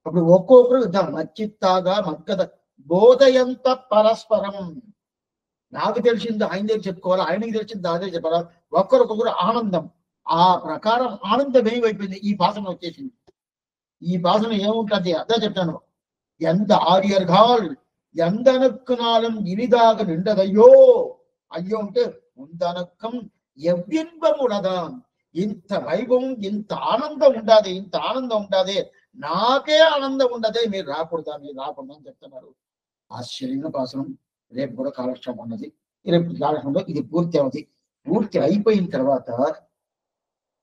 S1: అప్పుడు ఒక్కొక్కరు మచ్చిత్తాగా మద్గత బోధయంత పరస్పరం, నాకు తెలిసింది ఆయన దగ్గర చెప్పుకోవాలి, ఆయనకి తెలిసింది అదే చెప్పాలి. ఒక్కరికొకరు ఆనందం, ఆ ప్రకారం ఆనందం ఏమైపోయింది ఈ భాషను వచ్చేసింది. ఈ భాషను ఏముంటుంది అదే చెప్తాను. ఎంత ఆర్యర్గాల్ ఎందనక్కునాలం ఇనిదాగ నిండదయ్యో, అయ్యో అంటే ఉందనక్కం ఎవ్వింబముడదా, ఇంత వైభవం ఇంత ఆనందం ఉండాలి, ఇంత ఆనందం ఉండాలి, నాకే ఆనందం ఉండదే, మీరు రాకూడదని చెప్తున్నారు. ఆశ్చర్యంగా భాషనం. రేపు కూడా కాలక్షేపం ఉన్నది. రేపు కాలక్షేపంలో ఇది పూర్తి అవుతుంది. పూర్తి అయిపోయిన తర్వాత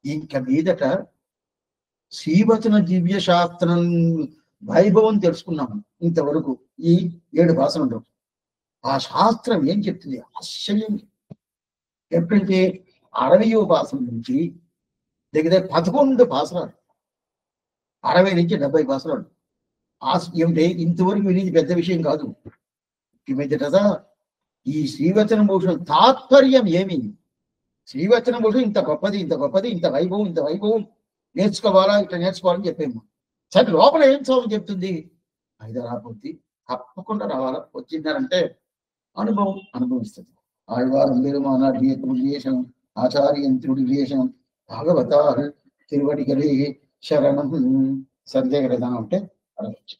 S1: ఇంక మీదట శ్రీవచన దివ్య శాస్త్రం వైభవం తెలుసుకున్నాము ఇంతవరకు ఈ 7 భాషలలో. ఆ శాస్త్రం ఏం చెప్తుంది ఆశ్చర్యం. ఎప్పుడంటే 60వ భాషల నుంచి దగ్గర 11 భాషలు, 60 నుంచి 70 భాషలు. ఏమిటే ఇంతవరకు వినేది పెద్ద విషయం కాదు. మీదటదా ఈ శ్రీవచన భూషణం తాత్పర్యం ఏమి, శ్రీవచన భూషణం ఇంత గొప్పది, ఇంత గొప్పది, ఇంత వైభవం నేర్చుకోవాలా, ఇట్లా నేర్చుకోవాలని చెప్పాము. సరే లోపల ఏం స్వామి చెప్తుంది, హైదరాబాద్ తప్పకుండా రావాలా, వచ్చిందారంటే అనుభవిస్తుంది. ఆళ్వారం పెరుమానాశం ఆచార్యంత్రుడి వేషం భాగవత తిరువడిగలే శరణం సందేహం అంటే అడగచ్చు.